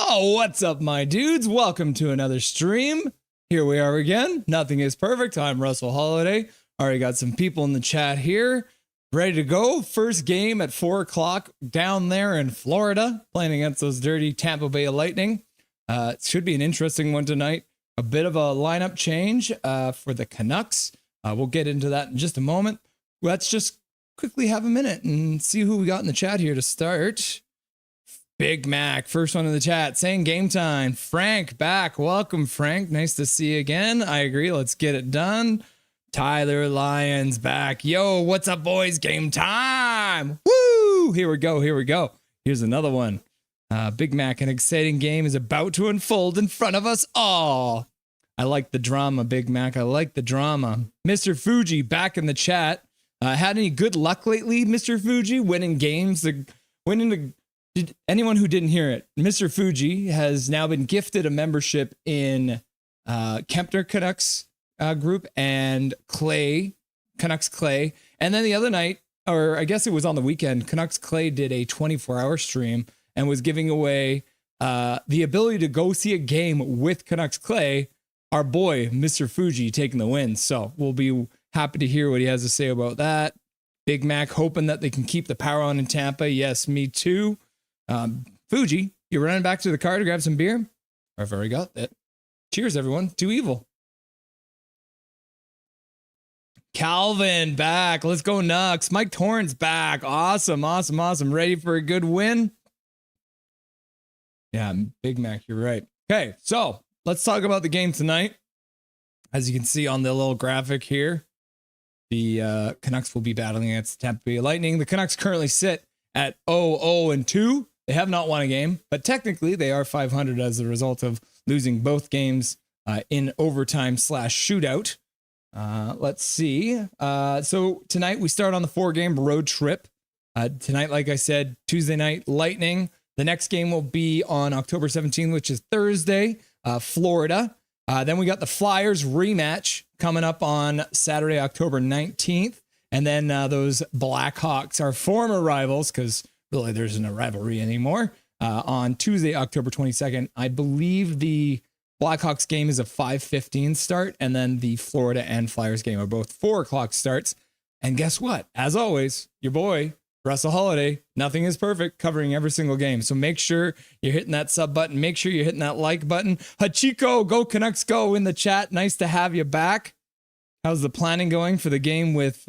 Oh, what's up, my dudes? Welcome to another stream. Here we are again. Nothing is perfect. I'm Russell Holiday. Already got some people in the chat here. Ready to go. First game at 4 o'clock down there in Florida, playing against those dirty Tampa Bay Lightning. It should be an interesting one tonight. A bit of a lineup change for the Canucks. We'll get into that in just a moment. Let's just quickly have a minute and see who we got in the chat here to start. Big Mac, first one in the chat, saying game time. Frank back. Welcome, Frank. Nice to see you again. I agree. Let's get it done. Tyler Lyons back. Yo, what's up, boys? Game time. Woo! Here we go. Here we go. Here's another one. Big Mac, an exciting game is about to unfold in front of us all. I like the drama, Big Mac. I like the drama. Mr. Fuji back in the chat. Had any good luck lately, Mr. Fuji? Winning games? Anyone who didn't hear it, Mr. Fuji has now been gifted a membership in Kempner Canucks group and Canucks Clay. And then the other night, or I guess it was on the weekend, Canucks Clay did a 24-hour stream and was giving away the ability to go see a game with Canucks Clay. Our boy, Mr. Fuji, taking the win. So we'll be happy to hear what he has to say about that. Big Mac hoping that they can keep the power on in Tampa. Yes, me too. Fuji, you running back to the car to grab some beer? I've already got that. Cheers, everyone. Too evil. Calvin back. Let's go Nucks. Mike Torrance back. Awesome, awesome, awesome. Ready for a good win? Yeah, Big Mac, you're right. Okay, so let's talk about the game tonight. As you can see on the little graphic here, the Canucks will be battling against the Tampa Bay Lightning. The Canucks currently sit at 0-2. They have not won a game, but technically they are 500 as a result of losing both games in overtime / shootout. Let's see. So tonight we start on the 4-game road trip. Tonight, like I said, Tuesday night, Lightning. The next game will be on October 17th, which is Thursday, Florida. Then we got the Flyers rematch coming up on Saturday, October 19th. And then those Blackhawks, our former rivals, because really there isn't a rivalry anymore, on Tuesday, October 22nd. I believe the Blackhawks game is a 5:15 start, and then the Florida and Flyers game are both 4 o'clock starts. And guess what? As always, your boy, Russell Holiday, nothing is perfect, covering every single game. So make sure you're hitting that sub button. Make sure you're hitting that like button. Hachiko, go Canucks, go in the chat. Nice to have you back. How's the planning going for the game with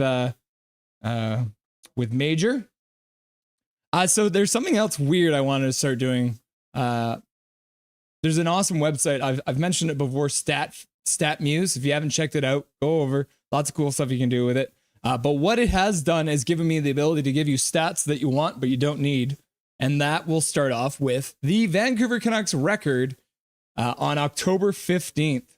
Major? So there's something else weird I wanted to start doing. There's an awesome website. I've mentioned it before, StatMuse. If you haven't checked it out, go over. Lots of cool stuff you can do with it. But what it has done is given me the ability to give you stats that you want, but you don't need. And that will start off with the Vancouver Canucks record on October 15th.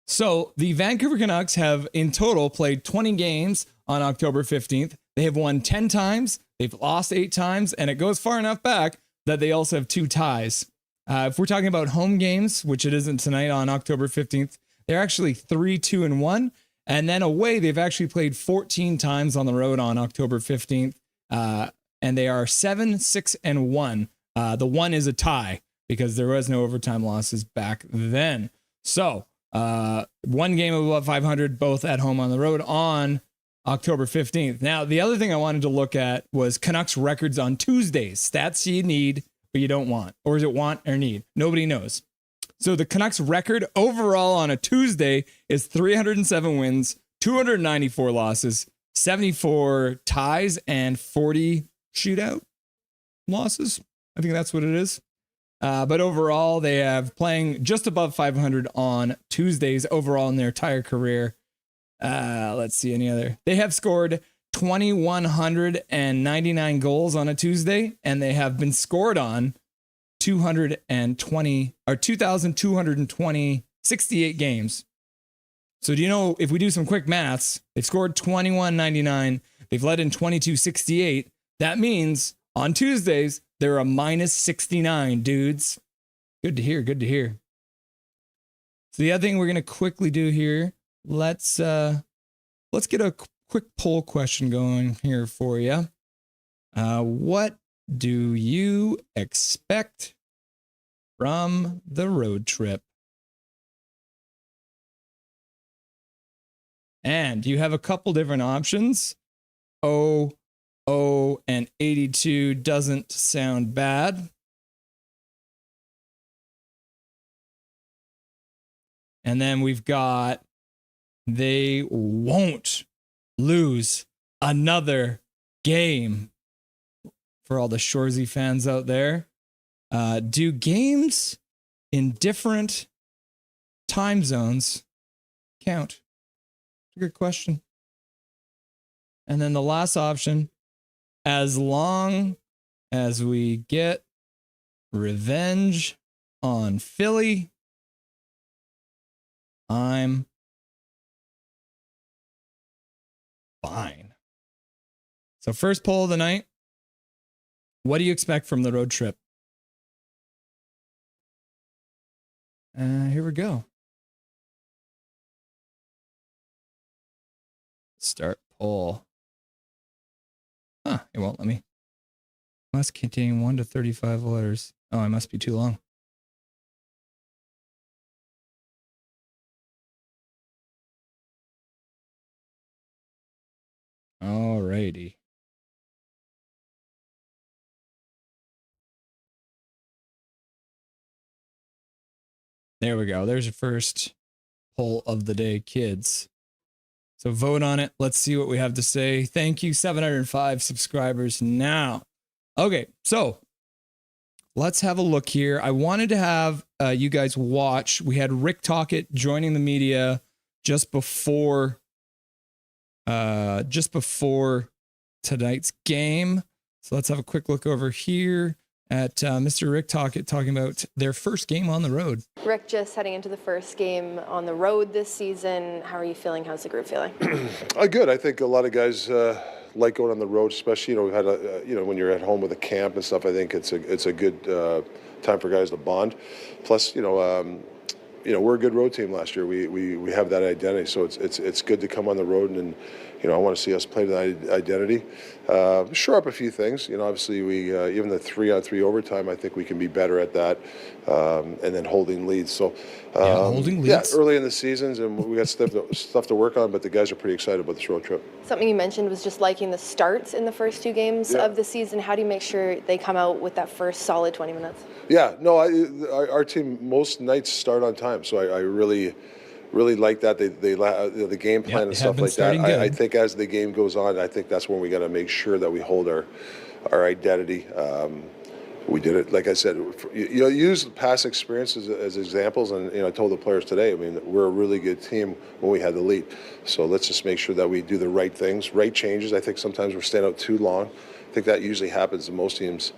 So the Vancouver Canucks have in total played 20 games on October 15th. They have won 10 times. They've lost 8 times. And it goes far enough back that they also have 2 ties. If we're talking about home games, which it isn't tonight on October 15th, they're actually 3-2-1. And then away, they've actually played 14 times on the road on October 15th. And they are 7-6-1. The 1 is a tie because there was no overtime losses back then. So 1 game of above 500, both at home on the road on October 15th. Now, the other thing I wanted to look at was Canucks records on Tuesdays. Stats you need, but you don't want. Or is it want or need? Nobody knows. So the Canucks record overall on a Tuesday is 307 wins, 294 losses, 74 ties, and 40 shootout losses. I think that's what it is. But overall, they have playing just above 500 on Tuesdays overall in their entire career. Let's see any other. They have scored 2,199 goals on a Tuesday, and they have been scored on 2,268 games. So do you know, if we do some quick maths, they've scored 2,199, they've led in 2,268. That means on Tuesdays, they're a -69, dudes. Good to hear, good to hear. So the other thing we're going to quickly do here, let's get a quick poll question going here for you. What do you expect from the road trip. And you have a couple different options. 0, 0, and 82 doesn't sound bad. And then we've got they won't lose another game. For all the Shoresy fans out there. Do games in different time zones count? Good question. And then the last option, as long as we get revenge on Philly, I'm fine. So first poll of the night. What do you expect from the road trip? Here we go. Start poll. Huh, it won't let me. Must contain 1 to 35 letters. Oh, I must be too long. Alrighty. There we go. There's your first poll of the day, kids. So vote on it. Let's see what we have to say. Thank you, 705 subscribers now. Okay, so let's have a look here. I wanted to have you guys watch. We had Rick Tocchet joining the media just before tonight's game. So let's have a quick look over here at Mr. Rick Tocchet talking about their first game on the road. Rick, just heading into the first game on the road this season, how are you feeling? How's the group feeling? Good. I think a lot of guys like going on the road, especially we had when you're at home with a camp and stuff. I think it's a good time for guys to bond. Plus, we're a good road team last year. We have that identity, so it's good to come on the road and I want to see us play to that identity. Shore up a few things. Obviously we even the 3-on-3 overtime. I think we can be better at that, and then holding leads. So holding leads. Yeah, early in the seasons, and we got stuff to work on. But the guys are pretty excited about this road trip. Something you mentioned was just liking the starts in the first 2 games of the season. How do you make sure they come out with that first solid 20 minutes? Yeah, no, our team most nights start on time, so I really like that. They the game plan and stuff like that. I think as the game goes on, I think that's when we got to make sure that we hold our identity. We did it, like I said, use past experiences as examples, and I told the players today, I mean, we're a really good team when we had the lead. So let's just make sure that we do the right things, right changes. I think sometimes we're staying out too long. I think that usually happens to most teams.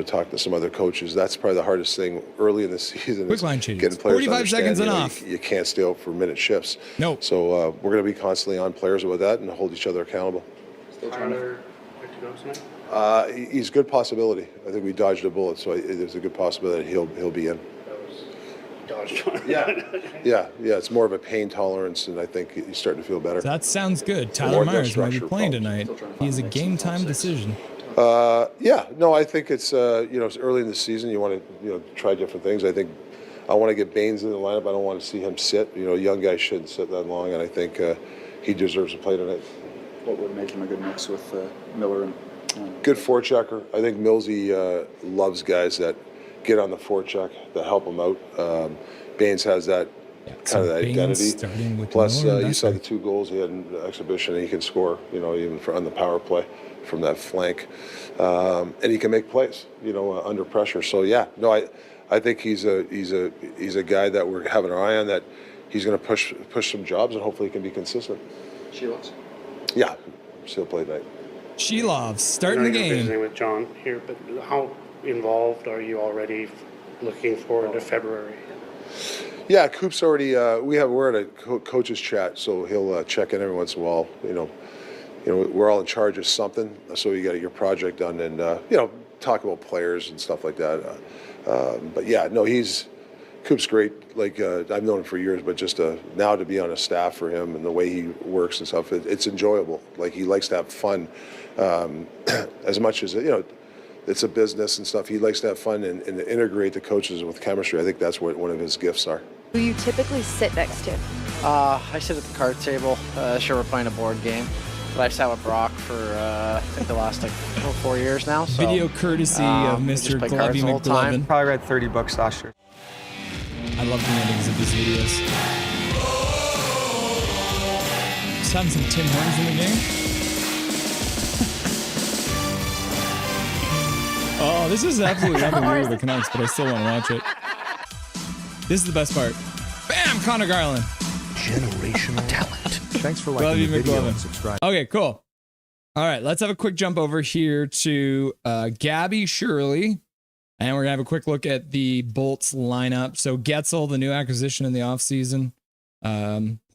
Talk to some other coaches. That's probably the hardest thing early in the season. Quick line changes. Getting players 45 seconds and off. You can't stay out for minute shifts. No. So we're going to be constantly on players about that and hold each other accountable. Still Tyler good to go tonight? He's a good possibility. I think we dodged a bullet, so there's a good possibility that he'll be in. That was dodged one. Yeah. It's more of a pain tolerance, and I think he's starting to feel better. That sounds good. Tyler Myers might be playing tonight. He's a game time decision. No, I think it's it's early in the season. You want to try different things. I think I want to get Baines in the lineup. I don't want to see him sit. Young guys shouldn't sit that long, and I think he deserves to play tonight. What would make him a good mix with Miller and? Good forechecker. I think Millsy loves guys that get on the forecheck, that help him out. Baines has that kind of identity. Plus, you saw the 2 goals he had in the exhibition, and he can score. Even on the power play from that flank, and he can make plays. Under pressure. So I think he's a guy that we're having our eye on. That he's going to push some jobs, and hopefully he can be consistent. Sheelovs? Yeah, still play tonight. Sheelovs starting the game. Visiting with John here, but how involved are you already looking forward to February? Yeah, Coop's already. We're at a coaches chat, so he'll check in every once in a while. We're all in charge of something, so you got to get your project done, and talk about players and stuff like that. Coop's great. Like I've known him for years, but just now to be on a staff for him and the way he works and stuff, it's enjoyable. Like he likes to have fun, as much as it's a business and stuff. He likes to have fun and integrate the coaches with chemistry. I think that's what one of his gifts are. Who you typically sit next to? I sit at the card table. Sure, we're playing a board game. But I've sat with Brock for I think the last 4 years now. So, Video courtesy of Mr. Glubby McGlovin. Probably read $30 last year. I love the endings of his videos. Just having some Tim Hortons in the game. Oh, this is absolutely nothing to do with the Canucks, but I still want to watch it. This is the best part. Bam! Connor Garland. Generational talent. Thanks for liking Glubby the video McGlovin. and subscribe. Okay, cool. All right, let's have a quick jump over here to Gabby Shirley. And we're going to have a quick look at the Bolts lineup. So Getzel, the new acquisition in the offseason.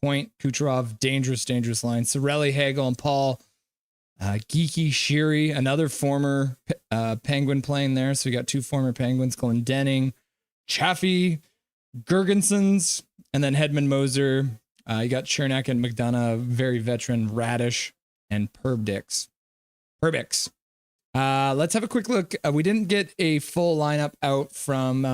Point, Kucherov, dangerous line. Cirelli, Hagel, and Paul. Geeky, Sheary, another former Penguin playing there. So we got 2 former Penguins, Glendening, Chaffee, Gergensons, and then Hedman, Moser. You got Chernak and McDonough, very veteran, Radish, and Perbix. Let's have a quick look. We didn't get a full lineup out from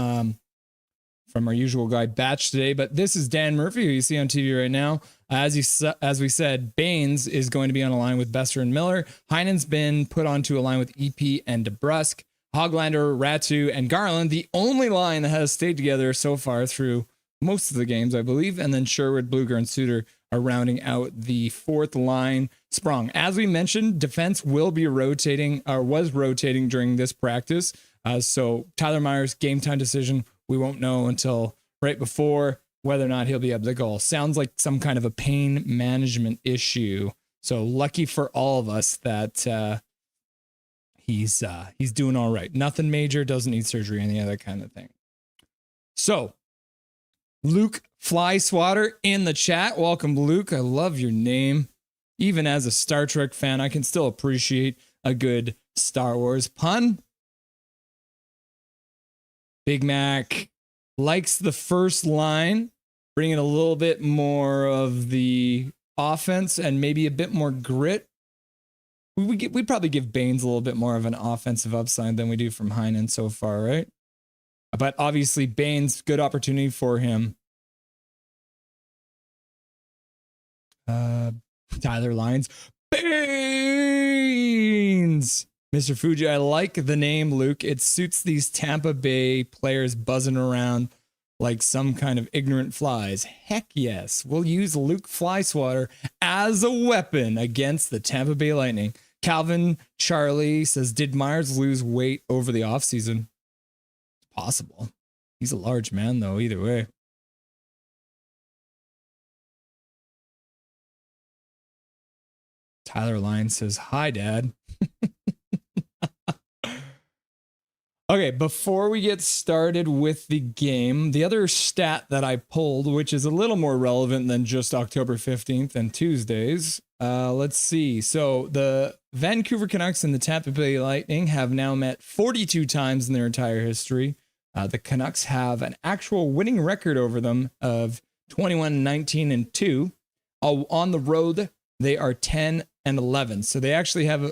our usual guy Batch today, but this is Dan Murphy, who you see on TV right now. As we said, Baines is going to be on a line with Besser and Miller. Heinen's been put onto a line with EP and DeBrusk. Hoglander, Ratu, and Garland, the only line that has stayed together so far through most of the games, I believe. And then Sherwood, Bluger, and Suter are rounding out the 4th line. Sprong. As we mentioned, defense will be rotating, or was rotating during this practice. So Tyler Myers, game time decision, we won't know until right before whether or not he'll be able to go. Sounds like some kind of a pain management issue. So lucky for all of us that he's doing all right. Nothing major, doesn't need surgery, any other kind of thing. So Luke Flyswatter in the chat. Welcome, Luke. I love your name. Even as a Star Trek fan, I can still appreciate a good Star Wars pun. Big Mac likes the first line, bringing a little bit more of the offense and maybe a bit more grit. We'd probably give Baines a little bit more of an offensive upside than we do from Heinen so far, right? But obviously, Baines, good opportunity for him. Tyler Lyons. Baines! Mr. Fuji, I like the name, Luke. It suits these Tampa Bay players buzzing around like some kind of ignorant flies. Heck yes. We'll use Luke Flyswatter as a weapon against the Tampa Bay Lightning. Calvin Charlie says, did Myers lose weight over the offseason? It's possible. He's a large man, though, either way. Tyler Lyons says, hi, Dad. Okay, before we get started with the game, the other stat that I pulled, which is a little more relevant than just October 15th and Tuesdays. Let's see. So the Vancouver Canucks and the Tampa Bay Lightning have now met 42 times in their entire history. The Canucks have an actual winning record over them of 21-19-2. On the road, they are 10-11. So they actually have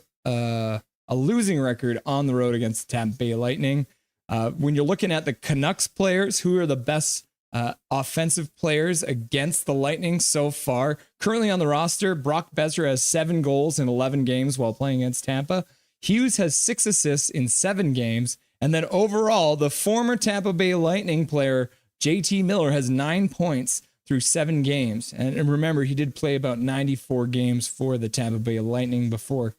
a losing record on the road against the Tampa Bay Lightning. When you're looking at the Canucks players, who are the best offensive players against the Lightning so far, currently on the roster, Brock Besser has 7 goals in 11 games while playing against Tampa. Hughes has 6 assists in 7 games. And then overall, the former Tampa Bay Lightning player, JT Miller, has 9 points through 7 games. And remember, he did play about 94 games for the Tampa Bay Lightning before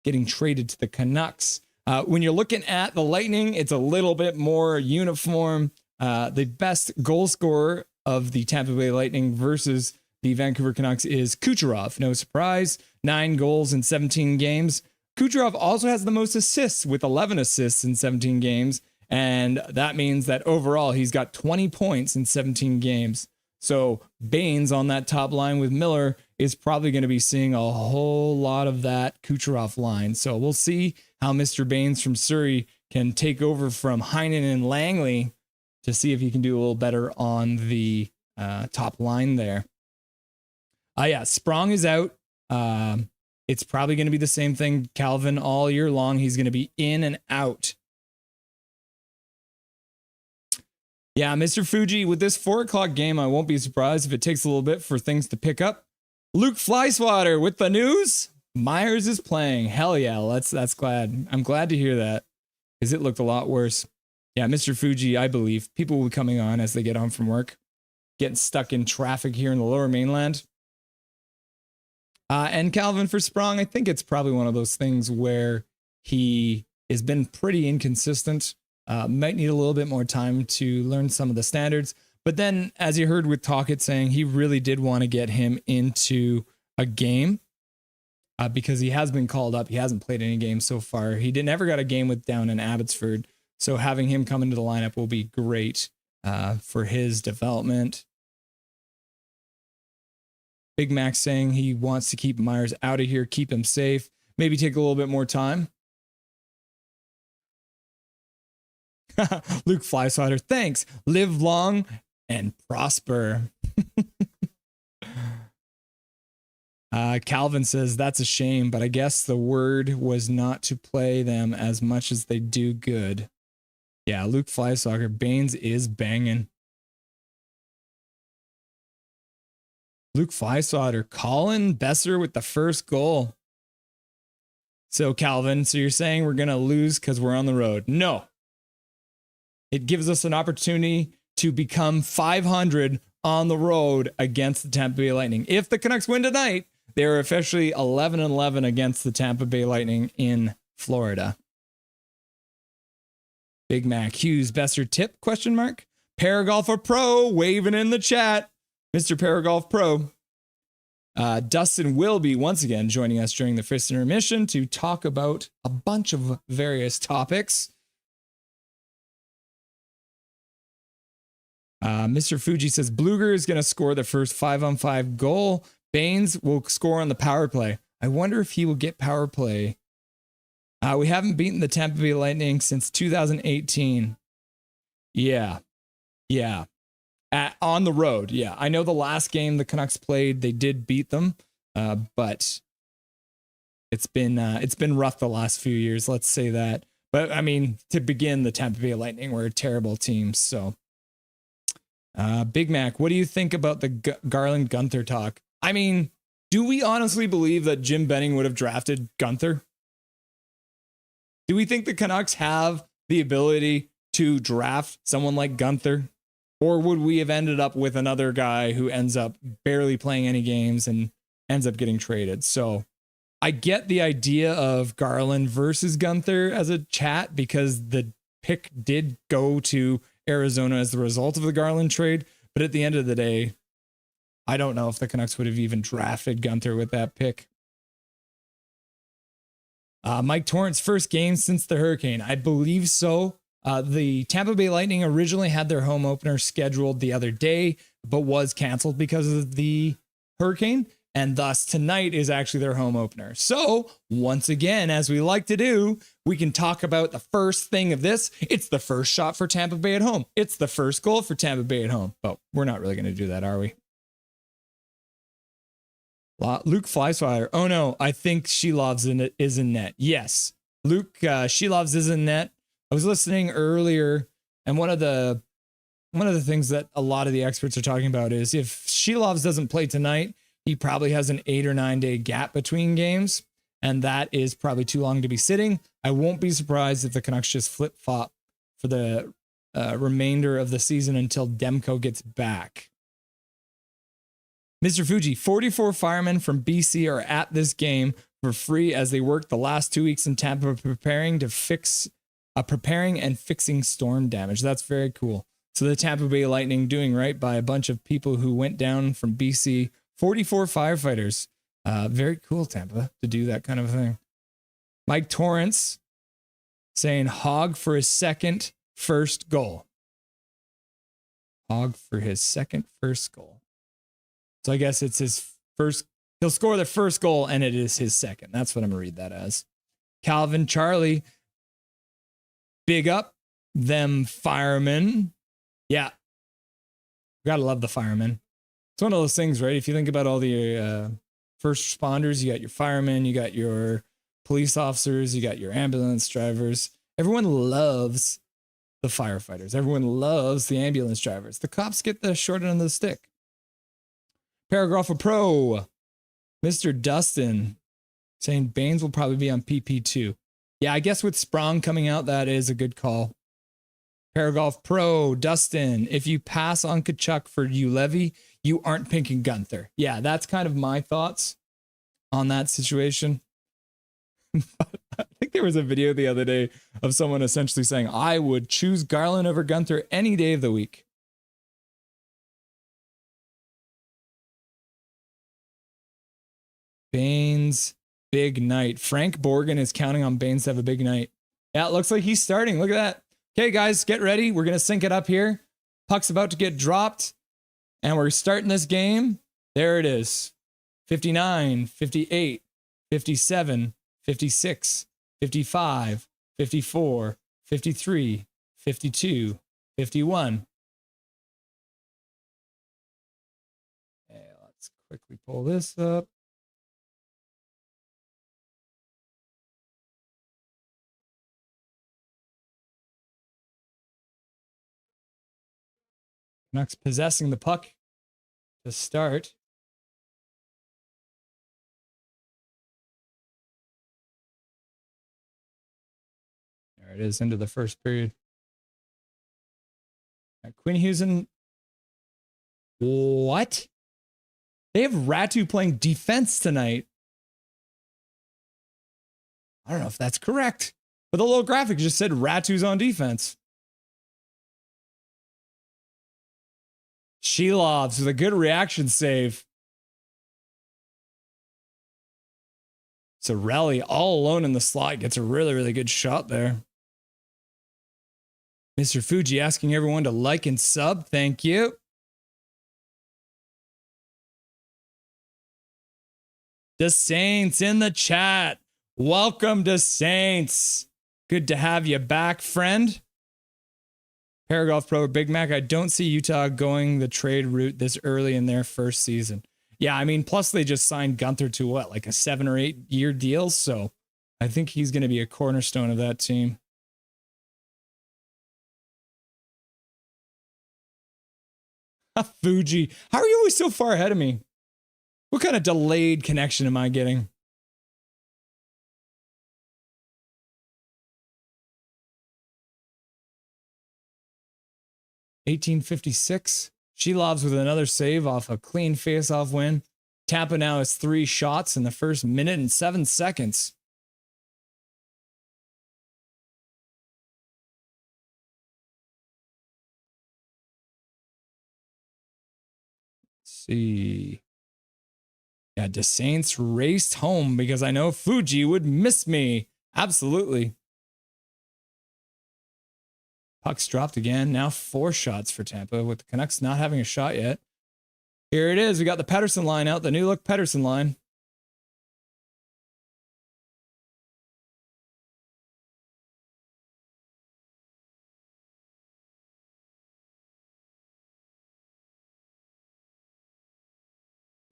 getting traded to the Canucks. When you're looking at the Lightning, it's a little bit more uniform. The best goal scorer of the Tampa Bay Lightning versus the Vancouver Canucks is Kucherov. No surprise, 9 goals in 17 games. Kucherov also has the most assists with 11 assists in 17 games. And that means that overall, he's got 20 points in 17 games. So Baines on that top line with Miller is probably going to be seeing a whole lot of that Kucherov line. So we'll see how Mr. Baines from Surrey can take over from Heinen and Langley to see if he can do a little better on the top line there. Yeah, Sprong is out. It's probably going to be the same thing, Calvin, all year long. He's going to be in and out. Yeah, Mr. Fuji, with this 4 o'clock game, I won't be surprised if it takes a little bit for things to pick up. Luke Flyswatter with the news. Myers is playing. Hell yeah, that's glad. I'm glad to hear that because it looked a lot worse. Yeah, Mr. Fuji, I believe people will be coming on as they get home from work, getting stuck in traffic here in the lower mainland. And Calvin for Sprong, I think it's probably one of those things where he has been pretty inconsistent. Might need a little bit more time to learn some of the standards. But then, as you heard with Tocchet saying, he really did want to get him into a game because he has been called up. He hasn't played any games so far. He never got a game down in Abbotsford. So having him come into the lineup will be great for his development. Big Mac saying he wants to keep Myers out of here, keep him safe, maybe take a little bit more time. Luke Flyswatter, thanks. Live long and prosper. Calvin says that's a shame, but I guess the word was not to play them as much as they do good. Yeah, Luke Flyswatter, Baines is banging. Luke Flyswatter, Colin Besser with the first goal. So Calvin, so you're saying we're going to lose because we're on the road? No. It gives us an opportunity to become 500 on the road against the Tampa Bay Lightning. If the Canucks win tonight, they're officially 11-11 against the Tampa Bay Lightning in Florida. Big Mac Hughes, Besser tip, question mark. Paragolfer Pro waving in the chat. Mr. Paragolf Pro. Dustin will be once again joining us during the first intermission to talk about a bunch of various topics. Mr. Fuji says Bluger is going to score the first 5-on-5 goal. Baines will score on the power play. I wonder if he will get power play. We haven't beaten the Tampa Bay Lightning since 2018. Yeah. On the road. Yeah. I know the last game the Canucks played, they did beat them. But it's been rough the last few years. Let's say that. But I mean, to begin, the Tampa Bay Lightning were a terrible team. So Big Mac, what do you think about the Garland Gunther talk? I mean, do we honestly believe that Jim Benning would have drafted Gunther? Do we think the Canucks have the ability to draft someone like Gunther? Or would we have ended up with another guy who ends up barely playing any games and ends up getting traded? So I get the idea of Garland versus Gunther as a chat because the pick did go to Arizona as the result of the Garland trade. But at the end of the day, I don't know if the Canucks would have even drafted Gunther with that pick. Mike Torrance, first game since the hurricane. I believe so. The Tampa Bay Lightning originally had their home opener scheduled the other day, but was canceled because of the hurricane. And thus tonight is actually their home opener. So once again, as we like to do, we can talk about the first thing of this. It's the first shot for Tampa Bay at home. It's the first goal for Tampa Bay at home. But we're not really going to do that, are we? Luke Flyswatter. Oh no, I think Shelov's is in net. Yes, Luke Shelov's is in net. I was listening earlier, and one of the things that a lot of the experts are talking about is if Shelov's doesn't play tonight, he probably has an 8 or 9 day gap between games, and that is probably too long to be sitting. I won't be surprised if the Canucks just flip-flop for the remainder of the season until Demko gets back. Mr. Fuji, 44 firemen from BC are at this game for free as they work the last 2 weeks in Tampa preparing and fixing storm damage. That's very cool. So the Tampa Bay Lightning doing right by a bunch of people who went down from BC. 44 firefighters. Very cool, Tampa, to do that kind of thing. Mike Torrance saying Hogg for his first goal. Hogg for his first goal. So I guess it's his first. He'll score the first goal and it is his second. That's what I'm going to read that as. Calvin Charlie. Big up them firemen. Yeah. Gotta love the firemen. It's one of those things, right? If you think about all the first responders, you got your firemen, you got your police officers, you got your ambulance drivers. Everyone loves the firefighters. Everyone loves the ambulance drivers. The cops get the short end of the stick. Paragraph of Pro, Mr. Dustin, saying Baines will probably be on PP2. Yeah, I guess with Sprong coming out, that is a good call. Paragraph Pro, Dustin, if you pass on Tkachuk for Levy, you aren't picking Gunther. Yeah, that's kind of my thoughts on that situation. I think there was a video the other day of someone essentially saying, I would choose Garland over Gunther any day of the week. Baines, big night. Frank Borgen is counting on Baines to have a big night. Yeah, it looks like he's starting. Look at that. Okay, guys, get ready. We're going to sync it up here. Puck's about to get dropped, and we're starting this game. There it is. 59, 58, 57, 56, 55, 54, 53, 52, 51. Okay, let's quickly pull this up. Canucks possessing the puck to start. There it is into the first period. Quinhusen. What? They have Ratu playing defense tonight. I don't know if that's correct, but the little graphic just said Ratu's on defense. Shelovs with a good reaction save. Sorelli all alone in the slot gets a really, really good shot there. Mr. Fuji asking everyone to like and sub. Thank you. The Saints in the chat. Welcome to Saints. Good to have you back, friend. Paragraph Pro Big Mac, I don't see Utah going the trade route this early in their first season. Yeah, I mean, plus they just signed Gunther to what, like a 7 or 8 year deal? So I think he's going to be a cornerstone of that team. Fuji, how are you always so far ahead of me? What kind of delayed connection am I getting? $18.56. Shelovs with another save off a clean face-off win. Tampa now has 3 shots in the first minute and 7 seconds. Let's see. Yeah, the Saints raced home because I know Fuji would miss me. Absolutely. Puck's dropped again. Now 4 shots for Tampa with the Canucks not having a shot yet. Here it is. We got the Pettersson line out, the new look Pettersson line.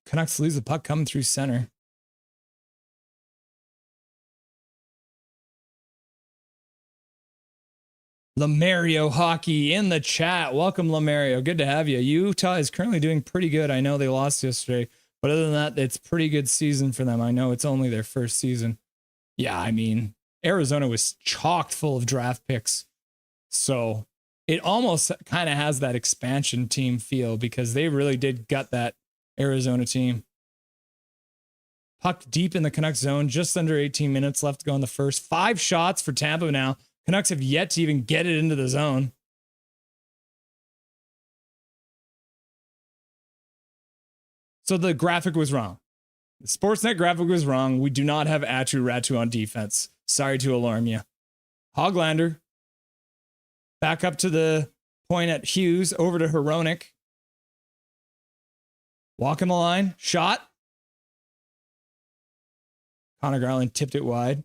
Canucks lose the puck coming through center. Lamario Hockey in the chat. Welcome, Lamario. Good to have you. Utah is currently doing pretty good. I know they lost yesterday, but other than that, it's a pretty good season for them. I know it's only their first season. Yeah, I mean, Arizona was chocked full of draft picks. So it almost kind of has that expansion team feel because they really did gut that Arizona team. Puck deep in the Canucks zone, just under 18 minutes left to go in the first. 5 shots for Tampa now. Canucks have yet to even get it into the zone. So the graphic was wrong. The Sportsnet graphic was wrong. We do not have Ratu on defense. Sorry to alarm you. Hoglander. Back up to the point at Hughes. Over to Hronek. Walking the line. Shot. Connor Garland tipped it wide.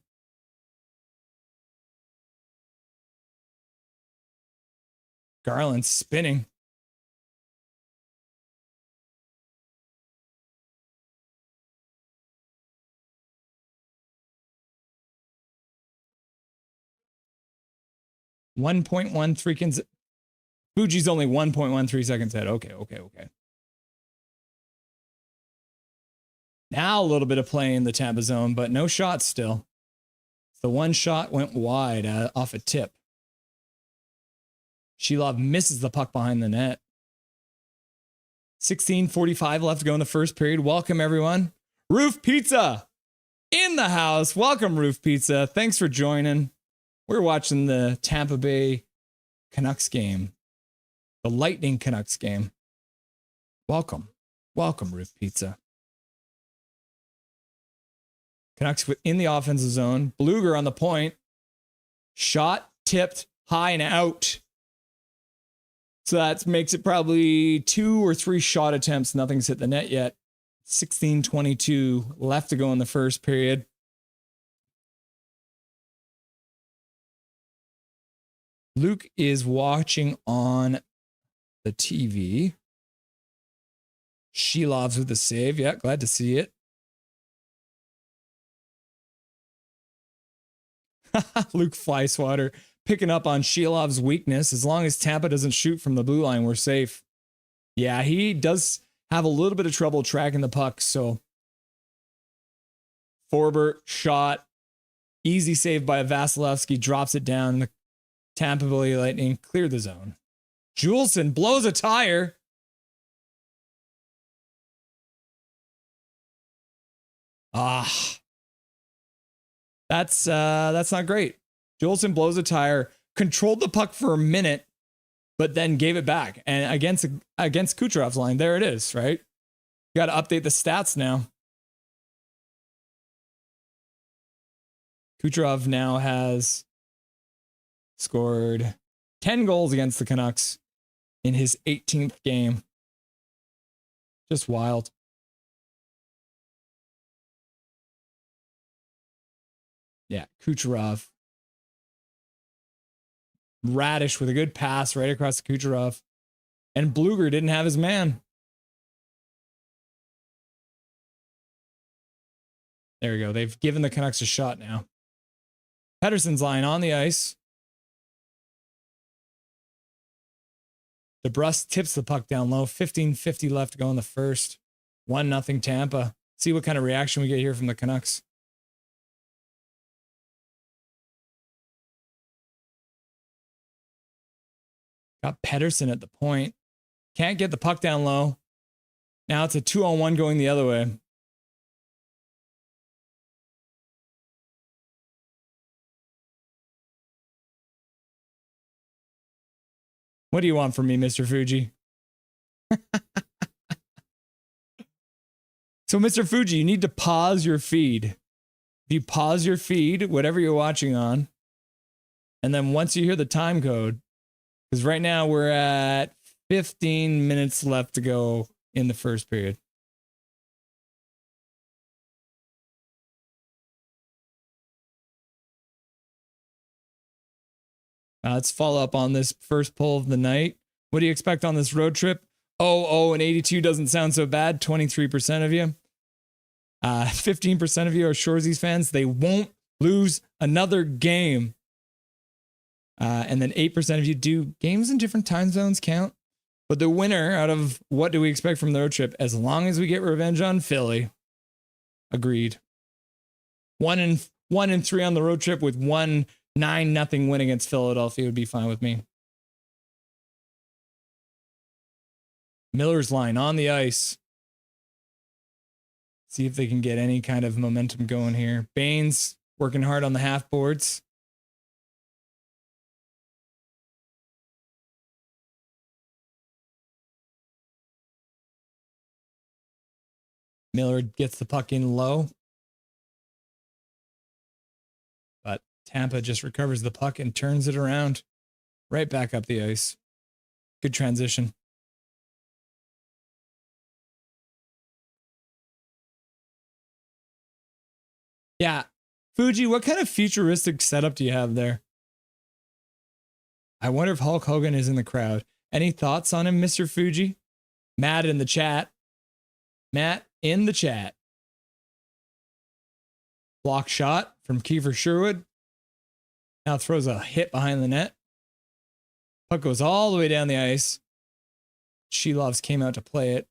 Garland spinning. 1.13 Fuji's only 1.13 seconds ahead. Okay. Now a little bit of play in the Tampa zone, but no shots still. The one shot went wide off a tip. Shilov misses the puck behind the net. 16:45 left to go in the first period. Welcome, everyone. Roof Pizza in the house. Welcome, Roof Pizza. Thanks for joining. We're watching the Tampa Bay Canucks game. The Lightning Canucks game. Welcome. Welcome, Roof Pizza. Canucks in the offensive zone. Bluger on the point. Shot tipped high and out. So that makes it probably 2 or 3 shot attempts. Nothing's hit the net yet. 16:22 left to go in the first period. Luke is watching on the TV. Shilov's with the save. Yeah, glad to see it. Luke Flyswatter picking up on Shilov's weakness. As long as Tampa doesn't shoot from the blue line, we're safe. Yeah, he does have a little bit of trouble tracking the puck. So Forbert shot. Easy save by Vasilevsky. Drops it down. The Tampa Bay Lightning clear the zone. Juleson blows a tire. That's not great. Juleson blows a tire, controlled the puck for a minute, but then gave it back. And against Kucherov's line, there it is, right? You got to update the stats now. Kucherov now has scored 10 goals against the Canucks in his 18th game. Just wild. Yeah, Kucherov. Radish with a good pass right across to Kucherov. And Bluger didn't have his man. There we go. They've given the Canucks a shot now. Pettersson's line on the ice. DeBrus tips the puck down low. 15:50 left to go in the first. 1-0 Tampa. See what kind of reaction we get here from the Canucks. Got Pettersson at the point. Can't get the puck down low. Now it's a 2-on-1 going the other way. What do you want from me, Mr. Fuji? So, Mr. Fuji, you need to pause your feed. If you pause your feed, whatever you're watching on, and then once you hear the time code, because right now we're at 15 minutes left to go in the first period. Let's follow up on this first poll of the night. What do you expect on this road trip? 0 and 82 doesn't sound so bad. 23% of you. 15% of you are Shoresies fans. They won't lose another game. And then 8% of you do. Games in different time zones count. But the winner out of what do we expect from the road trip, as long as we get revenge on Philly. Agreed. 1 and 3 on the road trip with 9-0 win against Philadelphia would be fine with me. Miller's line on the ice. See if they can get any kind of momentum going here. Baines working hard on the half boards. Miller gets the puck in low. But Tampa just recovers the puck and turns it around. Right back up the ice. Good transition. Yeah. Fuji, what kind of futuristic setup do you have there? I wonder if Hulk Hogan is in the crowd. Any thoughts on him, Mr. Fuji? Matt in the chat. Matt in the chat. Block shot from Kiefer Sherwood. Now throws a hit behind the net. Puck goes all the way down the ice. Shelovs came out to play it.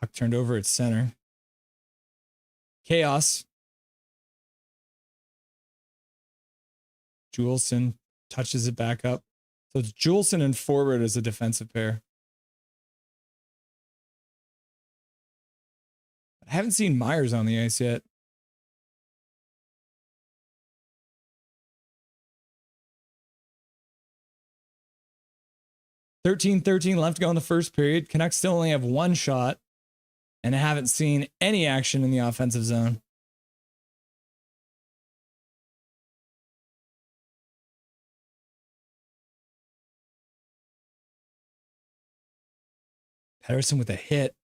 Puck turned over at center. Chaos. Juleson touches it back up. So it's Juleson and forward as a defensive pair. I haven't seen Myers on the ice yet. .13 left to go in the first period. Canucks still only have one shot, and I haven't seen any action in the offensive zone. Patterson with a hit.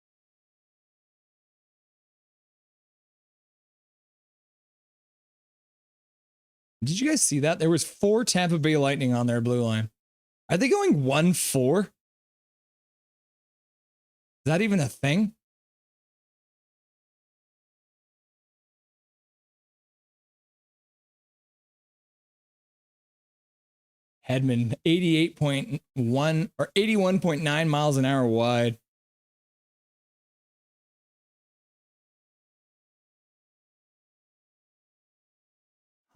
Did you guys see that? There was 4 Tampa Bay Lightning on their blue line. Are they going 1-4? Is that even a thing? Hedman, 88.1 or 81.9 miles an hour wide.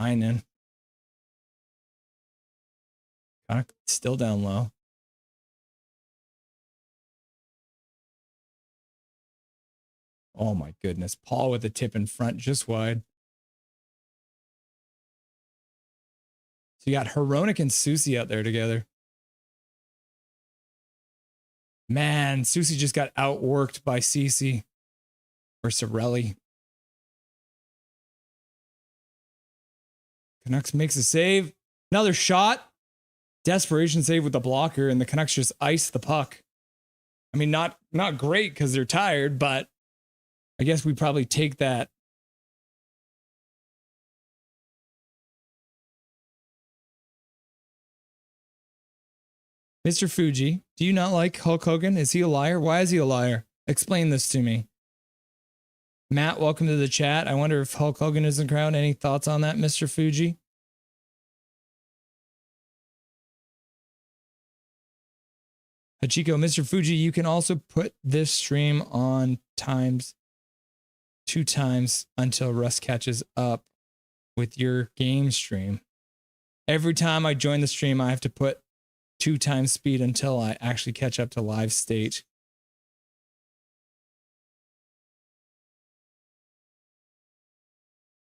Heinen. Still down low. Oh my goodness. Paul with a tip in front, just wide. So you got Hronek and Susie out there together. Man, Susie just got outworked by Cece or Sorelli. Canucks makes a save. Another shot. Desperation save with the blocker, and the Canucks just ice the puck. I mean, not great because they're tired, but I guess we probably take that. Mr. Fuji, do you not like Hulk Hogan? Is he a liar? Why is he a liar? Explain this to me. Matt, welcome to the chat. I wonder if Hulk Hogan is in the crowd. Any thoughts on that, Mr. Fuji? Hachiko, Mr. Fuji, you can also put this stream on 2 times until Russ catches up with your game stream. Every time I join the stream, I have to put 2 times speed until I actually catch up to live state.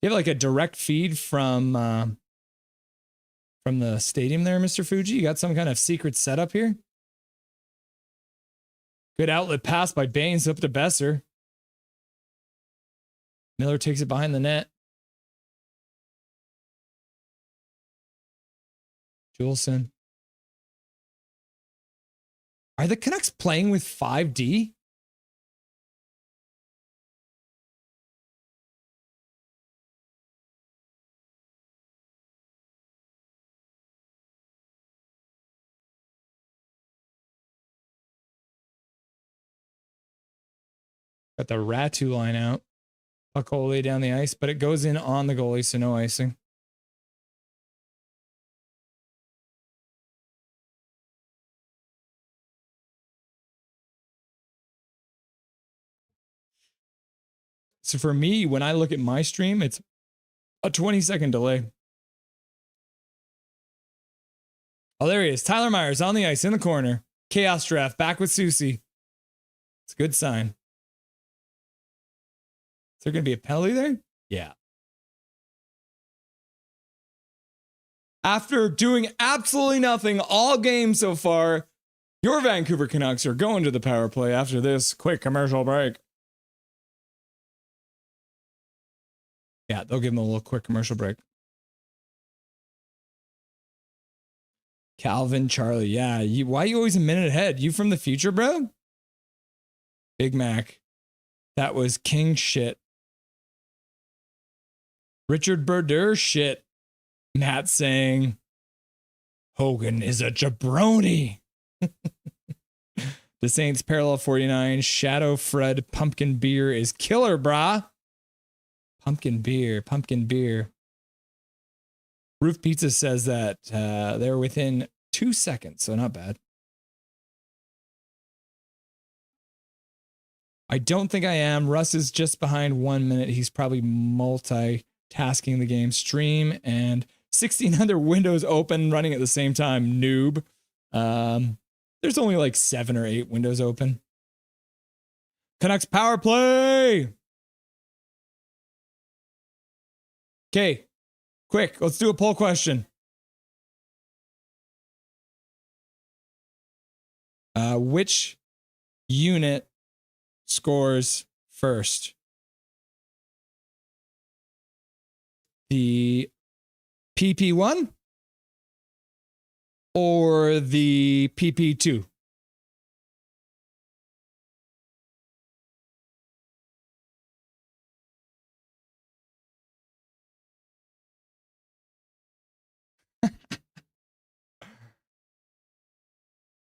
You have like a direct feed from the stadium there, Mr. Fuji? You got some kind of secret setup here? Good outlet pass by Baines up to Besser. Miller takes it behind the net. Juleson. Are the Canucks playing with 5D? Got the Ratu line out. Puck all the way down the ice, but it goes in on the goalie, so no icing. So for me, when I look at my stream, it's a 20-second delay. Oh, there he is. Tyler Myers on the ice in the corner. Chaos draft back with Susie. It's a good sign. Is there going to be a penalty there? Yeah. After doing absolutely nothing all game so far, your Vancouver Canucks are going to the power play after this quick commercial break. Yeah, they'll give them a little quick commercial break. Calvin, Charlie. Yeah, why are you always a minute ahead? You from the future, bro? Big Mac. That was king shit. Richard Berder shit. Matt saying, Hogan is a jabroni. The Saints parallel 49. Shadow Fred pumpkin beer is killer, brah. Pumpkin beer. Roof Pizza says that they're within 2 seconds, so not bad. I don't think I am. Russ is just behind 1 minute. He's probably multitasking the game. Stream and 16 other windows open running at the same time. Noob. There's only like 7 or 8 windows open. Canucks power play. Okay, quick. Let's do a poll question. Which unit scores first? The PP1 or the PP2?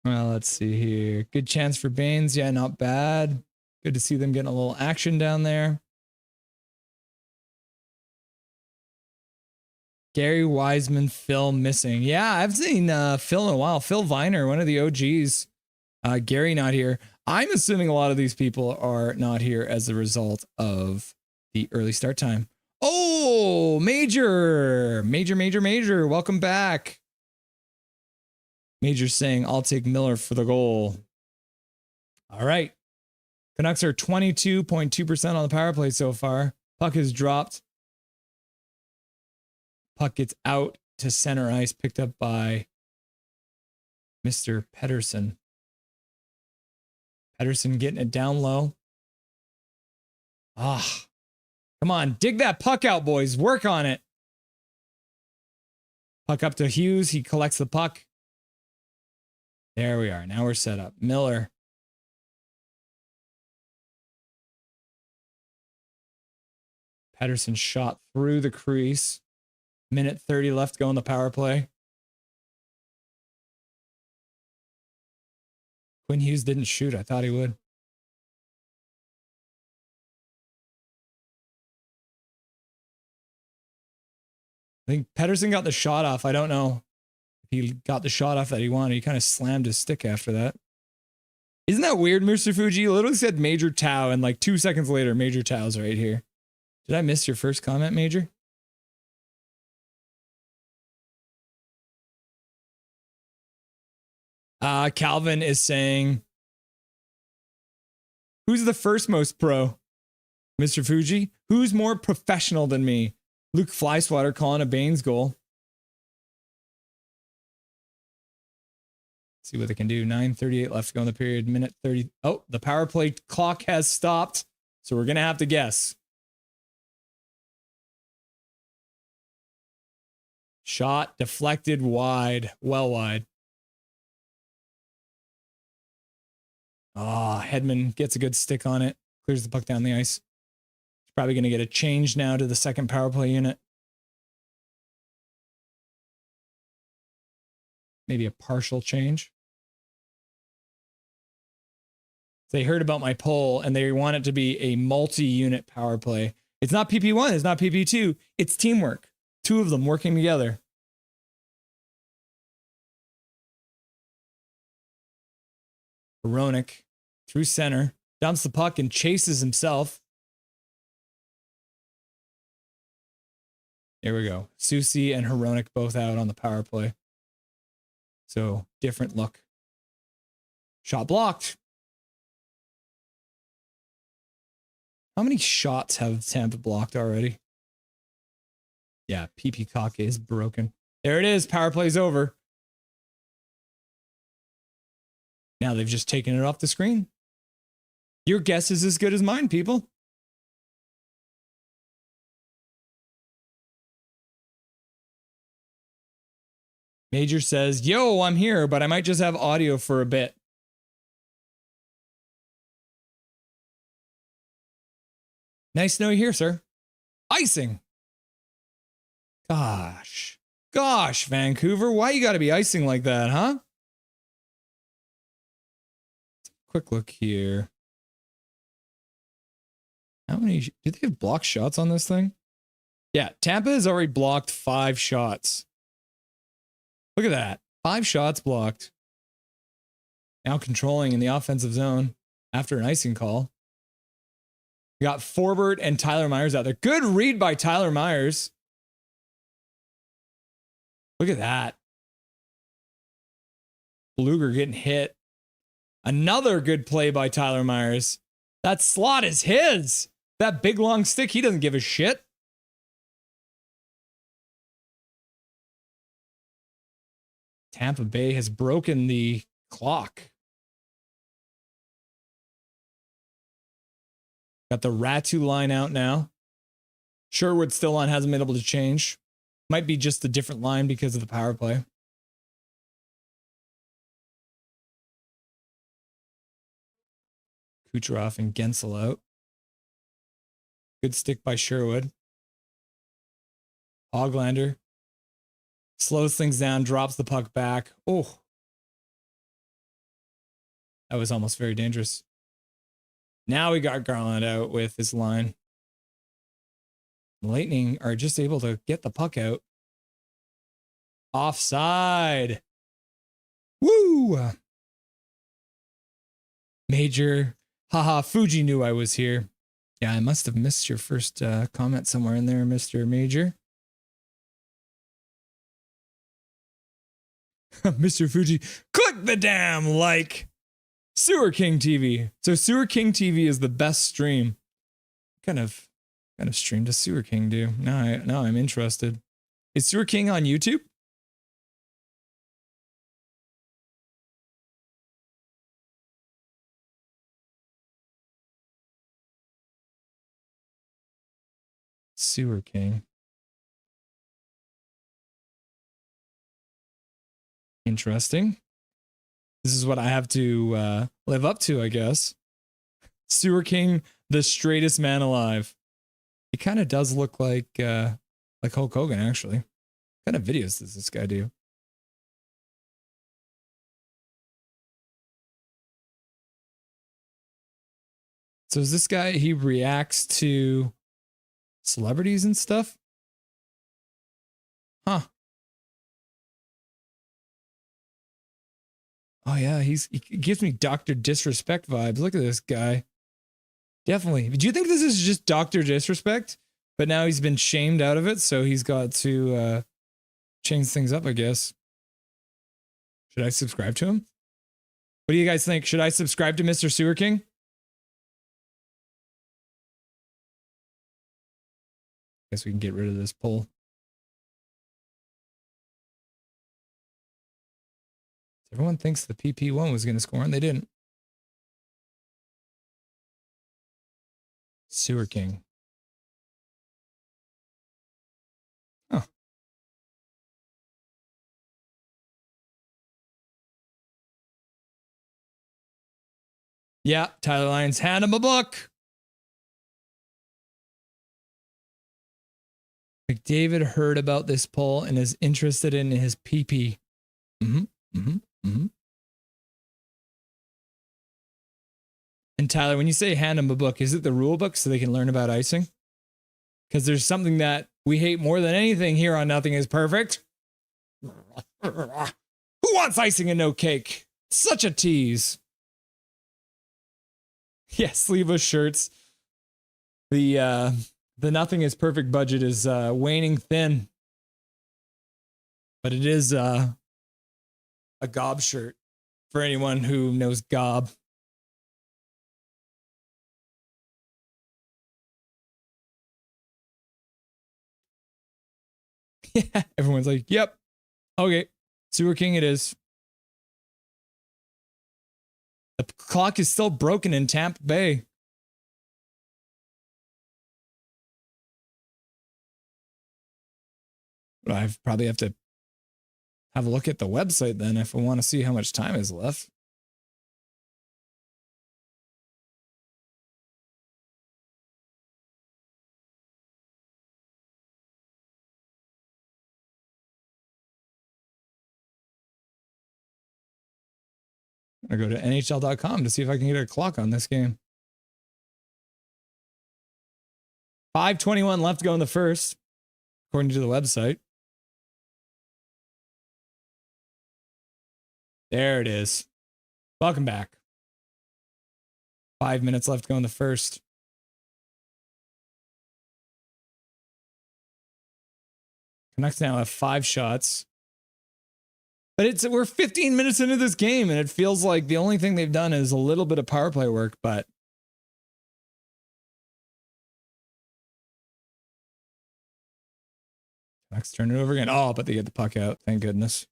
Well, let's see here. Good chance for Baines. Yeah, not bad. Good to see them getting a little action down there. Gary Wiseman, Phil missing. Yeah, I've seen Phil in a while. Phil Viner, one of the OGs. Gary not here. I'm assuming a lot of these people are not here as a result of the early start time. Oh, Major. Welcome back. Major saying, I'll take Miller for the goal. All right. Canucks are 22.2% on the power play so far. Puck has dropped. Puck gets out to center ice, picked up by Mr. Pettersson. Pettersson getting it down low. Come on, dig that puck out, boys. Work on it. Puck up to Hughes. He collects the puck. There we are. Now we're set up. Miller. Pettersson shot through the crease. Minute 30 left to go on the power play. Quinn Hughes didn't shoot. I thought he would. I think Pettersson got the shot off. I don't know if he got the shot off that he wanted. He kind of slammed his stick after that. Isn't that weird, Mr. Fuji? You literally said Major Tau, and like 2 seconds later, Major Tau's right here. Did I miss your first comment, Major? Calvin is saying, who's the first most pro? Mr. Fuji? Who's more professional than me? Luke Flyswatter calling a Baines goal. See what they can do. 9:38 left to go in the period. Minute 30. Oh, the power play clock has stopped. So we're going to have to guess. Shot deflected wide. Well wide. Hedman gets a good stick on it. Clears the puck down the ice. He's probably going to get a change now to the second power play unit. Maybe a partial change. They heard about my poll and they want it to be a multi-unit power play. It's not PP1, it's not PP2. It's teamwork. 2 of them working together. Hronek through center, dumps the puck and chases himself. There we go. Susi and Hronek both out on the power play. So different look. Shot blocked. How many shots have Tampa blocked already? Yeah, PP Tocchet is broken. There it is. Power play's over. Now they've just taken it off the screen. Your guess is as good as mine, people. Major says, yo, I'm here, but I might just have audio for a bit. Nice to know you're here, sir. Icing. Gosh, Vancouver, why you got to be icing like that, huh? Quick look here. How many? Do they have blocked shots on this thing? Yeah, Tampa has already blocked 5 shots. Look at that. 5 shots blocked. Now controlling in the offensive zone after an icing call. We got Forbert and Tyler Myers out there. Good read by Tyler Myers. Look at that. Bluger getting hit. Another good play by Tyler Myers. That slot is his. That big long stick, he doesn't give a shit. Tampa Bay has broken the clock. Got the Ratu line out now. Sherwood still on, hasn't been able to change. Might be just a different line because of the power play. Kucherov and Gensel out. Good stick by Sherwood. Hoglander slows things down, drops the puck back. Oh, that was almost very dangerous. Now we got Garland out with his line. The Lightning are just able to get the puck out. Offside. Woo! Major. Haha, Fuji knew I was here. Yeah, I must have missed your first comment somewhere in there, Mr. Major. Mr. Fuji, click the damn like. Sewer King TV. So Sewer King TV is the best stream. Kind of stream does Sewer King do? Now I'm interested. Is Sewer King on YouTube? Sewer King. Interesting. This is what I have to live up to, I guess. Sewer King, the straightest man alive. He kind of does look like Hulk Hogan, actually. What kind of videos does this guy do? So is this guy, he reacts to celebrities and stuff? Huh. Oh yeah, he gives me Dr. Disrespect vibes. Look at this guy. Definitely. Do you think this is just Dr. Disrespect? But now he's been shamed out of it, so he's got to change things up, I guess. Should I subscribe to him? What do you guys think? Should I subscribe to Mr. Sewer King? Guess we can get rid of this poll. Everyone thinks the PP1 was going to score, and they didn't. Sewer King. Huh. Yeah, Tyler Lyons, hand him a book. McDavid heard about this poll and is interested in his PP. And Tyler, when you say hand them a book, is it the rule book so they can learn about icing? Because there's something that we hate more than anything here on Nothing is Perfect. Who wants icing and no cake? Such a tease. Yeah, sleeveless shirts. The Nothing is Perfect budget is waning thin. But it is a gob shirt for anyone who knows gob. Yeah, everyone's like, yep. Okay, Sewer King it is. The clock is still broken in Tampa Bay. I probably have to have a look at the website then if I want to see how much time is left. I go to NHL.com to see if I can get a clock on this game. 5:21 left to go in the first, according to the website. There it is. Welcome back. 5 minutes left to go in the first. Canucks now have 5 shots. But we're 15 minutes into this game, and it feels like the only thing they've done is a little bit of power play work, but Canucks turn it over again. Oh, but they get the puck out. Thank goodness.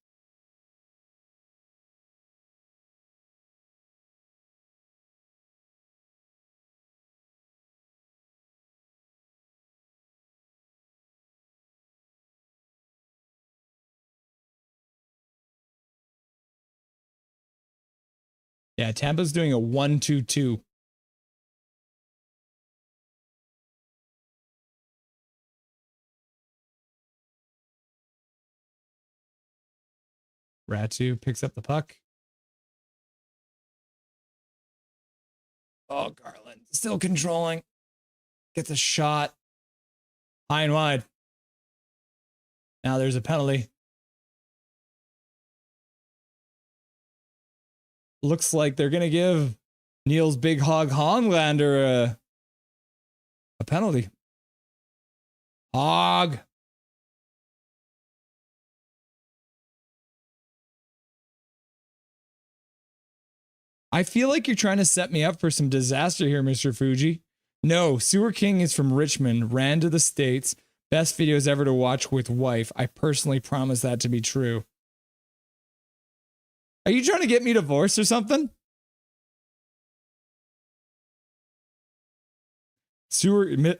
Yeah, Tampa's doing a 1-2-2. Ratu picks up the puck. Oh, Garland still controlling. Gets a shot. High and wide. Now there's a penalty. Looks like they're going to give Niels Big Hog Hoglander a penalty. Hog. I feel like you're trying to set me up for some disaster here, Mr. Fuji. No, Sewer King is from Richmond, ran to the States. Best videos ever to watch with wife. I personally promise that to be true. Are you trying to get me divorced or something?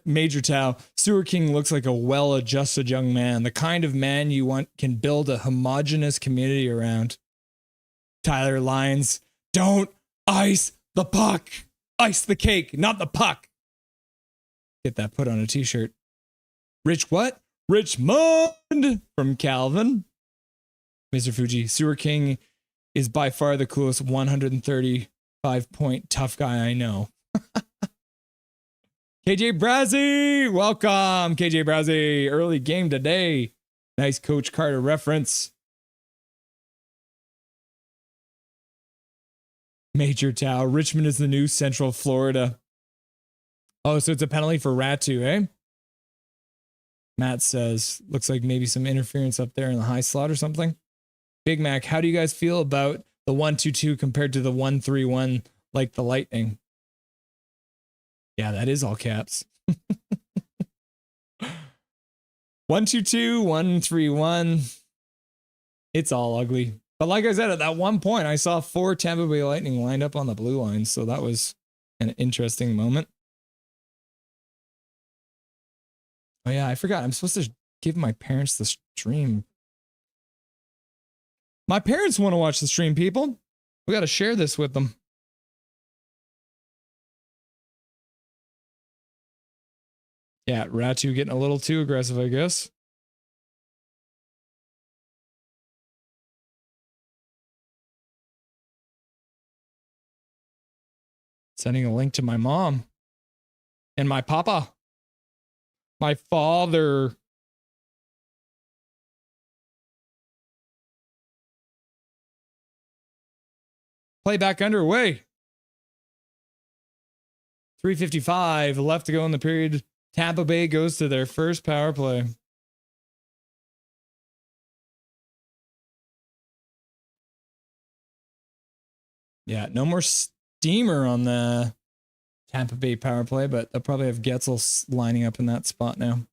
Major Tau. Sewer King looks like a well-adjusted young man. The kind of man you want can build a homogenous community around. Tyler Lyons. Don't ice the puck. Ice the cake, not the puck. Get that put on a t-shirt. Rich what? Richmond from Calvin. Mr. Fuji. Sewer King is by far the coolest 135-point tough guy I know. KJ Brazzy, welcome. KJ Brazzy, early game today. Nice Coach Carter reference. Major Tau, Richmond is the new Central Florida. Oh, so it's a penalty for Ratu, eh? Matt says, looks like maybe some interference up there in the high slot or something. Big Mac, how do you guys feel about the 1-2-2 compared to the 1-3-1 like the Lightning? Yeah, that is all caps. 1-2-2, 1-3-1. It's all ugly. But like I said, at that one point, I saw 4 Tampa Bay Lightning lined up on the blue line, so that was an interesting moment. Oh yeah, I forgot. I'm supposed to give my parents the stream. My parents want to watch the stream, people. We got to share this with them. Yeah, Ratu getting a little too aggressive, I guess. Sending a link to my mom and my papa. My father. Playback underway. 3:55 left to go in the period. Tampa Bay goes to their first power play. Yeah, no more steamer on the Tampa Bay power play, but they'll probably have Getzel lining up in that spot now.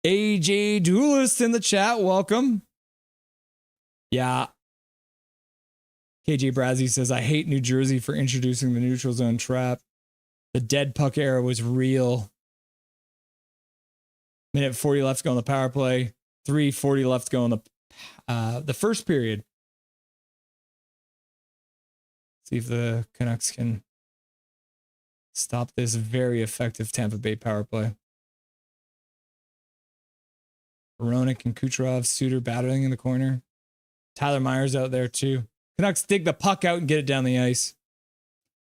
AJ Duelist in the chat, welcome. Yeah. KJ Brazzy says, I hate New Jersey for introducing the neutral zone trap. The dead puck era was real. Minute 40 left to go on the power play. 3:40 left to go on the first period. See if the Canucks can stop this very effective Tampa Bay power play. Hronek and Kucherov, Suter battling in the corner. Tyler Myers out there too. Canucks dig the puck out and get it down the ice.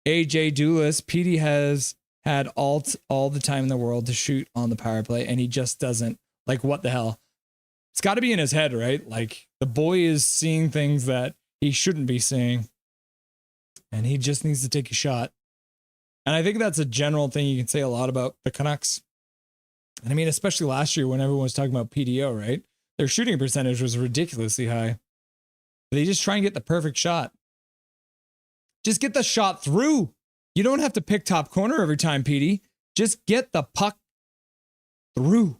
AJ Duelis, Petey has had all the time in the world to shoot on the power play, and he just doesn't. Like, what the hell? It's got to be in his head, right? Like, the boy is seeing things that he shouldn't be seeing, and he just needs to take a shot. And I think that's a general thing you can say a lot about the Canucks. And I mean, especially last year when everyone was talking about PDO, right? Their shooting percentage was ridiculously high. They just try and get the perfect shot. Just get the shot through. You don't have to pick top corner every time, Petey. Just get the puck through.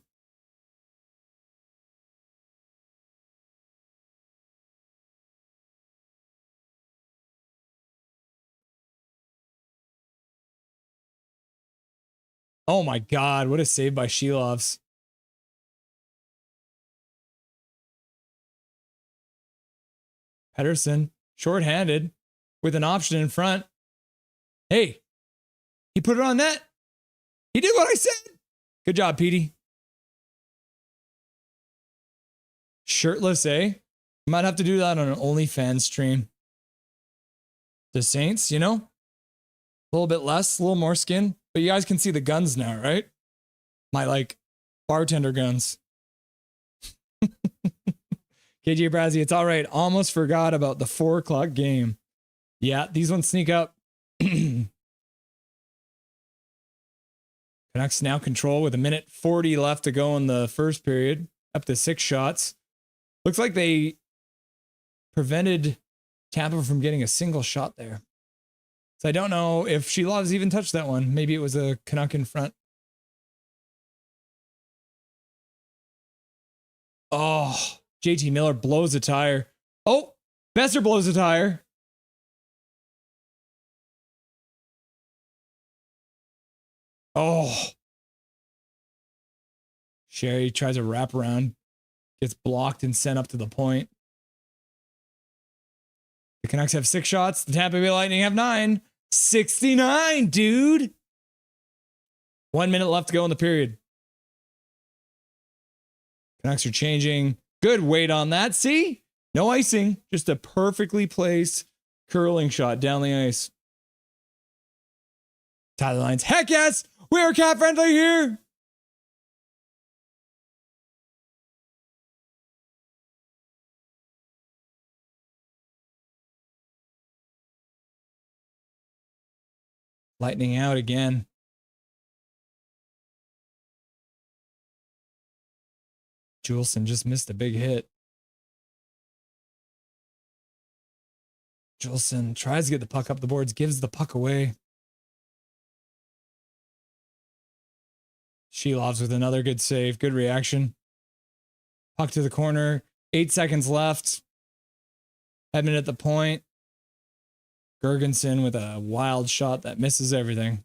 Oh my God, what a save by Shilovs. Pettersson, shorthanded, with an option in front. Hey, he put it on net. He did what I said. Good job, Petey. Shirtless, eh? You might have to do that on an OnlyFans stream. The Saints, you know? A little bit less, a little more skin. But you guys can see the guns now, right? My, like, bartender guns. KJ Brazzy, it's all right. Almost forgot about the 4 o'clock game. Yeah, these ones sneak up. Canucks now control with 1:40 left to go in the first period. Up to 6 shots. Looks like they prevented Tampa from getting a single shot there. So I don't know if Shilovs even touched that one. Maybe it was a Canuck in front. Oh, JT Miller blows a tire. Oh, Besser blows a tire. Oh. Sherry tries a wraparound. Gets blocked and sent up to the point. The Canucks have 6 shots. The Tampa Bay Lightning have 9. 69, dude. 1 minute left to go in the period. Canucks are changing. Good weight on that. See? No icing. Just a perfectly placed curling shot down the ice. Tyler Lyons. Heck yes! We are cat friendly here. Lightning out again. Juleson just missed a big hit. Juleson tries to get the puck up the boards, gives the puck away. Shilovs with another good save. Good reaction. Puck to the corner. 8 seconds left. Hedman at the point. Gergensen with a wild shot that misses everything.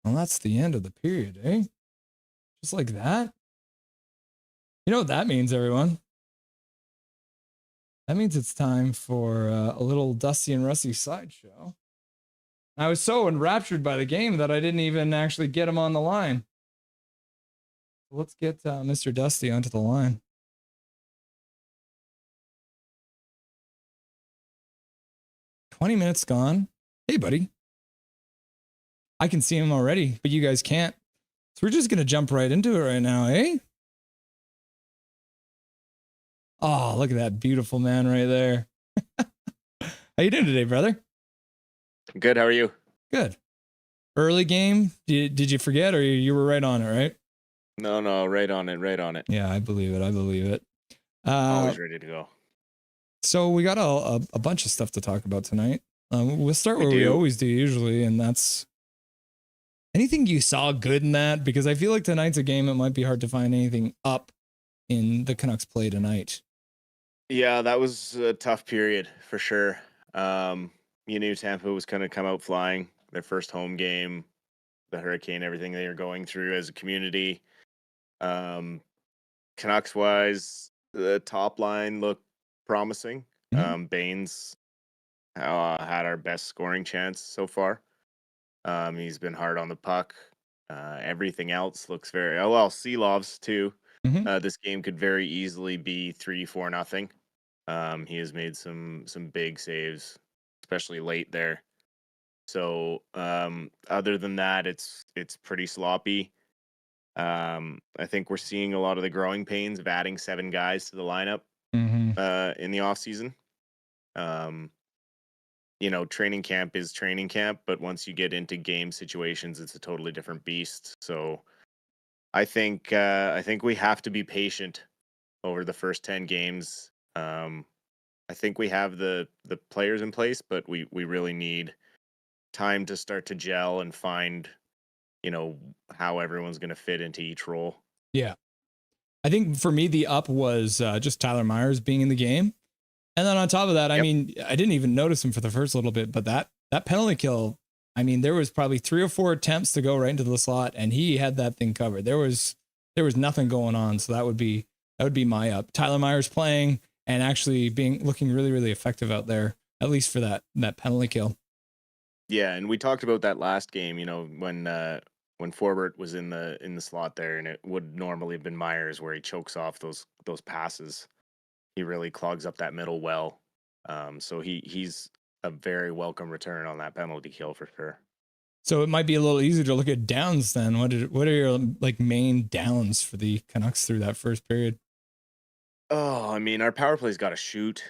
Well, that's the end of the period, eh? Just like that. You know what that means, everyone? That means it's time for a little Dusty and Rusty sideshow. I was so enraptured by the game that I didn't even actually get him on the line. Let's get Mr. Dusty onto the line. "20 minutes gone. Hey, buddy. I can see him already, but you guys can't. So we're just going to jump right into it right now, eh? Oh, look at that beautiful man right there. How you doing today, brother? Good. How are you? Good. Early game. Did you forget, or you were right on it, right? No, right on it. Yeah, I believe it. Always ready to go. So we got a bunch of stuff to talk about tonight. We'll start where we always do usually, and that's anything you saw good in that, because I feel like tonight's a game it might be hard to find anything up in the Canucks play tonight. Yeah, that was a tough period for sure. You knew Tampa was going to come out flying. Their first home game, the hurricane, everything they are going through as a community. Canucks wise, the top line looked promising. Baines had our best scoring chance so far. He's been hard on the puck. Everything else looks very well. Shilovs too. This game could very easily be 3-4-0. He has made some big saves, especially late there. So other than that, it's pretty sloppy. I think we're seeing a lot of the growing pains of adding 7 guys to the lineup in the offseason. Training camp is training camp, but once you get into game situations, it's a totally different beast. So I think we have to be patient over the first 10 games. I think we have the players in place, but we really need time to start to gel and find, how everyone's going to fit into each role. Yeah. I think for me, the up was just Tyler Myers being in the game. And then on top of that, I mean, I didn't even notice him for the first little bit, but that penalty kill, I mean, there was probably 3 or 4 attempts to go right into the slot, and he had that thing covered. There was nothing going on. So that would be my up. Tyler Myers playing and actually looking really, really effective out there, at least for that penalty kill. Yeah, and we talked about that last game, when Forbert was in the slot there, and it would normally have been Myers where he chokes off those passes. He really clogs up that middle well. So he's a very welcome return on that penalty kill for sure. So it might be a little easier to look at downs then. What are your main downs for the Canucks through that first period? Oh, I mean, our power play's got to shoot.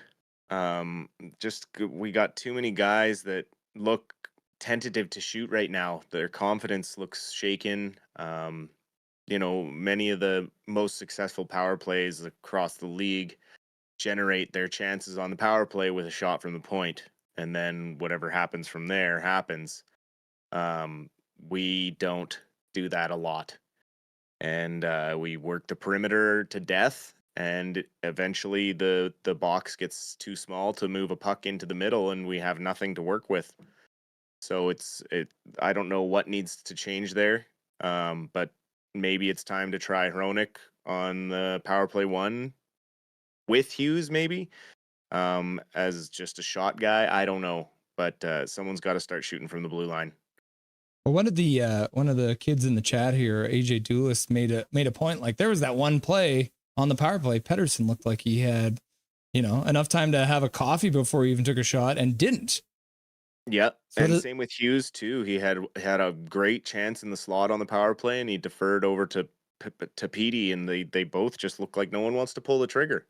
We got too many guys that look tentative to shoot right now. Their confidence looks shaken. Many of the most successful power plays across the league generate their chances on the power play with a shot from the point, and then whatever happens from there happens. We don't do that a lot, and we work the perimeter to death, and eventually the box gets too small to move a puck into the middle, and we have nothing to work with. So I don't know what needs to change there, but maybe it's time to try Hronik on the power play 1 with Hughes, maybe as just a shot guy. I don't know, but someone's got to start shooting from the blue line. Well, one of the kids in the chat here, AJ Duelist, made a point. Like, there was that one play on the power play, Pettersson looked like he had, enough time to have a coffee before he even took a shot and didn't. Yep. So and same with Hughes too. He had a great chance in the slot on the power play, and he deferred over to Petey, and they both just look like no one wants to pull the trigger.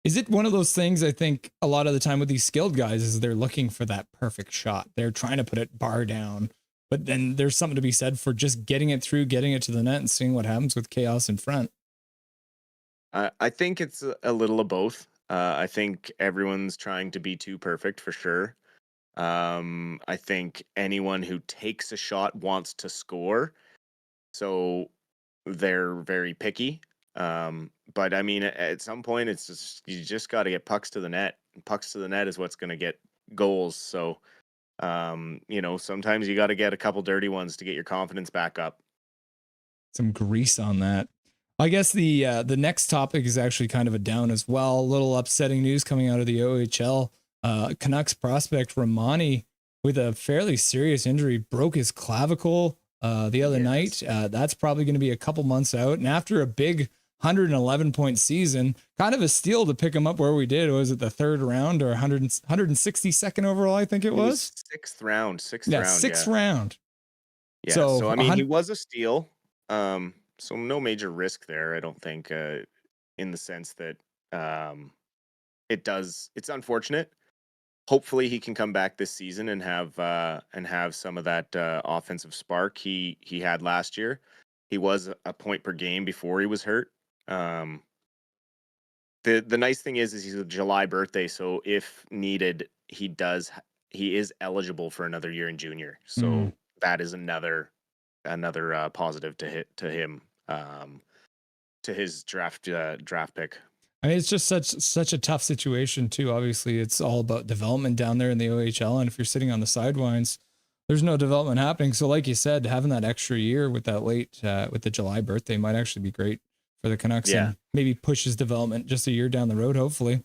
Is it one of those things, I think a lot of the time with these skilled guys, is they're looking for that perfect shot. They're trying to put it bar down, but then there's something to be said for just getting it through, getting it to the net, and seeing what happens with chaos in front. I think it's a little of both. I think everyone's trying to be too perfect for sure. I think anyone who takes a shot wants to score, so they're very picky. But I mean, at some point, it's just you just got to get pucks to the net. Pucks to the net is what's going to get goals. So, sometimes you got to get a couple dirty ones to get your confidence back up. Some grease on that. I guess the next topic is actually kind of a down as well. A little upsetting news coming out of the OHL. Canucks prospect Romani, with a fairly serious injury, broke his clavicle the other night. That's probably going to be a couple months out. And after a big 111-point season, kind of a steal to pick him up where we did. Was it the 3rd round or 162nd overall? I think it was 6th round. Sixth round. Yeah. So I mean, he was a steal. So no major risk there, I don't think, in the sense that it's unfortunate. Hopefully he can come back this season and have some of that offensive spark he had last year. He was a point per game before he was hurt. The nice thing is he's a July birthday, so if needed, he is eligible for another year in junior. So that is another positive to him, to his draft pick. I mean, it's just such a tough situation too. Obviously, it's all about development down there in the OHL, and if you're sitting on the sidelines, there's no development happening. So, like you said, having that extra year with that with the July birthday might actually be great for the Canucks, and maybe push his development just a year down the road. Hopefully.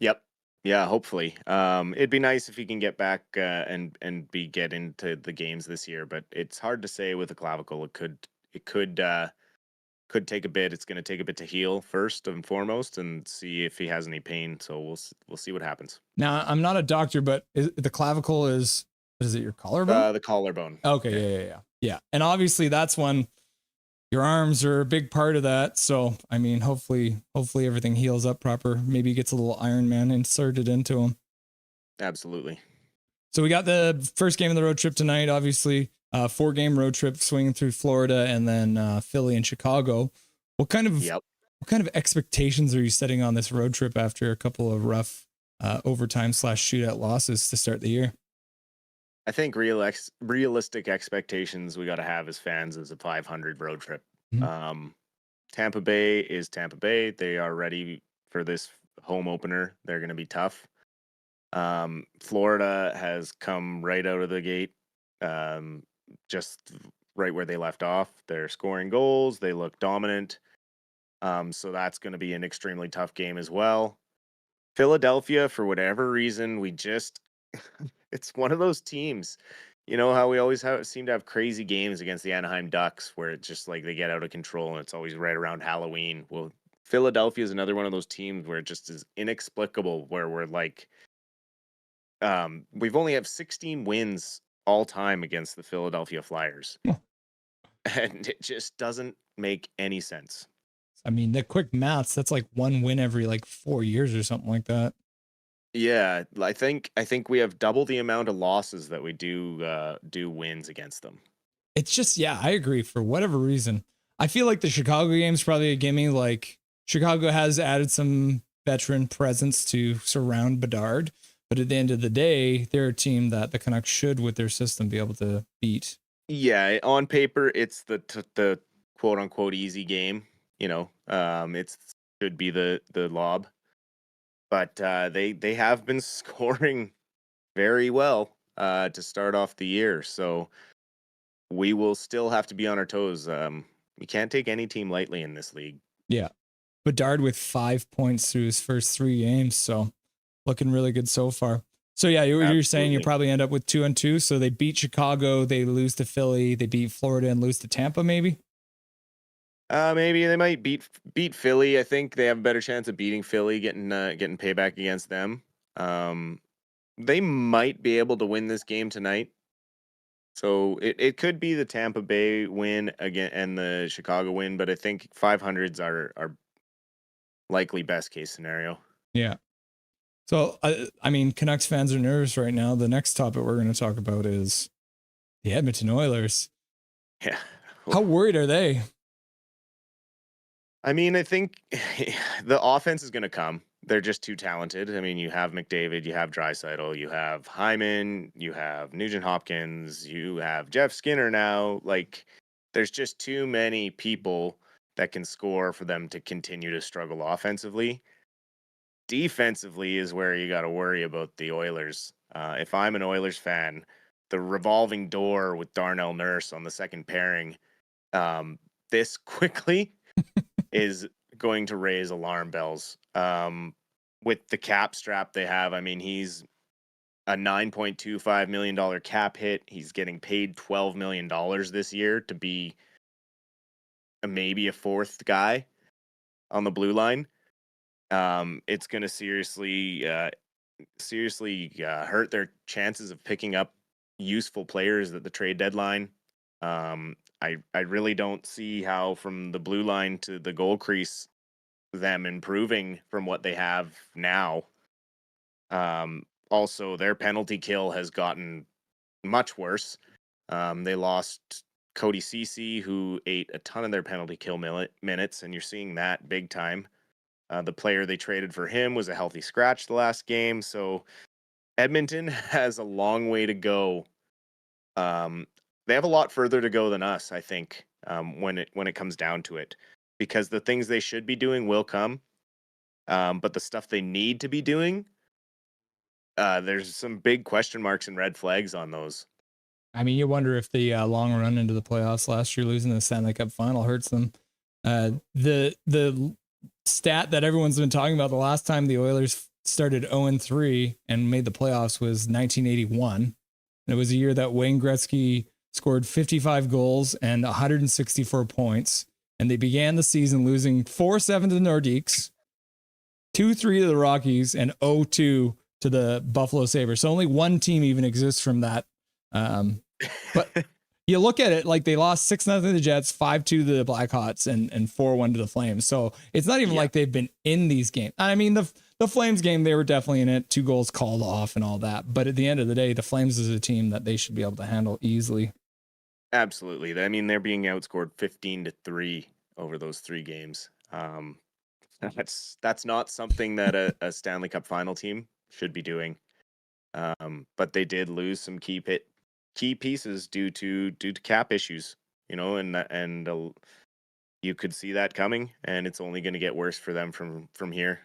Yep. Yeah. Hopefully. It'd be nice if he can get back and get into the games this year, but it's hard to say with a clavicle. It could could take a bit. It's going to take a bit to heal first and foremost, and see if he has any pain. So we'll see what happens. Now, I'm not a doctor, but the clavicle is it your collarbone? The collarbone. Okay, yeah. And obviously that's when your arms are a big part of that. So, I mean, hopefully everything heals up proper. Maybe he gets a little Iron Man inserted into him. Absolutely. So we got the first game of the road trip tonight, obviously. 4-game road trip swinging through Florida and then Philly and Chicago. What kind of expectations are you setting on this road trip after a couple of rough overtime / shootout losses to start the year? I think realistic expectations we got to have as fans is a 500 road trip. Mm-hmm. Tampa Bay is Tampa Bay. They are ready for this home opener. They're going to be tough. Florida has come right out of the gate, just right where they left off. They're scoring goals. They look dominant. So that's going to be an extremely tough game as well. Philadelphia, for whatever reason, it's one of those teams, you know how we always seem to have crazy games against the Anaheim Ducks where it's just like they get out of control and it's always right around Halloween. Well, Philadelphia is another one of those teams where it just is inexplicable, where we're like, we've only have 16 wins all time against the Philadelphia Flyers. And it just doesn't make any sense. I mean, the quick maths, that's like 1 win every like 4 years or something like that. Yeah, I think we have double the amount of losses that we do wins against them. It's just, yeah, I agree. For whatever reason, I feel like the Chicago game's probably a gimme. Like Chicago has added some veteran presence to surround Bedard, but at the end of the day, they're a team that the Canucks should, with their system, be able to beat. Yeah, on paper, it's the quote unquote easy game. You know, it should be the lob. But they have been scoring very well to start off the year. So we will still have to be on our toes. We can't take any team lightly in this league. Yeah. Bedard with 5 points through his first 3 games. So looking really good so far. So yeah, you're saying you probably end up with 2-2. So they beat Chicago, they lose to Philly, they beat Florida and lose to Tampa, maybe? Maybe they might beat Philly. I think they have a better chance of beating Philly, getting payback against them. They might be able to win this game tonight. So it could be the Tampa Bay win again and the Chicago win, but I think 500s are likely best case scenario. Yeah. So I mean, Canucks fans are nervous right now. The next topic we're going to talk about is the Edmonton Oilers. Yeah. How worried are they? I mean, I think the offense is going to come. They're just too talented. I mean, you have McDavid, you have Draisaitl, you have Hyman, you have Nugent-Hopkins, you have Jeff Skinner now. Like, there's just too many people that can score for them to continue to struggle offensively. Defensively is where you got to worry about the Oilers. If I'm an Oilers fan, the revolving door with Darnell Nurse on the second pairing, this quickly is going to raise alarm bells. With the cap strap they have, I mean, he's a $9.25 million cap hit. He's getting paid $12 million this year to be maybe a fourth guy on the blue line. It's going to seriously hurt their chances of picking up useful players at the trade deadline. I really don't see how from the blue line to the goal crease them improving from what they have now. Also, their penalty kill has gotten much worse. They lost Cody Ceci, who ate a ton of their penalty kill minutes, and you're seeing that big time. The player they traded for him was a healthy scratch the last game, so Edmonton has a long way to go. They have a lot further to go than us, I think, when it comes down to it, because the things they should be doing will come, but the stuff they need to be doing, there's some big question marks and red flags on those. I mean, you wonder if the long run into the playoffs last year, losing the Stanley Cup final, hurts them. The stat that everyone's been talking about the last time the Oilers started 0-3 and made the playoffs was 1981. And it was a year that Wayne Gretzky scored 55 goals and 164 points. and they began the season losing 4-7 to the Nordiques, 2-3 to the Rockies, and 0-2 to the Buffalo Sabres. So only one team even exists from that. But you look at it, like they lost 6-0 to the Jets, 5-2 to the Blackhawks, and 4-1 to the Flames. So it's not even like they've been in these games. I mean, the Flames game, they were definitely in it, 2 goals called off and all that. But at the end of the day, the Flames is a team that they should be able to handle easily. Absolutely. I mean, they're being outscored 15-3 over those 3 games. That's not something that a Stanley Cup final team should be doing. But they did lose some key pieces due to cap issues, and you could see that coming, and it's only going to get worse for them from here.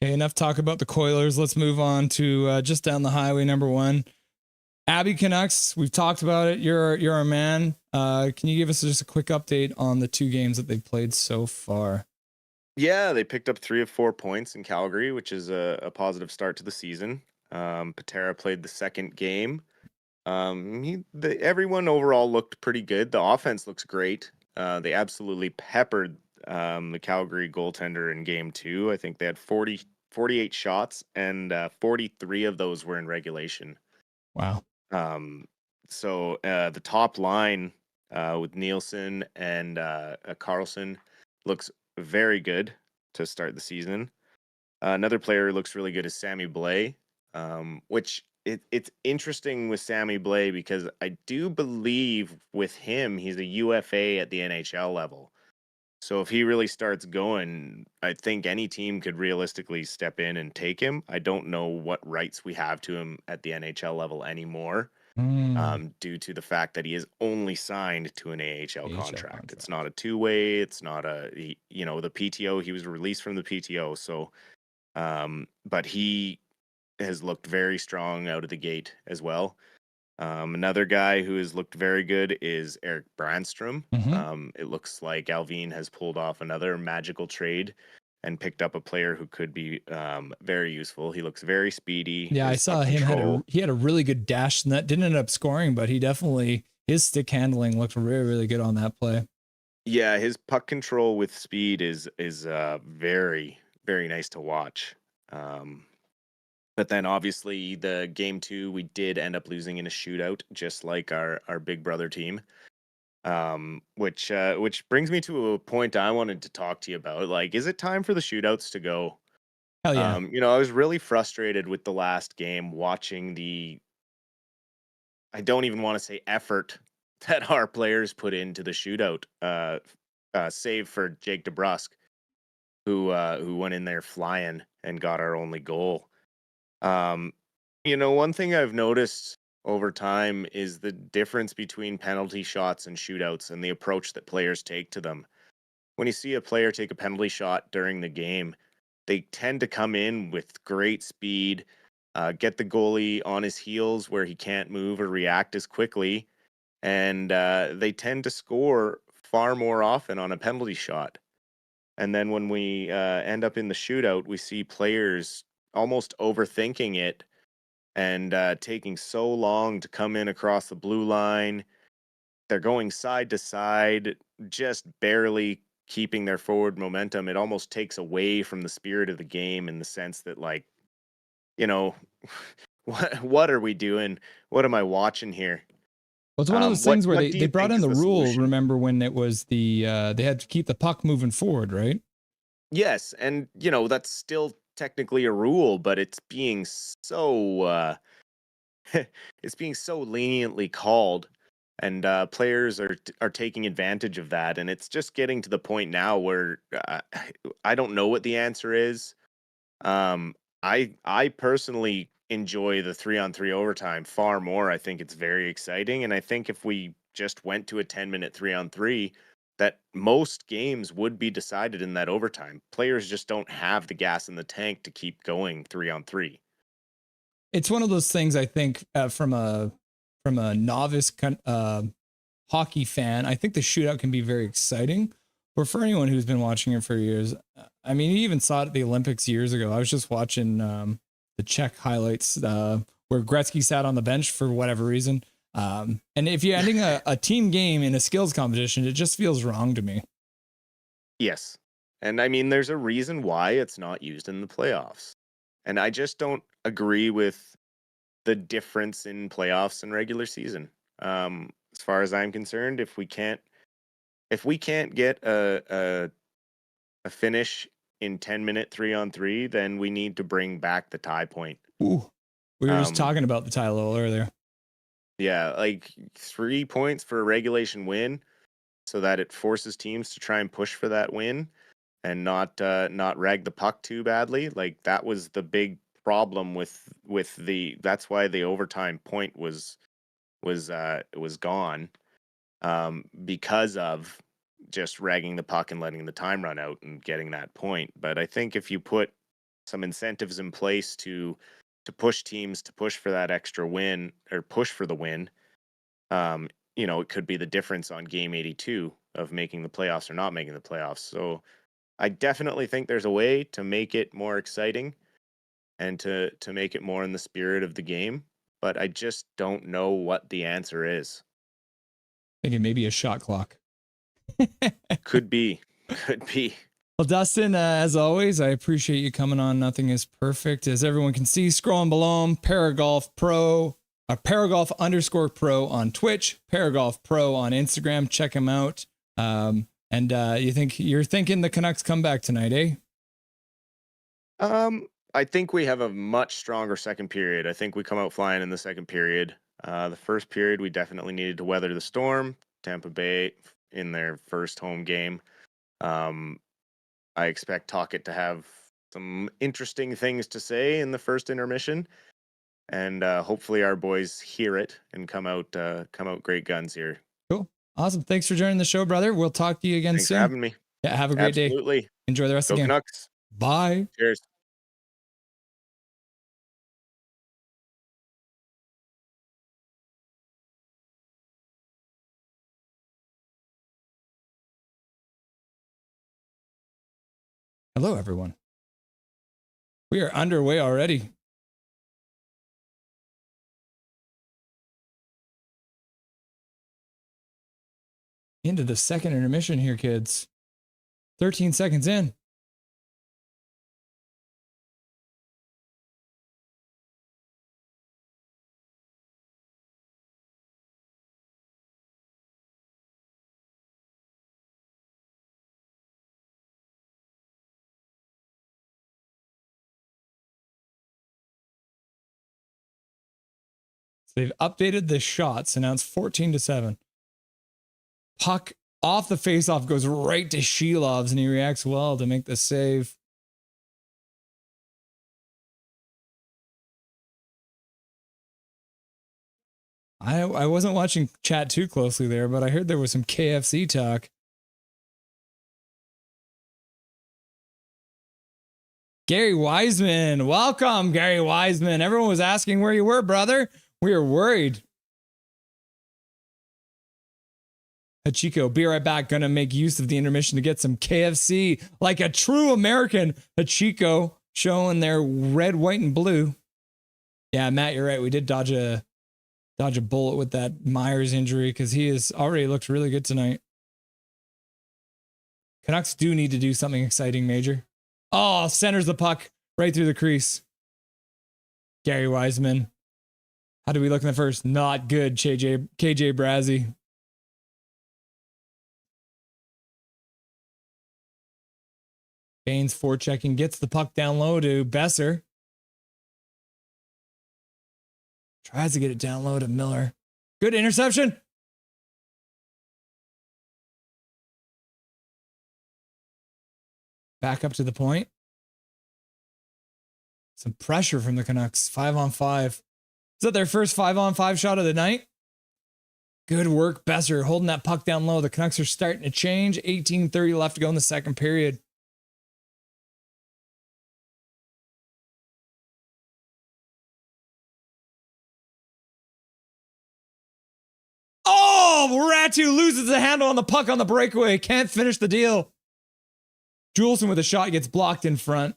Okay, enough talk about the Coilers. Let's move on to just down the highway, number 1. Abby Canucks, we've talked about it. You're our man. Can you give us just a quick update on the 2 games that they've played so far? Yeah, they picked up 3 of 4 points in Calgary, which is a positive start to the season. Patera played the second game. Everyone overall looked pretty good. The offense looks great. They absolutely peppered the Calgary goaltender in game 2. I think they had 48 shots, and 43 of those were in regulation. Wow. So the top line with Nielsen and Carlson looks very good to start the season. Another player who looks really good is Sammy Blais, which it's interesting with Sammy Blais because I do believe with him, he's a UFA at the NHL level. So if he really starts going, I think any team could realistically step in and take him. I don't know what rights we have to him at the NHL level anymore, due to the fact that he is only signed to an AHL contract. It's not a 2-way. It's not the PTO. He was released from the PTO. So, but he has looked very strong out of the gate as well. Another guy who has looked very good is Eric Brandstrom. It looks like Alvin has pulled off another magical trade and picked up a player who could be very useful. He looks very speedy. Yeah, I saw him he had a really good dash net. Didn't end up scoring, but his stick handling looked really, really good on that play. Yeah, his puck control with speed is very, very nice to watch. But then obviously the game 2, we did end up losing in a shootout, just like our big brother team. Which brings me to a point I wanted to talk to you about. Like, is it time for the shootouts to go? Hell yeah. I was really frustrated with the last game watching I don't even want to say effort that our players put into the shootout, save for Jake DeBrusk, who went in there flying and got our only goal. One thing I've noticed over time is the difference between penalty shots and shootouts and the approach that players take to them. When you see a player take a penalty shot during the game, they tend to come in with great speed, get the goalie on his heels where he can't move or react as quickly, and they tend to score far more often on a penalty shot. And then when we end up in the shootout, we see players almost overthinking it and taking so long to come in across the blue line. They're going side to side, just barely keeping their forward momentum. It almost takes away from the spirit of the game in the sense that, like, what are we doing? What am I watching here? Well, it's one of those things where they brought in the rule. Solution? Remember when it was they had to keep the puck moving forward, right? Yes, and that's still technically a rule, but it's being so it's being so leniently called, and players are taking advantage of that, and it's just getting to the point now where I don't know what the answer is. I personally enjoy the 3-on-3 overtime far more. I think it's very exciting, and I think if we just went to a 10-minute 3-on-3, that most games would be decided in that overtime. Players just don't have the gas in the tank to keep going 3-on-3. It's one of those things, I think, from a novice hockey fan, I think the shootout can be very exciting. But for anyone who's been watching it for years, I mean, you even saw it at the Olympics years ago. I was just watching the Czech highlights where Gretzky sat on the bench for whatever reason. And if you're ending a team game in a skills competition, it just feels wrong to me. Yes. And I mean, there's a reason why it's not used in the playoffs. And I just don't agree with the difference in playoffs and regular season. As far as I'm concerned, if we can't get a finish in 10-minute 3-on-3, then we need to bring back the tie point. Ooh, we were just talking about the tie a little earlier. Yeah, like 3 points for a regulation win, so that it forces teams to try and push for that win and not rag the puck too badly. Like that was the big problem with that's why the overtime point was gone, because of just ragging the puck and letting the time run out and getting that point. But I think if you put some incentives in place to push teams to push for that extra win or push for the win, it could be the difference on game 82 of making the playoffs or not making the playoffs. So I definitely think there's a way to make it more exciting and to make it more in the spirit of the game, but I just don't know what the answer is. Thinking maybe a shot clock. Could be. Well, Dustin, as always, I appreciate you coming on. Nothing is perfect. As everyone can see, scrolling below him, Paragolf Pro, Paragolf_Pro on Twitch, Paragolf Pro on Instagram. Check him out. And you're thinking the Canucks come back tonight, eh? I think we have a much stronger second period. I think we come out flying in the second period. The first period, we definitely needed to weather the storm. Tampa Bay in their first home game. I expect Tocchet to have some interesting things to say in the first intermission, and hopefully our boys hear it and come out great guns here. Cool. Awesome. Thanks for joining the show, brother. We'll talk to you again Thanks soon. for having me. Yeah, have a great day. Absolutely. Enjoy the rest of the game. Canucks. Bye. Cheers. Hello, everyone. We are underway already. Into the second intermission here, kids. 13 seconds in. They've updated the shots, announced 14-7. Puck off the faceoff goes right to Shelovs, and he reacts well to make the save. I wasn't watching chat too closely there, but I heard there was some KFC talk. Gary Wiseman, welcome, Gary Wiseman. Everyone was asking where you were, brother. We are worried. Hachiko, be right back. Gonna make use of the intermission to get some KFC like a true American. Hachiko showing their red, white, and blue. Yeah, Matt, you're right. We did dodge a bullet with that Myers injury because he has already looked really good tonight. Canucks do need to do something exciting, Major. Oh, centers the puck right through the crease. Gary Wiseman. How do we look in the first? Not good, KJ Brazzy. Baines forechecking, gets the puck down low to Besser. Tries to get it down low to Miller. Good interception. Back up to the point. Some pressure from the Canucks. 5-on-5. Is that their first 5-on-5 shot of the night? Good work, Besser, holding that puck down low. The Canucks are starting to change. 18:30 left to go in the second period. Oh, Ratu loses the handle on the puck on the breakaway. Can't finish the deal. Juleson with a shot gets blocked in front.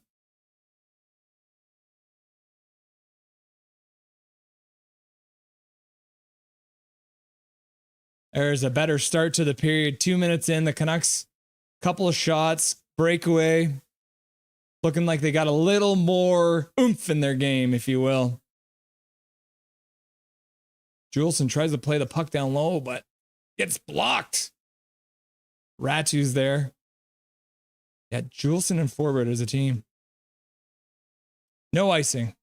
There's a better start to the period. 2 minutes in, the Canucks Couple of shots, breakaway. Looking like they got a little more oomph in their game, if you will. Juleson tries to play the puck down low, but gets blocked. Ratu's there. Yeah, Juleson and forward as a team. No icing.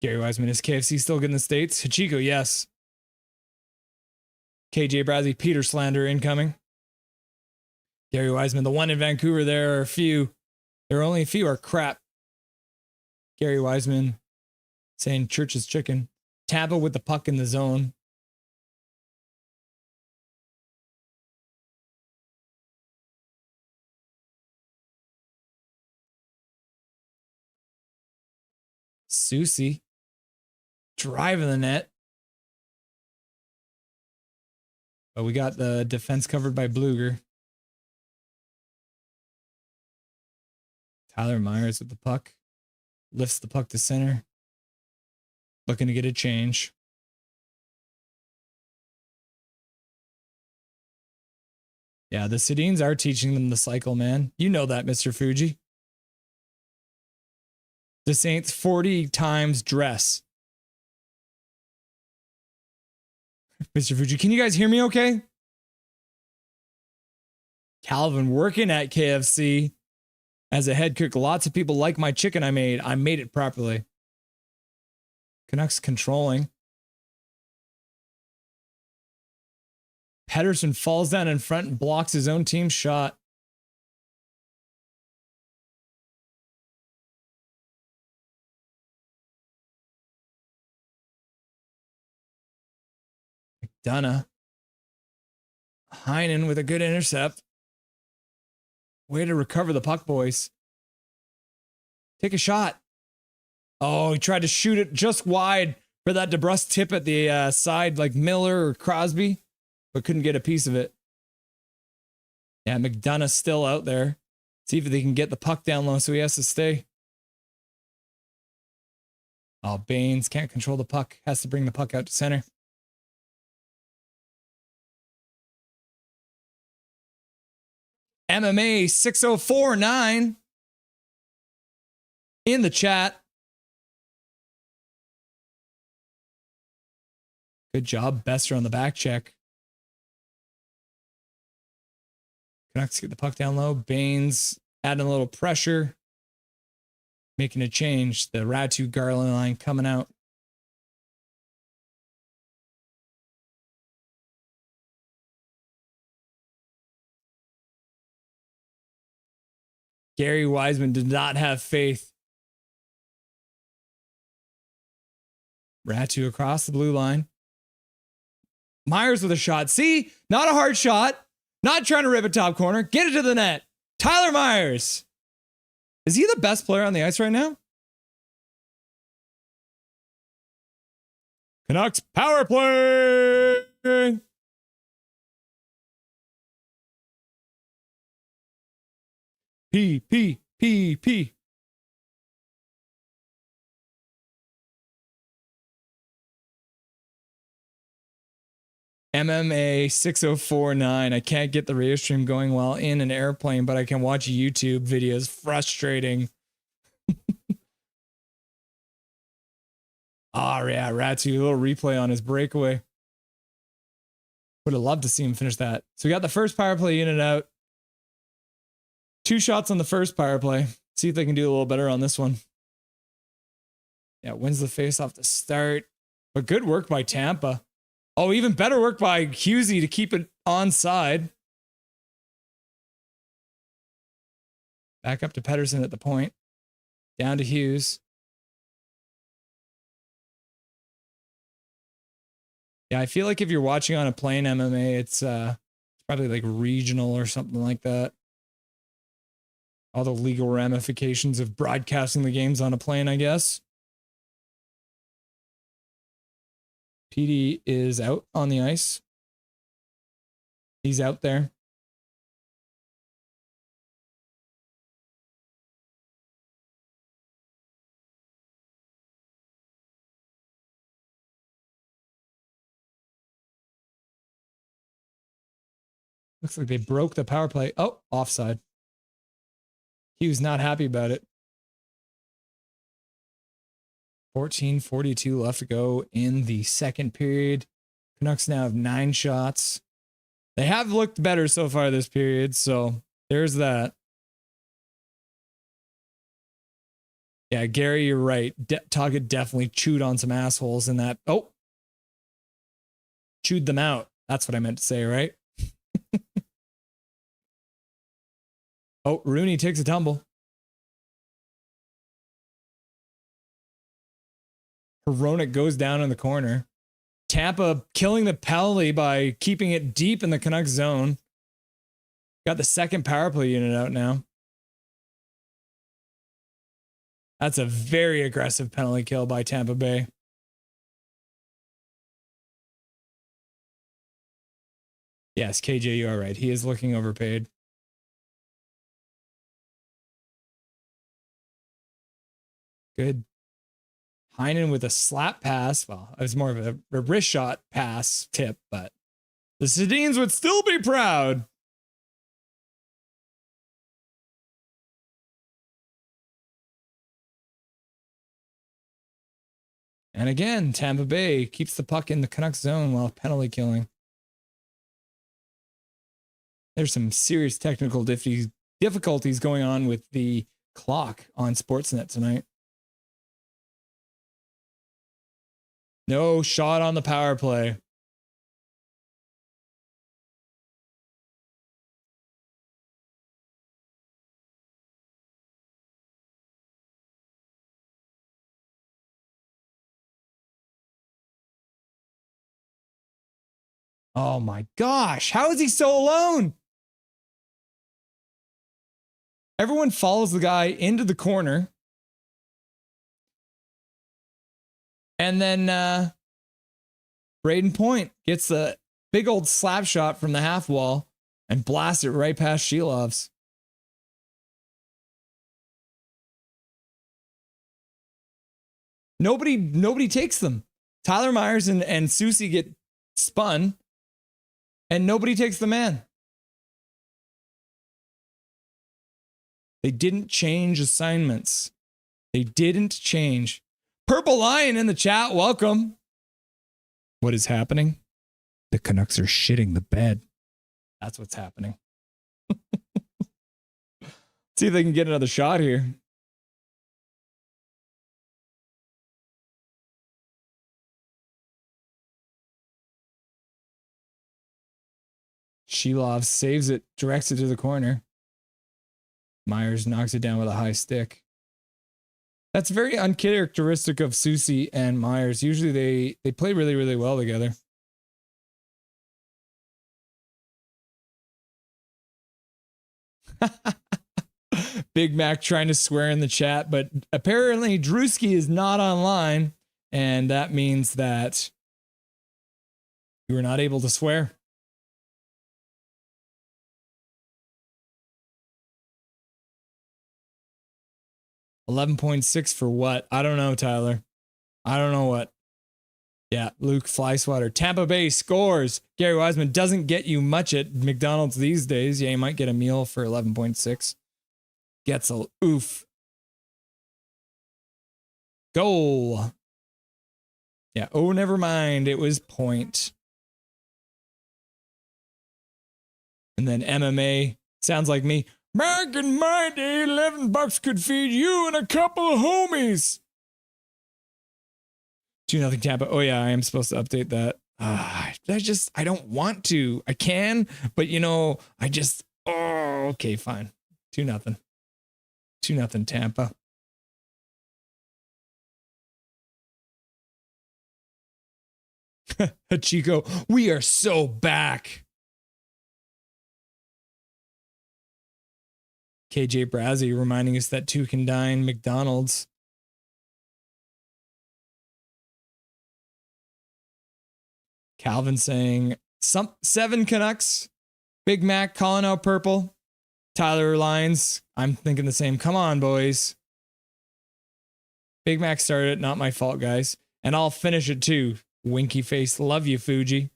Gary Wiseman, is KFC still good in the States? Hachiko, yes. KJ Bradley, Peter Slander incoming. Gary Wiseman, the one in Vancouver, there are a few. There are only a few are crap. Gary Wiseman saying Church's chicken. Tampa with the puck in the zone. Susie driving the net. But we got the defense covered by Bluger. Tyler Myers with the puck. Lifts the puck to center. Looking to get a change. Yeah, the Sedins are teaching them the cycle, man. You know that, Mr. Fuji. The Saints 40 times dress. Mr. Fuji, can you guys hear me okay? Calvin working at KFC as a head cook. Lots of people like my chicken I made. I made it properly. Canucks controlling. Pedersen falls down in front and blocks his own team's shot. McDonough. Heinen with a good intercept. Way to recover the puck, boys. Take a shot. Oh, he tried to shoot it just wide for that DeBrusque tip at the side, like Miller or Crosby, but couldn't get a piece of it. Yeah, McDonough's still out there. See if they can get the puck down low, so he has to stay. Oh, Baines can't control the puck. Has to bring the puck out to center. MMA 6049 in the chat. Good job, Besser on the back check. Canucks get the puck down low. Baines adding a little pressure. Making a change. The Ratu Garland line coming out. Gary Wiseman did not have faith. Ratu across the blue line. Myers with a shot. See? Not a hard shot. Not trying to rip a top corner. Get it to the net. Tyler Myers. Is he the best player on the ice right now? Canucks power play. P. MMA 6049. I can't get the radio stream going while in an airplane, but I can watch YouTube videos. Frustrating. Yeah, Ratu, a little replay on his breakaway. Would have loved to see him finish that. So we got the first power play in and out. 2 shots on the first power play. See if they can do a little better on this one. Yeah, wins the face off the start. But good work by Tampa. Oh, even better work by Husey to keep it onside. Back up to Pedersen at the point. Down to Hughes. Yeah, I feel like if you're watching on a plane MMA, it's probably like regional or something like that. All the legal ramifications of broadcasting the games on a plane, I guess. PD is out on the ice. He's out there. Looks like they broke the power play. Oh, offside. He was not happy about it. 14:42 left to go in the second period. Canucks now have 9 shots. They have looked better so far this period, so there's that. Yeah, Gary, you're right. Tocchet definitely chewed on some assholes in that. Oh, chewed them out. That's what I meant to say, right? Oh, Rooney takes a tumble. Hronek goes down in the corner. Tampa killing the penalty by keeping it deep in the Canucks zone. Got the second power play unit out now. That's a very aggressive penalty kill by Tampa Bay. Yes, KJ, you are right. He is looking overpaid. Good. Heinen with a slap pass. Well, it was more of a wrist shot pass tip, but the Sedins would still be proud. And again, Tampa Bay keeps the puck in the Canucks zone while penalty killing. There's some serious technical difficulties going on with the clock on Sportsnet tonight. No shot on the power play. Oh my gosh, how is he so alone? Everyone follows the guy into the corner. And then Braden Point gets the big old slap shot from the half wall and blasts it right past Shilov's. Nobody takes them. Tyler Myers and Susie get spun, and nobody takes the man. They didn't change assignments. They didn't change. Purple Lion in the chat, welcome. What is happening? The Canucks are shitting the bed. That's what's happening. See if they can get another shot here. Shilov saves it, directs it to the corner. Myers knocks it down with a high stick. That's very uncharacteristic of Susie and Myers. Usually they play really, really well together. Big Mac trying to swear in the chat, but apparently Drewski is not online, and that means that you are not able to swear. $11.6 for what? I don't know, Tyler. I don't know what. Yeah, Luke Flyswatter. Tampa Bay scores. Gary Wiseman doesn't get you much at McDonald's these days. Yeah, you might get a meal for 11.6. Gets a oof. Goal. Yeah, oh, never mind. It was Point. And then MMA. Sounds like me. Back in my day, $11 could feed you and a couple of homies. 2-0 Tampa. Oh yeah, I am supposed to update that. I don't want to. I can, but oh, okay, fine. 2-0. 2-0 Tampa. Chico, we are so back. KJ Brazzy reminding us that 2 can dine McDonald's. Calvin saying 7 Canucks. Big Mac calling out purple. Tyler Lyons, I'm thinking the same. Come on, boys. Big Mac started it. Not my fault, guys. And I'll finish it too. Winky face. Love you, Fuji.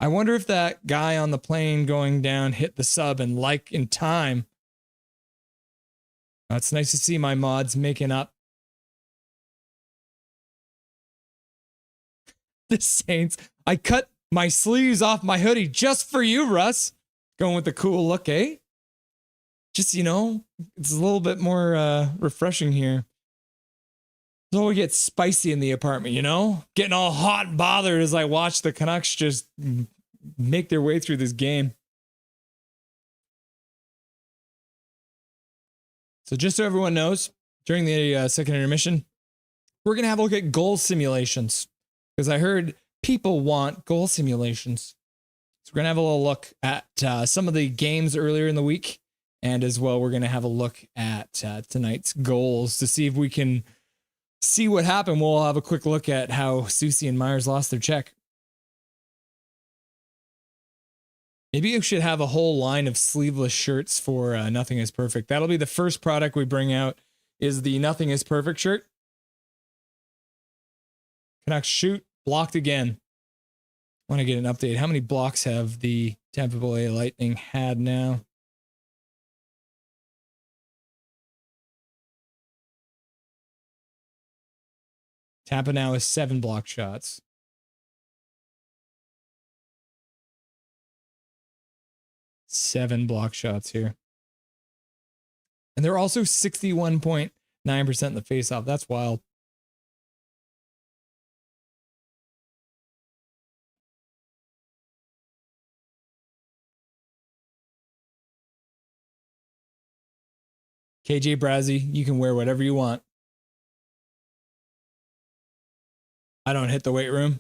I wonder if that guy on the plane going down hit the sub and like in time. It's nice to see my mods making up. The Saints. I cut my sleeves off my hoodie just for you, Russ. Going with the cool look, eh? Just, you know, it's a little bit more refreshing here. So we get spicy in the apartment, you know? Getting all hot and bothered as I watch the Canucks just make their way through this game. So just so everyone knows, during the second intermission, we're going to have a look at goal simulations. Because I heard people want goal simulations. So we're going to have a little look at some of the games earlier in the week. And as well, we're going to have a look at tonight's goals to see if we can see what happened. We'll have a quick look at how Susie and Myers lost their check. Maybe you should have a whole line of sleeveless shirts for Nothing is Perfect. That'll be the first product we bring out, is the Nothing is Perfect shirt. Canucks shoot, blocked again. Want to get an update. How many blocks have the Tampa Bay Lightning had now? Tampa now is 7 block shots. Seven block shots here. And they're also 61.9% in the faceoff. That's wild. KJ Brazzy, you can wear whatever you want. I don't hit the weight room.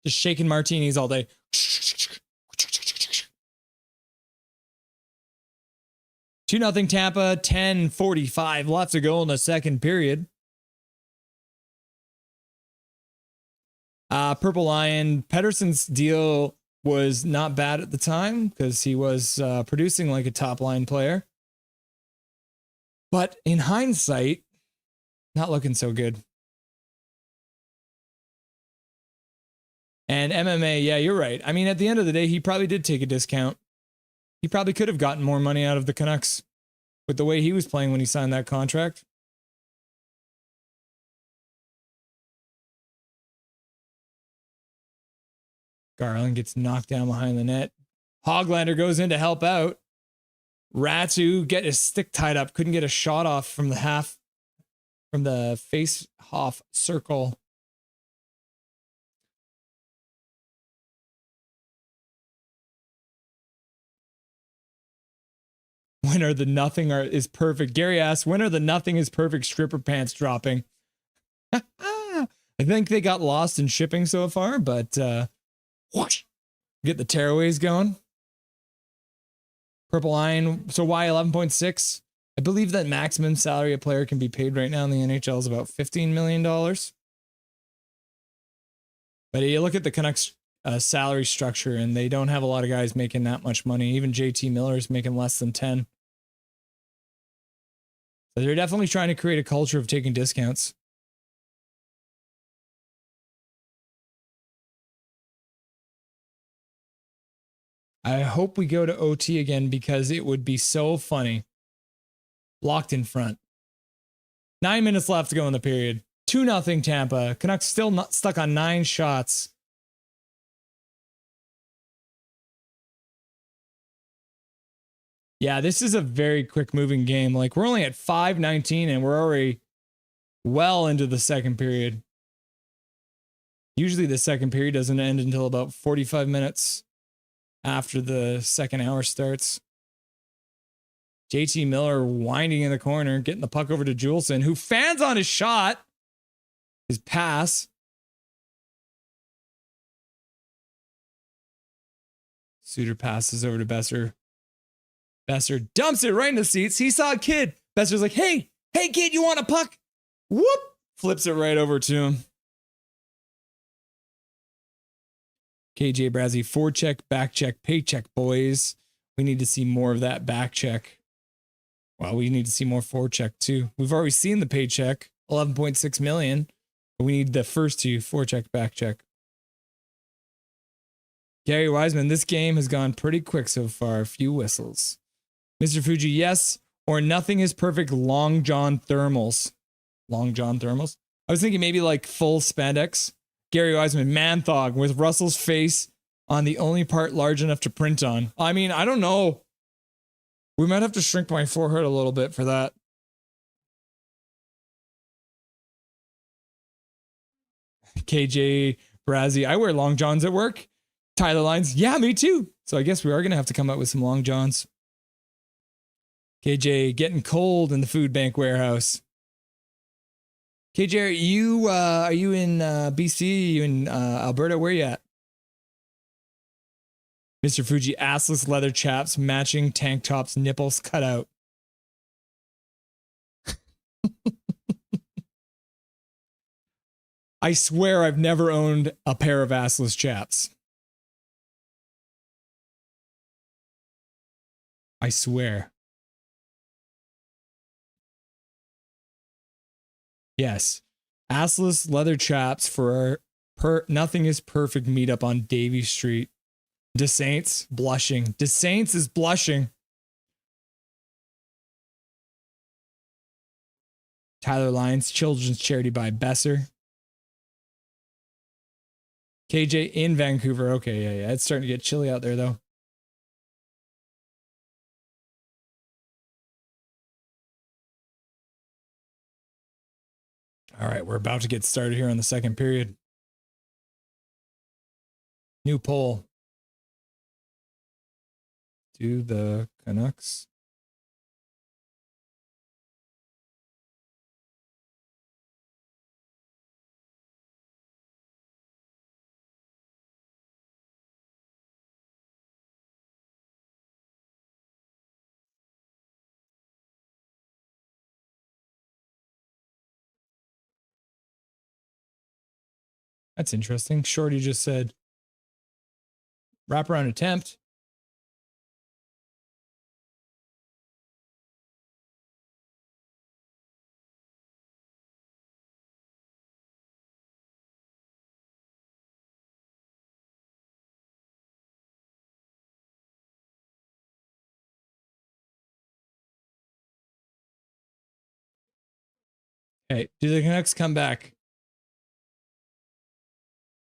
Just shaking martinis all day. 2-0 Tampa, 10:45 left to go in the second period. Purple Lion, Pettersson's deal was not bad at the time because he was producing like a top line player. But in hindsight, not looking so good. And MMA, yeah, you're right. I mean, at the end of the day, he probably did take a discount. He probably could have gotten more money out of the Canucks with the way he was playing when he signed that contract. Garland gets knocked down behind the net. Hoglander goes in to help out. Ratu get his stick tied up. Couldn't get a shot off from the face-off circle. When are the Nothing is Perfect? Gary asks, when are the Nothing is Perfect stripper pants dropping? I think they got lost in shipping so far, but whoosh, get the tearaways going. Purple Line. So why 11.6? I believe that maximum salary a player can be paid right now in the NHL is about $15 million. But you look at the Canucks salary structure and they don't have a lot of guys making that much money. Even JT Miller is making less than 10. So they're definitely trying to create a culture of taking discounts. I hope we go to OT again because it would be so funny. Locked in front. 9 minutes left to go in the period. 2-0 Tampa. Canucks still not stuck on 9 shots. Yeah, this is a very quick moving game. Like, we're only at 5:19 and we're already well into the second period. Usually the second period doesn't end until about 45 minutes after the second hour starts. JT Miller winding in the corner, getting the puck over to Juleson, who fans on his shot. His pass. Suter passes over to Besser. Besser dumps it right in the seats. He saw a kid. Besser's like, hey kid, you want a puck? Whoop! Flips it right over to him. KJ Brazzy, forecheck, back check, paycheck, boys. We need to see more of that back check. Well, we need to see more forecheck too. We've already seen the paycheck, 11.6 million. But we need the first two, forecheck, back check. Gary Wiseman, this game has gone pretty quick so far. A few whistles. Mr. Fuji, yes or nothing is perfect. Long John thermals. Long John thermals? I was thinking maybe like full spandex. Gary Wiseman, man-thog with Russell's face on the only part large enough to print on. I mean, I don't know. We might have to shrink my forehead a little bit for that. KJ Brazzy, I wear long johns at work. Tyler Lines, yeah, me too. So I guess we are going to have to come up with some long johns. KJ, getting cold in the food bank warehouse. KJ, are you in BC? Are you in Alberta? Where you at? Mr. Fuji, assless leather chaps, matching tank tops, nipples cut out. I swear I've never owned a pair of assless chaps. I swear. Yes. Assless leather chaps for our Nothing is Perfect meetup on Davie Street. DeSaints blushing. DeSaints is blushing. Tyler Lyons, Children's Charity by Besser. KJ in Vancouver. Okay, yeah. It's starting to get chilly out there, though. All right, we're about to get started here on the second period. New poll. Do the Canucks That's interesting. Shorty just said wraparound attempt. Hey, do the Canucks come back?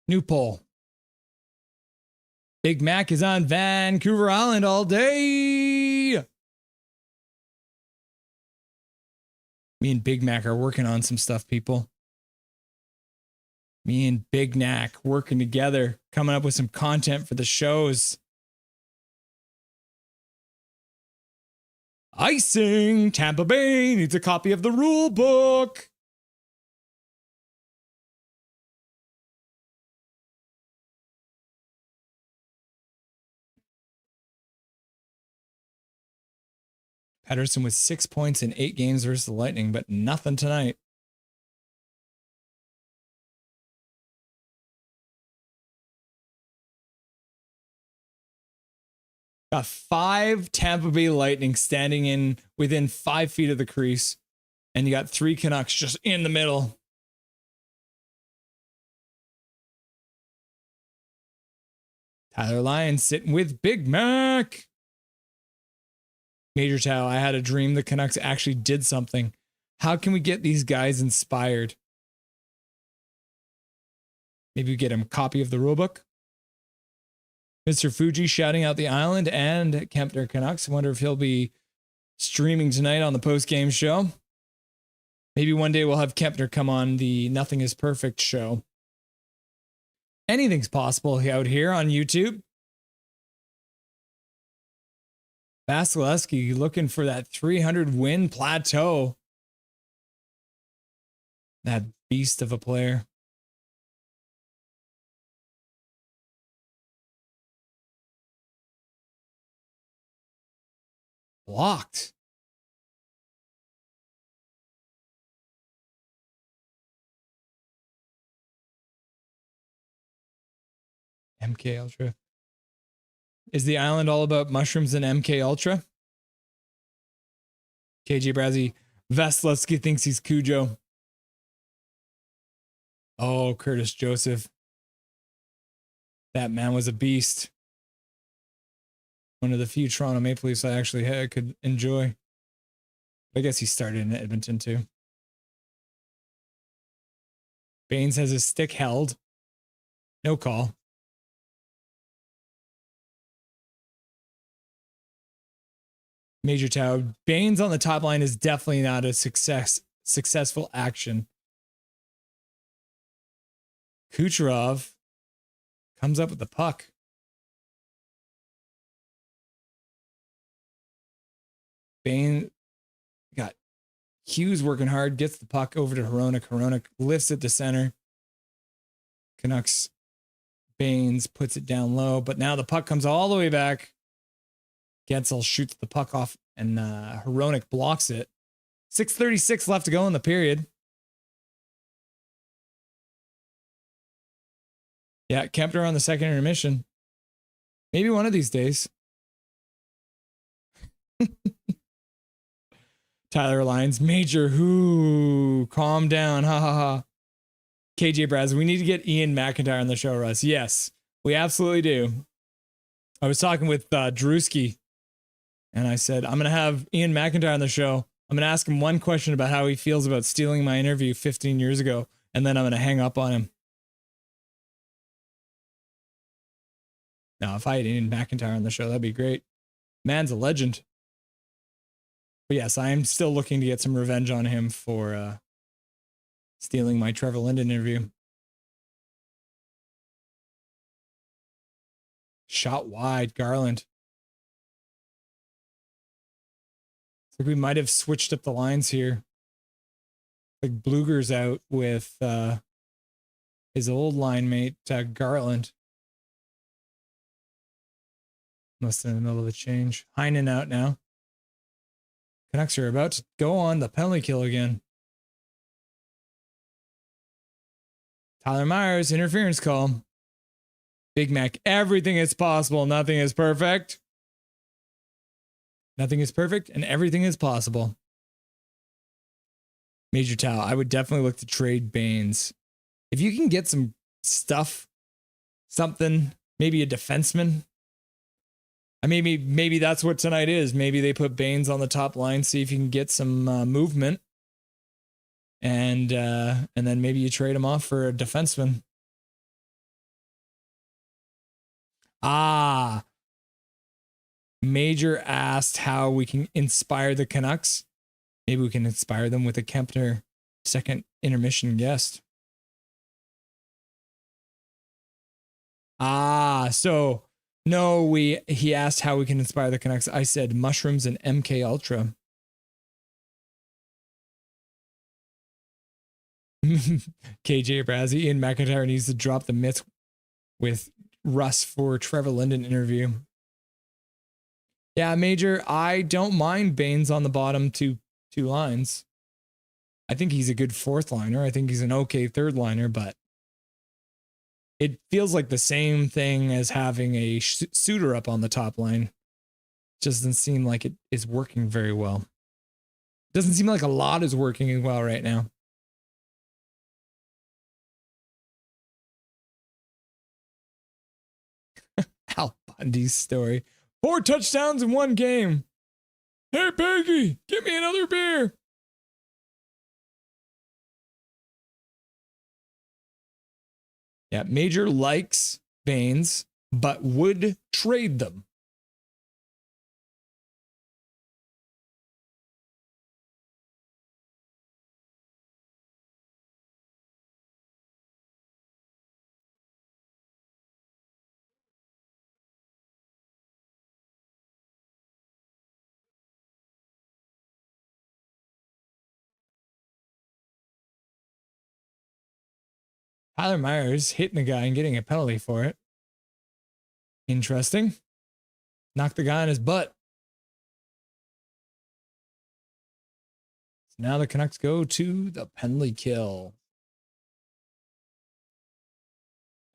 New poll. Big Mac is on Vancouver Island all day. Me and Big Mac are working on some stuff, people. Me and Big Mac working together, coming up with some content for the shows. Icing! Tampa Bay needs a copy of the rule book. Pettersson with 6 points in 8 games versus the Lightning, but nothing tonight. Got 5 Tampa Bay Lightning standing in within 5 feet of the crease. And you got 3 Canucks just in the middle. Tyler Lyons sitting with Big Mac. Major Tao, I had a dream the Canucks actually did something. How can we get these guys inspired? Maybe we get him a copy of the rulebook. Mr. Fuji shouting out the island and Kempner Canucks. I wonder if he'll be streaming tonight on the post-game show. Maybe one day we'll have Kempner come on the Nothing is Perfect show. Anything's possible out here on YouTube. Vasilevsky looking for that 300 win plateau. That beast of a player. Blocked. MK Ultra. Is the island all about mushrooms and MK Ultra? KJ Brazzy. Vasilevsky thinks he's Cujo. Oh, Curtis Joseph. That man was a beast. One of the few Toronto Maple Leafs I actually could enjoy. I guess he started in Edmonton too. Baines has his stick held. No call. Major Tau. Baines on the top line is definitely not a successful action. Kucherov comes up with the puck. Baines got Hughes working hard, gets the puck over to Hronek. Hronek lifts it to center. Canucks. Baines puts it down low, but now the puck comes all the way back. Gensel shoots the puck off, and Hronek blocks it. 6:36 left to go in the period. Yeah, Kempner on the second intermission. Maybe one of these days. Tyler Lyons, Major, calm down, ha ha ha. KJ Braz, we need to get Ian McIntyre on the show, Russ. Yes, we absolutely do. I was talking with Drewski, and I said, I'm going to have Ian McIntyre on the show. I'm going to ask him one question about how he feels about stealing my interview 15 years ago, and then I'm going to hang up on him. Now, if I had Ian McIntyre on the show, that'd be great. Man's a legend. But yes, I am still looking to get some revenge on him for stealing my Trevor Linden interview. Shot wide, Garland. It's like we might have switched up the lines here. Like Bluger's out with his old line mate, Garland. Must in the middle of the change. Heinen out now. Canucks are about to go on the penalty kill again. Tyler Myers, interference call. Big Mac, everything is possible. Nothing is perfect. Nothing is perfect and everything is possible. Major Tau, I would definitely look to trade Baines. If you can get some stuff, something, maybe a defenseman. Maybe that's what tonight is. Maybe they put Baines on the top line, see if you can get some movement, and then maybe you trade him off for a defenseman. Major asked how we can inspire the Canucks. Maybe we can inspire them with a Kempner second intermission guest. So. No, he asked how we can inspire the Canucks. I said mushrooms and MK Ultra. KJ Brazzy, Ian McIntyre needs to drop the mitts with Russ for Trevor Linden interview. Yeah, Major, I don't mind Baines on the bottom two lines. I think he's a good fourth liner. I think he's an okay third liner, but it feels like the same thing as having a Suter up on the top line. Just doesn't seem like it is working very well. Doesn't seem like a lot is working well right now. Al Bundy's story. 4 touchdowns in one game. Hey, Peggy, give me another beer. Yeah, Major likes Baines, but would trade them. Tyler Myers hitting the guy and getting a penalty for it. Interesting. Knocked the guy on his butt. So now the Canucks go to the penalty kill.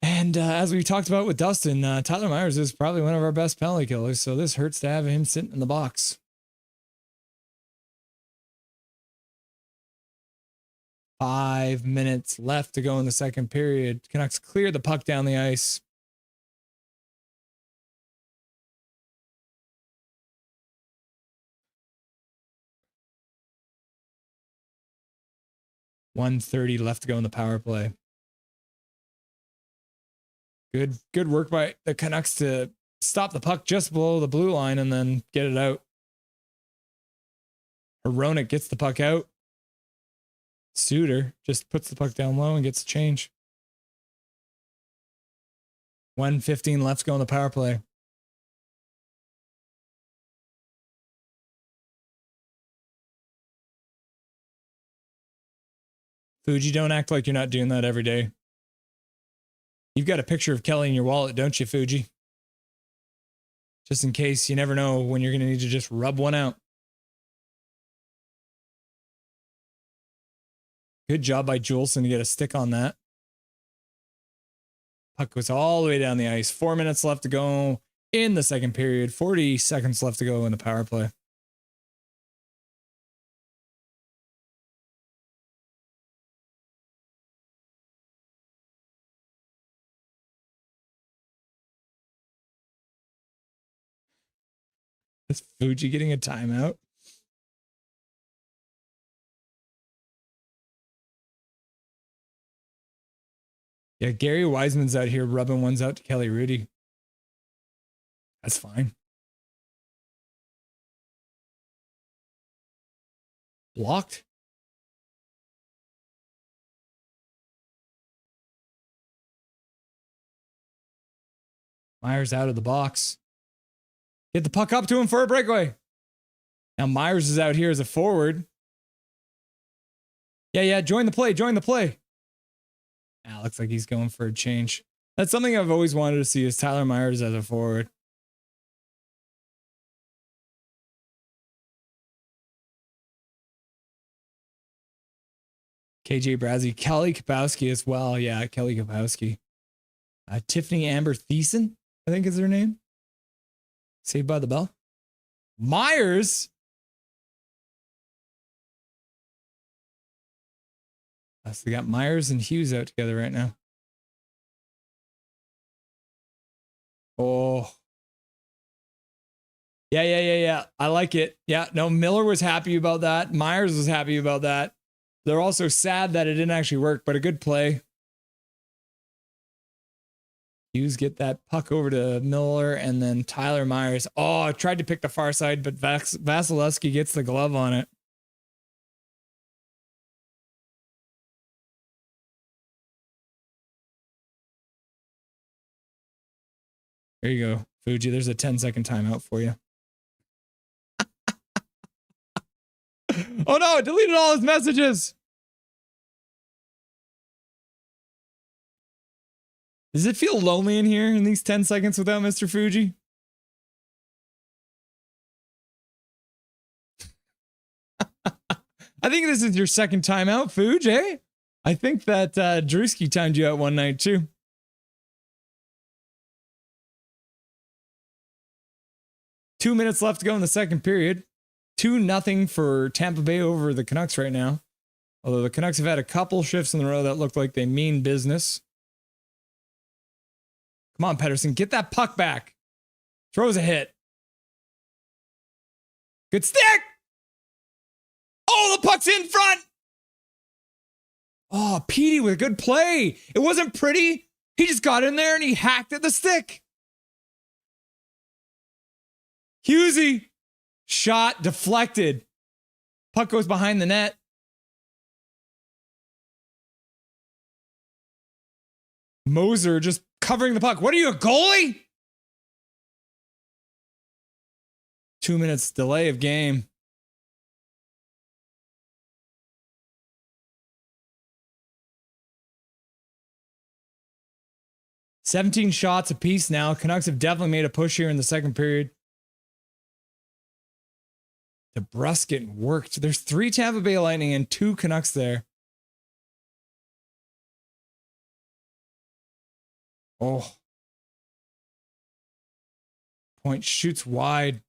And as we talked about with Dustin, Tyler Myers is probably one of our best penalty killers, so this hurts to have him sitting in the box. 5 minutes left to go in the second period. Canucks clear the puck down the ice. 1:30 left to go in the power play. Good work by the Canucks to stop the puck just below the blue line and then get it out. Hronek gets the puck out. Suter just puts the puck down low and gets a change. 1:15 left to go in the power play. Fuji, don't act like you're not doing that every day. You've got a picture of Kelly in your wallet, don't you, Fuji? Just in case, you never know when you're going to need to just rub one out. Good job by Juleson to get a stick on that. Puck goes all the way down the ice. 4 minutes left to go in the second period. 40 seconds left to go in the power play. Is Fuji getting a timeout? Yeah, Gary Wiseman's out here rubbing ones out to Kelly Rudy. That's fine. Blocked. Myers out of the box. Get the puck up to him for a breakaway. Now Myers is out here as a forward. Yeah, join the play, join the play. Looks like he's going for a change. That's something I've always wanted to see is Tyler Myers as a forward. KJ Brazzy, Kelly Kapowski as well. Yeah, Kelly Kapowski. Tiffany Amber Thiessen, I think is her name. Saved by the Bell. Myers. So we got Myers and Hughes out together right now. Oh. Yeah. I like it. Yeah, no, Miller was happy about that. Myers was happy about that. They're also sad that it didn't actually work, but a good play. Hughes get that puck over to Miller and then Tyler Myers. Oh, I tried to pick the far side, but Vasilevsky gets the glove on it. There you go, Fuji. There's a 10-second timeout for you. Oh no, it deleted all his messages. Does it feel lonely in here in these 10 seconds without Mr. Fuji? I think this is your second timeout, Fuji, eh? I think that Drewski timed you out one night too. Two minutes left to go in the second period. 2-0 for Tampa Bay over the Canucks right now. Although the Canucks have had a couple shifts in a row that look like they mean business. Come on, Pettersson, get that puck back. Throws a hit. Good stick. Oh, the puck's in front. Oh, Petey with a good play. It wasn't pretty. He just got in there and he hacked at the stick. Hughesy. Shot deflected. Puck goes behind the net. Moser just covering the puck. What are you, a goalie? 2 minutes delay of game. $17 shots apiece now. Canucks have definitely made a push here in the second period. DeBrusk getting worked. There's 3 Tampa Bay Lightning and 2 Canucks there. Oh. Point shoots wide.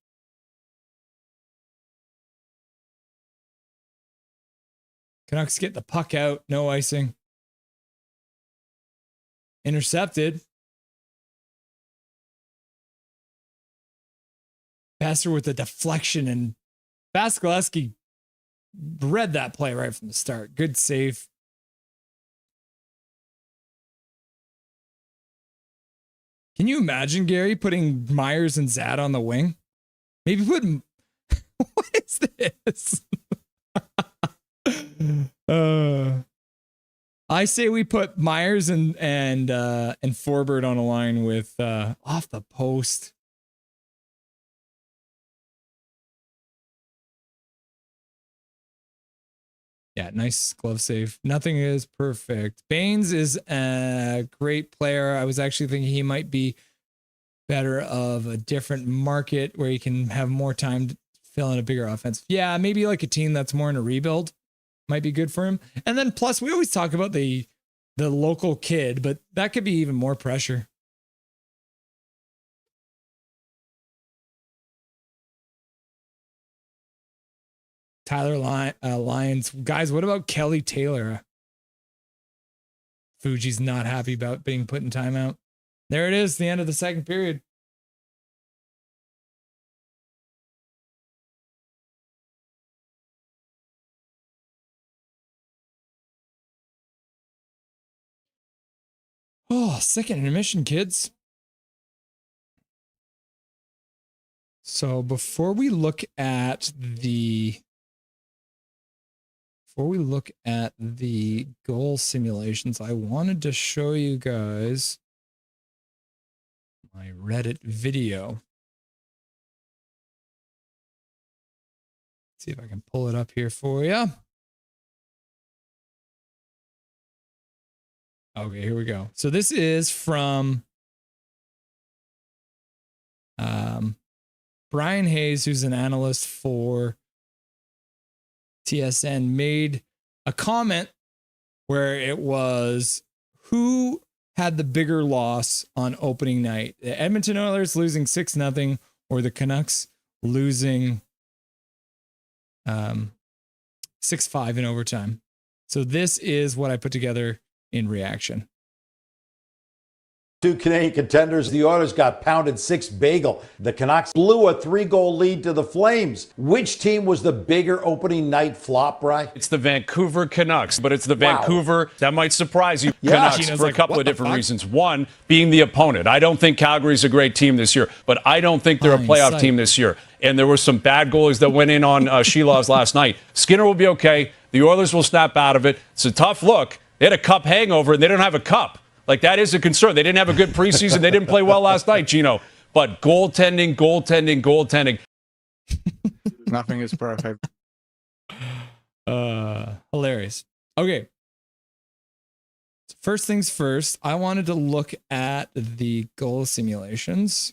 Canucks get the puck out. No icing. Intercepted. Passer with a deflection, and Vasilevsky read that play right from the start. Good save. Can you imagine, Gary, putting Myers and Zad on the wing? Maybe put... What is this? I say we put Myers and Forbert on a line with off the post. Yeah, nice glove save. Nothing is perfect. Baines is a great player. I was actually thinking he might be better of a different market where he can have more time to fill in a bigger offense. Yeah, maybe like a team that's more in a rebuild might be good for him. And then plus we always talk about the local kid, but that could be even more pressure. Tyler Lyons. Guys, what about Kelly Taylor? Fuji's not happy about being put in timeout. There it is, the end of the second period. Oh, second intermission, kids. So before we look at the goal simulations, I wanted to show you guys my Reddit video. Let's see if I can pull it up here for you. Okay, here we go. So this is from Brian Hayes, who's an analyst for TSN, made a comment where it was who had the bigger loss on opening night, the Edmonton Oilers losing 6-0 or the Canucks losing 6-5 in overtime. So this is what I put together in reaction. Two Canadian contenders, the Oilers got pounded 6-bagel. The Canucks blew a 3-goal lead to the Flames. Which team was the bigger opening night flop, Bri? It's the Vancouver Canucks, but it's the Vancouver, that might surprise you, Canucks Gino's for a couple of different reasons. One, being the opponent. I don't think Calgary's a great team this year, but I don't think they're a playoff team this year. And there were some bad goalies that went in on Shilov's last night. Skinner will be okay. The Oilers will snap out of it. It's a tough look. They had a cup hangover, and they don't have a cup. Like, that is a concern. They didn't have a good preseason. They didn't play well last night, Gino. But goaltending. Nothing is perfect. Hilarious. Okay. So first things first, I wanted to look at the goal simulations.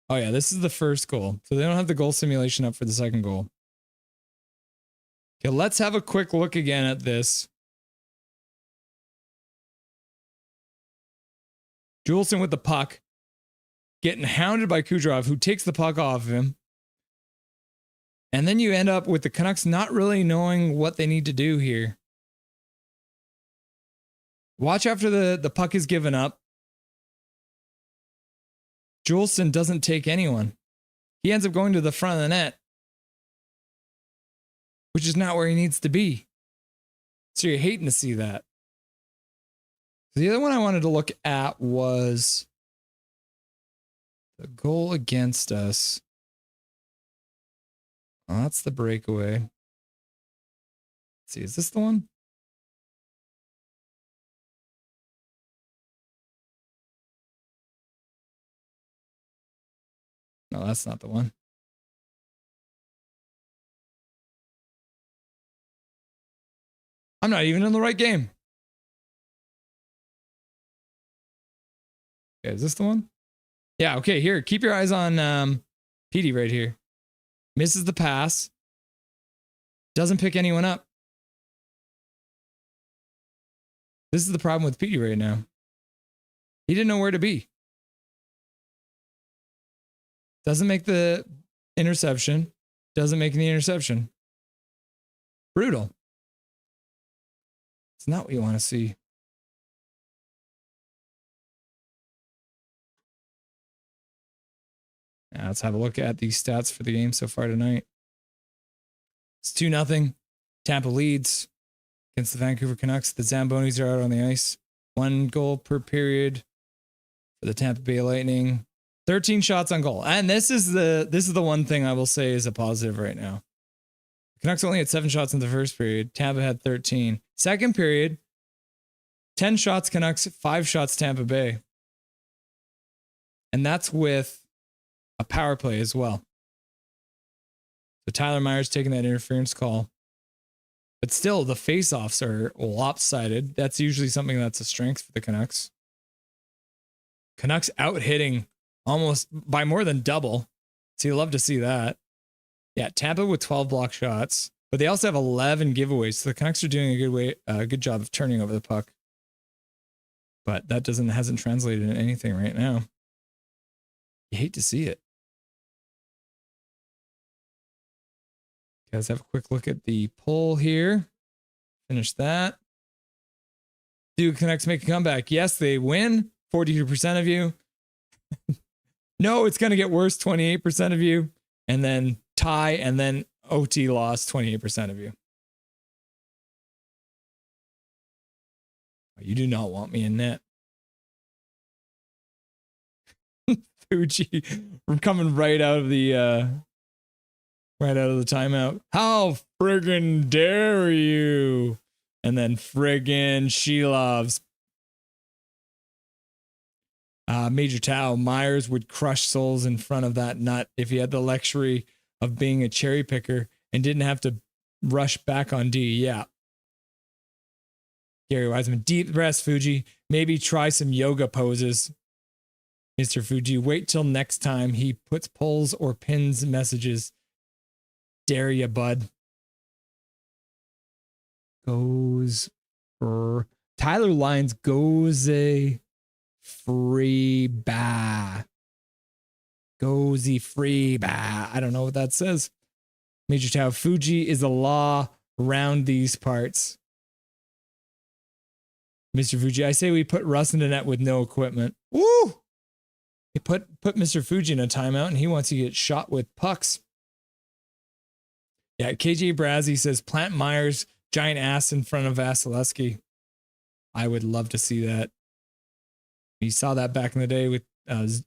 Oh, yeah, this is the first goal. So they don't have the goal simulation up for the second goal. Okay, let's have a quick look again at this. Juleson with the puck, getting hounded by Kucherov, who takes the puck off of him. And then you end up with the Canucks not really knowing what they need to do here. Watch after the puck is given up. Juleson doesn't take anyone. He ends up going to the front of the net, which is not where he needs to be. So you're hating to see that. The other one I wanted to look at was the goal against us. Oh, that's the breakaway. Let's see, is this the one? No, that's not the one. I'm not even in the right game. Okay, is this the one? Yeah, okay, here. Keep your eyes on Petey right here. Misses the pass. Doesn't pick anyone up. This is the problem with Petey right now. He didn't know where to be. Doesn't make the interception. Doesn't make the interception. Brutal. It's not what you want to see. Now let's have a look at the stats for the game so far tonight. It's 2-0. Tampa leads against the Vancouver Canucks. The Zambonis are out on the ice. 1 goal per period for the Tampa Bay Lightning. 13 shots on goal. And this is the one thing I will say is a positive right now. The Canucks only had 7 shots in the first period. Tampa had 13. Second period, 10 shots Canucks, 5 shots Tampa Bay. And that's with a power play as well. So Tyler Myers taking that interference call. But still, the face-offs are lopsided. That's usually something that's a strength for the Canucks. Canucks out-hitting almost by more than double. So you love to see that. Yeah, Tampa with 12 block shots. But they also have 11 giveaways. So the Canucks are doing a good job of turning over the puck. But that hasn't translated into anything right now. You hate to see it. Guys, have a quick look at the poll here. Finish that. Do Canucks make a comeback? Yes, they win. 42% of you. No, it's going to get worse. 28% of you. And then tie, and then OT loss. 28% of you. You do not want me in net. Fuji, I'm coming right out of the timeout. How friggin' dare you? And then friggin' Shilov's. Major Tao, Myers would crush souls in front of that nut if he had the luxury of being a cherry picker and didn't have to rush back on D. Yeah. Gary Wiseman, deep breaths, Fuji. Maybe try some yoga poses. Mr. Fuji, wait till next time he puts pulls or pins messages. Dare ya, bud. Goes for Tyler Lyons goes a free ba. Gozy free ba. I don't know what that says. Major Tao, Fuji is a law around these parts. Mr. Fuji, I say we put Russ in the net with no equipment. Woo! They put Mr. Fuji in a timeout and he wants to get shot with pucks. Yeah, KJ Brazzy says plant Myers giant ass in front of Vasilevsky. I would love to see that. You saw that back in the day with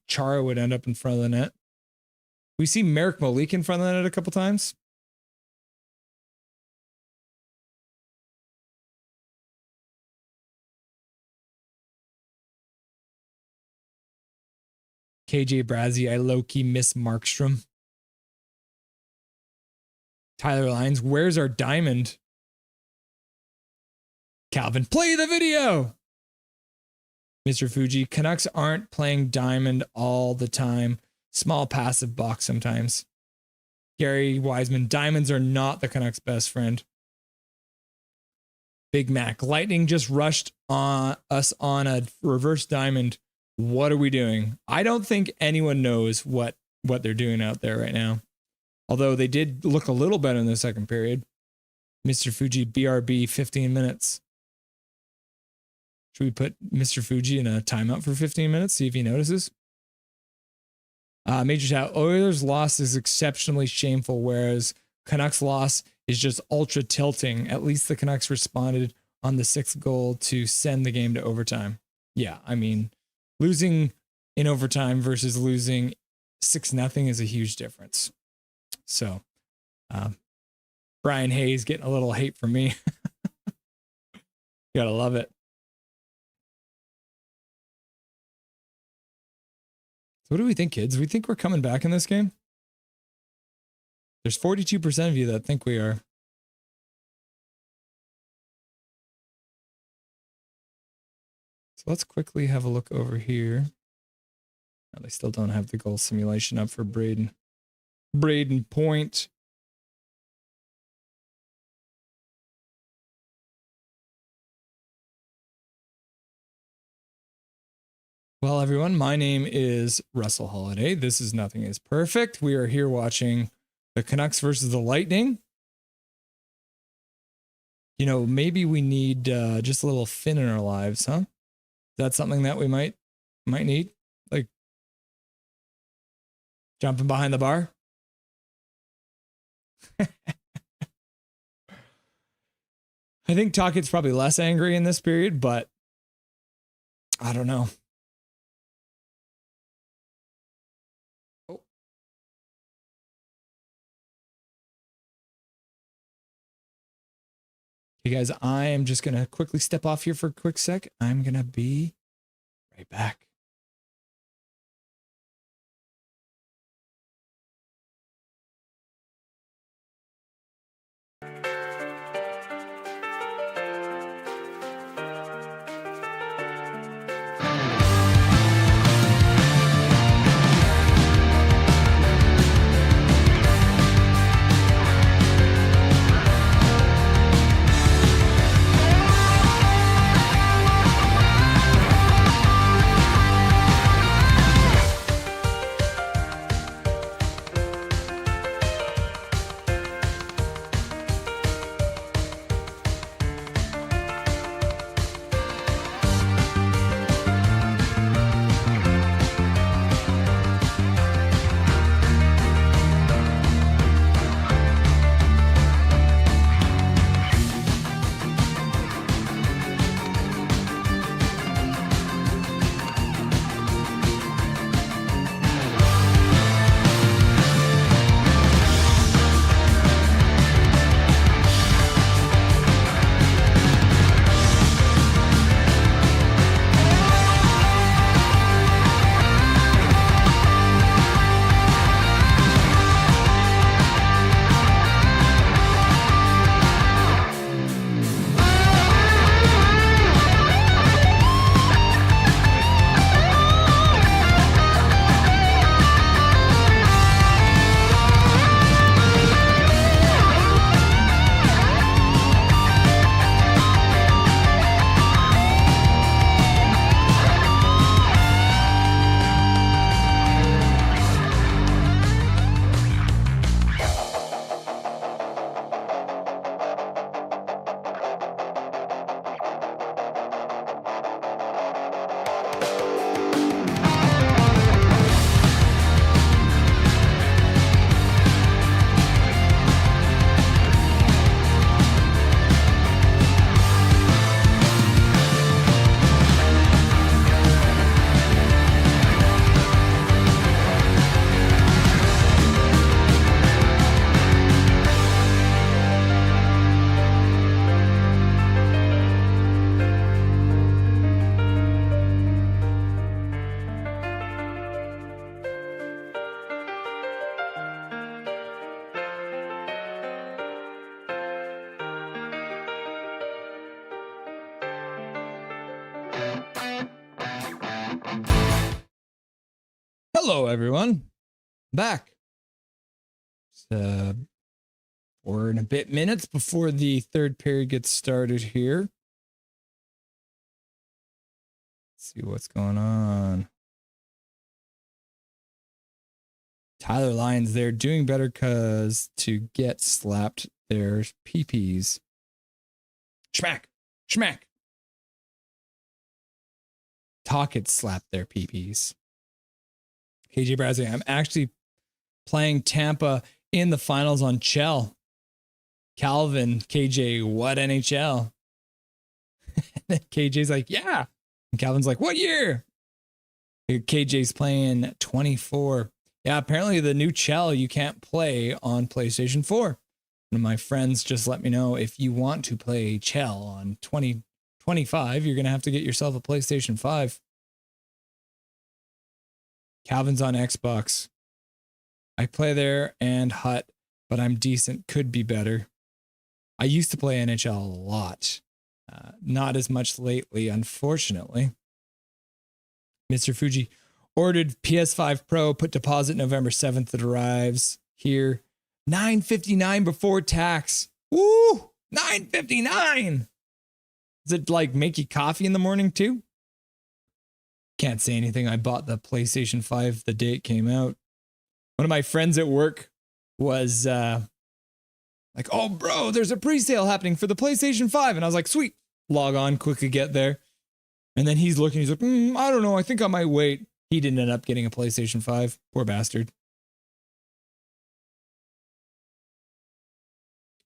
Chara would end up in front of the net. We see Merrick Malik in front of the net a couple times. KJ Brazzy, I low-key miss Markstrom. Tyler Lyons, where's our diamond? Calvin, play the video. Mr. Fuji, Canucks aren't playing diamond all the time. Small passive box sometimes. Gary Wiseman, diamonds are not the Canucks' best friend. Big Mac, Lightning just rushed on us on a reverse diamond. What are we doing? I don't think anyone knows what they're doing out there right now. Although they did look a little better in the second period. Mr. Fuji, BRB, 15 minutes. Should we put Mr. Fuji in a timeout for 15 minutes? See if he notices. Major Tao, Oilers' loss is exceptionally shameful, whereas Canucks' loss is just ultra tilting. At least the Canucks responded on the 6th goal to send the game to overtime. Yeah, I mean, losing in overtime versus losing 6-0 is a huge difference. So, Brian Hayes getting a little hate from me. You gotta love it. So what do we think, kids? We think we're coming back in this game? There's 42% of you that think we are. So let's quickly have a look over here. No, they still don't have the goal simulation up for Braden. Braden Point. Well, everyone, my name is Russell Holiday. This is Nothing is Perfect. We are here watching the Canucks versus the Lightning. You know, maybe we need just a little fin in our lives, huh? Is that something that we might need? Like jumping behind the bar? I think Tocchet's probably less angry in this period, but I don't know. Oh. You guys, I am just going to quickly step off here for a quick sec. I'm going to be right back. Hello, everyone. Back. We're in a bit minutes before the third period gets started here. Let's see what's going on. Tyler Lyons there doing better because to get slapped their PPs. Schmack. Schmack. Tocchet slapped their PPs. KJ Bradley, I'm actually playing Tampa in the finals on Chell. Calvin, KJ, what NHL? KJ's like, yeah. And Calvin's like, what year? KJ's playing 24. Yeah, apparently the new Chell you can't play on PlayStation 4. One of my friends just let me know if you want to play Chell on 2025, you're going to have to get yourself a PlayStation 5. Calvin's on Xbox. I play there and Hut, but I'm decent. Could be better. I used to play NHL a lot. Not as much lately, unfortunately. Mr. Fuji ordered PS5 Pro, put deposit November 7th. It arrives here. $9.59 before tax. Woo! $9.59! Does it like make you coffee in the morning too? Can't say anything. I bought the PlayStation 5 the day it came out. One of my friends at work was like, oh, bro, there's a pre-sale happening for the PlayStation 5. And I was like, sweet. Log on, quickly get there. And then he's looking, he's like, I don't know. I think I might wait. He didn't end up getting a PlayStation 5. Poor bastard.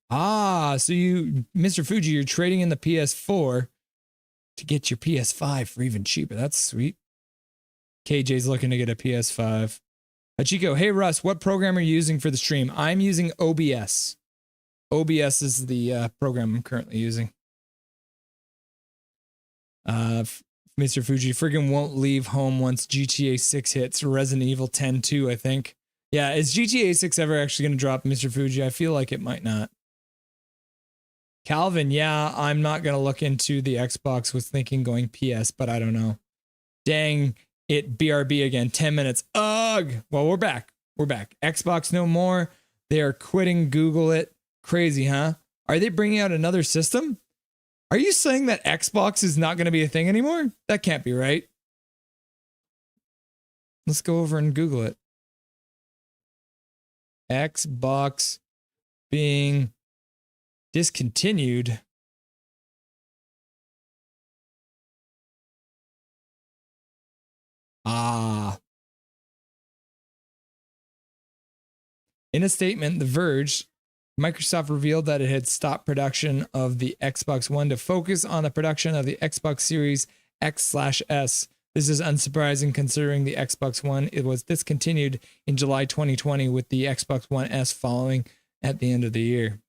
Ah, so you, Mr. Fuji, you're trading in the PS4 to get your PS5 for even cheaper. That's sweet. KJ's looking to get a PS5. Hachiko, hey Russ, what program are you using for the stream? I'm using OBS. OBS is the program I'm currently using. Mr. Fuji friggin' won't leave home once GTA 6 hits. Resident Evil 10 too, I think. Yeah, is GTA 6 ever actually going to drop, Mr. Fuji? I feel like it might not. Calvin, yeah, I'm not going to look into the Xbox. Was thinking going PS, but I don't know. Dang it, BRB again. 10 minutes. Ugh. Well, we're back. We're back. Xbox no more. They are quitting Google it. Crazy, huh? Are they bringing out another system? Are you saying that Xbox is not going to be a thing anymore? That can't be right. Let's go over and Google it. Xbox being discontinued. In a statement, The Verge, Microsoft revealed that it had stopped production of the Xbox One to focus on the production of the Xbox Series X/S. This is unsurprising considering the Xbox One it was discontinued in July 2020 with the Xbox One S following at the end of the year.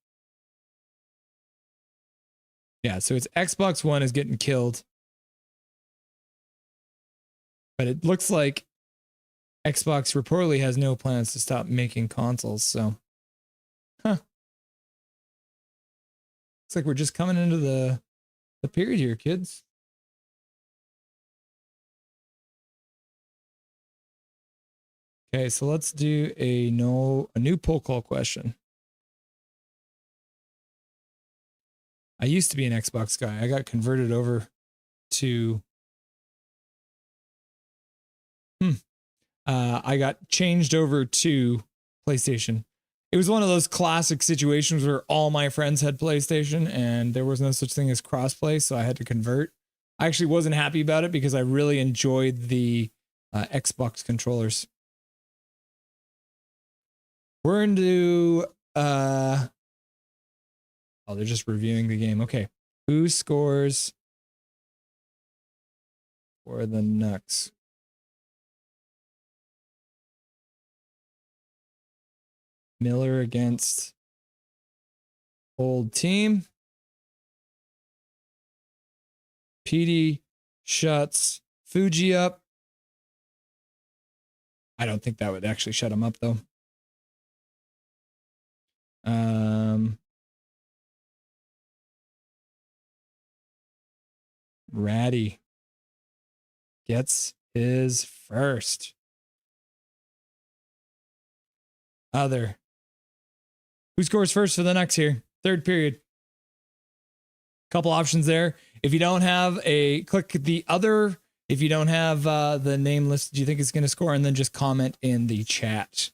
Yeah, so it's Xbox One is getting killed. But it looks like Xbox reportedly has no plans to stop making consoles, so. Huh. Looks like we're just coming into the period here, kids. Okay, so let's do a new poll call question. I used to be an Xbox guy. I got converted over to I got changed over to PlayStation. It was one of those classic situations where all my friends had PlayStation and there was no such thing as crossplay, so I had to convert. I actually wasn't happy about it because I really enjoyed the Xbox controllers. We're into oh, they're just reviewing the game. Okay. Who scores for the Canucks? Miller against old team. PD shuts Fuji up. I don't think that would actually shut him up though. Ratty gets his first. Other. Who scores first for the Canucks here? Third period. Couple options there. If you don't have click the other. If you don't have the name list, do you think it's going to score? And then just comment in the chat.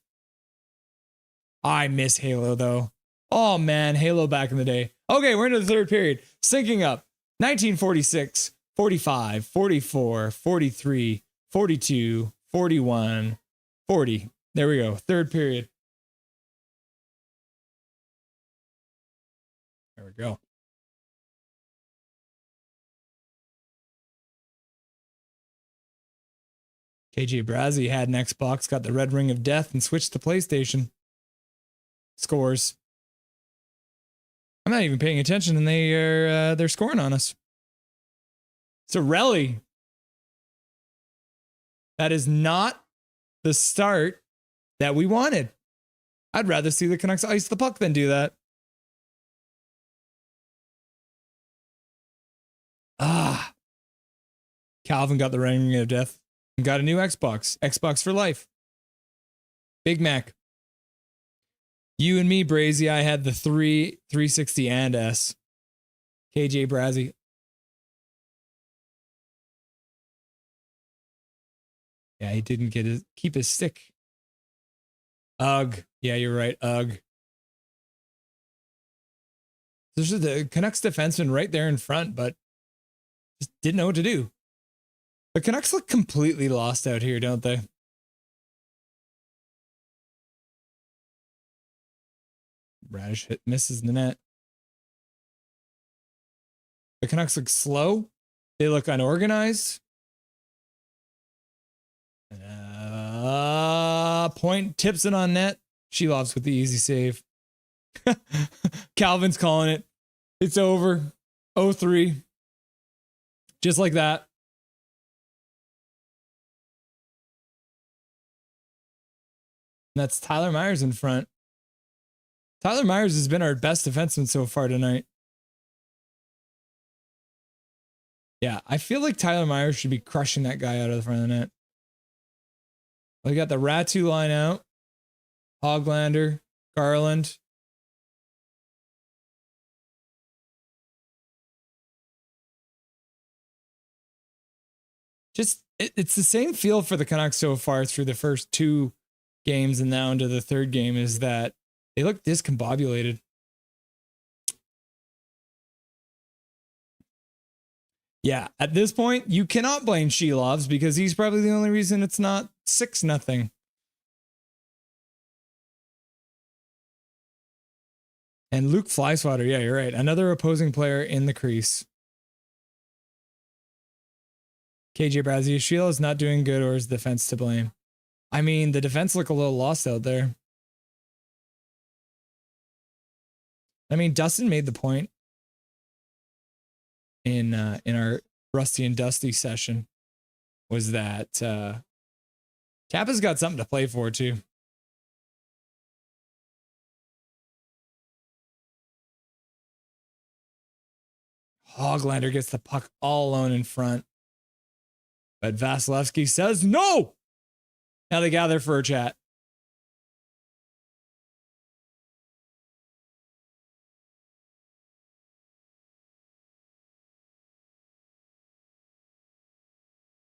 I miss Halo though. Oh man, Halo back in the day. Okay, we're into the third period. Syncing up. 1946, 45, 44, 43, 42, 41, 40. There we go. Third period. There we go. KJ Brazzi had an Xbox, got the red ring of death, and switched to PlayStation. Scores. I'm not even paying attention, and they're scoring on us. Sorelli. That is not the start that we wanted. I'd rather see the Canucks ice the puck than do that. Calvin got the ring of death and got a new Xbox. Xbox for life. Big Mac. You and me, Brazy, I had the 360 and S. KJ Brazzy. Yeah, he didn't keep his stick. Ugh. Yeah, you're right. Ugh. This is the Canucks defenseman right there in front, but just didn't know what to do. The Canucks look completely lost out here, don't they? Radish misses the net. The Canucks look slow. They look unorganized. Point tips it on net. Shelov's with the easy save. Calvin's calling it. It's over. 0-3. Just like that. And that's Tyler Myers in front. Tyler Myers has been our best defenseman so far tonight. Yeah, I feel like Tyler Myers should be crushing that guy out of the front of the net. We got the Ratu line out. Hoglander, Garland. Just, it's the same feel for the Canucks so far through the first 2 games and now into the third game, is that they look discombobulated. Yeah, at this point, you cannot blame Shelovs because he's probably the only reason it's not 6-0. And Luke Flyswatter, yeah, you're right. Another opposing player in the crease. KJ Brazzi, Sheila is not doing good, or is the defense to blame? I mean, the defense look a little lost out there. I mean, Dustin made the point in our Rusty and Dusty session, was that Tampa's got something to play for too. Hoglander gets the puck all alone in front, but Vasilevsky says no. Now they gather for a chat.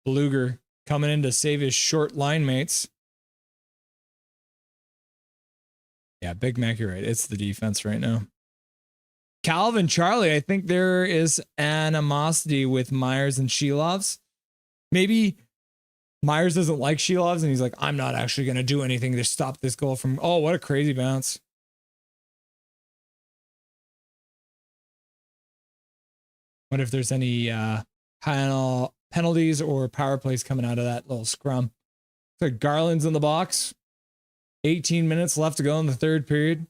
Bluger coming in to save his short line mates. Yeah, Big Mac, you're right. It's the defense right now. Calvin, Charlie, I think there is animosity with Myers and Shelovs. Maybe Myers doesn't like Shelovs and he's like, I'm not actually going to do anything to stop this goal from... Oh, what a crazy bounce. What if there's any penalties or power plays coming out of that little scrum? So Garland's in the box. 18 minutes left to go in the third period.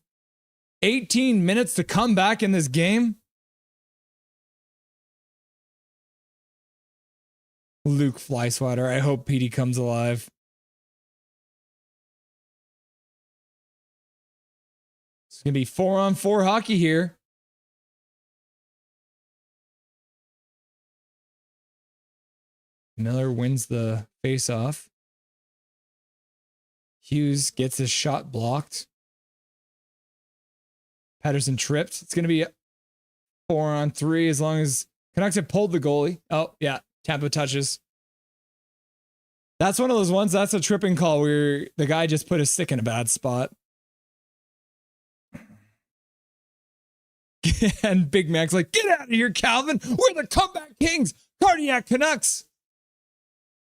18 minutes to come back in this game. Luke Flyswatter. I hope Petey comes alive. It's going to be 4-on-4 hockey here. Miller wins the face-off. Hughes gets his shot blocked. Pettersson tripped. It's going to be 4-on-3 as long as Canucks have pulled the goalie. Oh, yeah. Tampa touches. That's one of those ones. That's a tripping call where the guy just put his stick in a bad spot. And Big Mac's like, get out of here, Calvin. We're the comeback kings. Cardiac Canucks.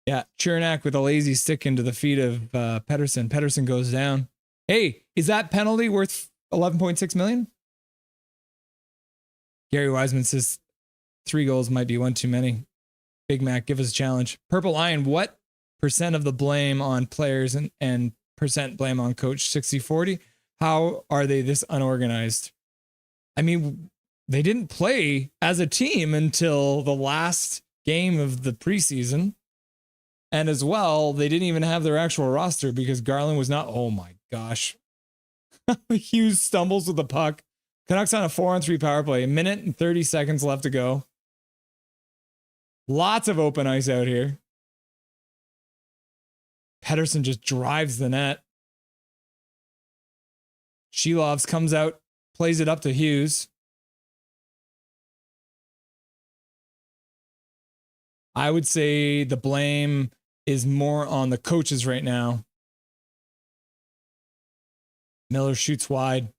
Yeah, Chernak with a lazy stick into the feet of Pettersson. Pettersson goes down. Hey, is that penalty worth 11.6 million? Gary Wiseman says 3 goals might be one too many. Big Mac, give us a challenge. Purple Lion, what percent of the blame on players and percent blame on coach? 60-40? How are they this unorganized? I mean, they didn't play as a team until the last game of the preseason. And as well, they didn't even have their actual roster because Garland was not. Oh my gosh. Hughes stumbles with the puck. Canucks on a 4-on-3 power play. 1 minute and 30 seconds left to go. Lots of open ice out here. Pettersson just drives the net. Shelovs comes out, plays it up to Hughes. I would say the blame is more on the coaches right now. Miller shoots wide.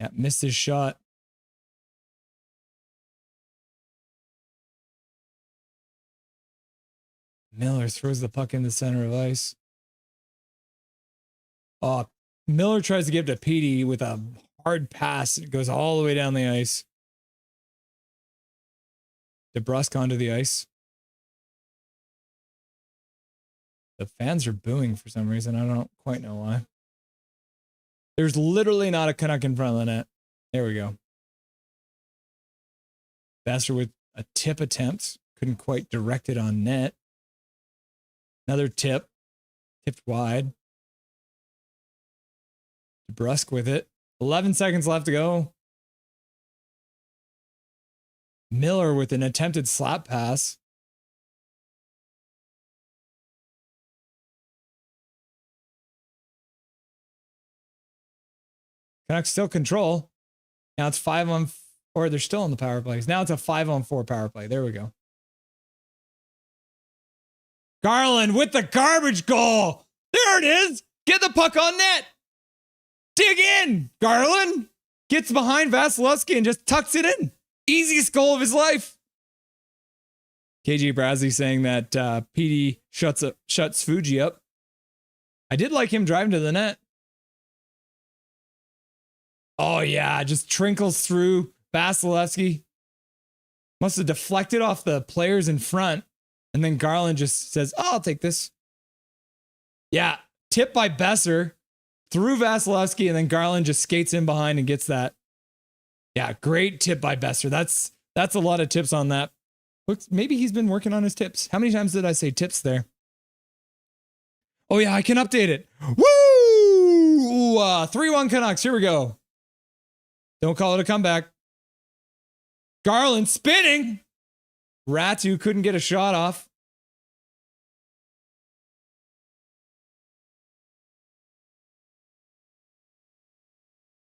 Yeah, missed his shot. Miller throws the puck in the center of ice. Oh, Miller tries to give it to Petey with a hard pass. It goes all the way down the ice. DeBrusk onto the ice. The fans are booing for some reason. I don't quite know why. There's literally not a Canuck in front of the net. There we go. Baster with a tip attempt. Couldn't quite direct it on net. Another tip. Tipped wide. DeBrusk with it. 11 seconds left to go. Miller with an attempted slap pass. Canucks still control. Now it's 5-on-4, or they're still on the power plays. Now it's a 5-on-4 power play. There we go. Garland with the garbage goal. There it is. Get the puck on net. Dig in. Garland gets behind Vasilevsky and just tucks it in. Easiest goal of his life. KJ Brasley saying that PD shuts Fuji up. I did like him driving to the net. Oh, yeah, just trinkles through Vasilevsky. Must have deflected off the players in front. And then Garland just says, oh, I'll take this. Yeah, tip by Besser through Vasilevsky, and then Garland just skates in behind and gets that. Yeah, great tip by Besser. That's a lot of tips on that. Looks, maybe he's been working on his tips. How many times did I say tips there? Oh, yeah, I can update it. Woo! 3-1 Canucks. Here we go. Don't call it a comeback. Garland spinning. Ratu couldn't get a shot off.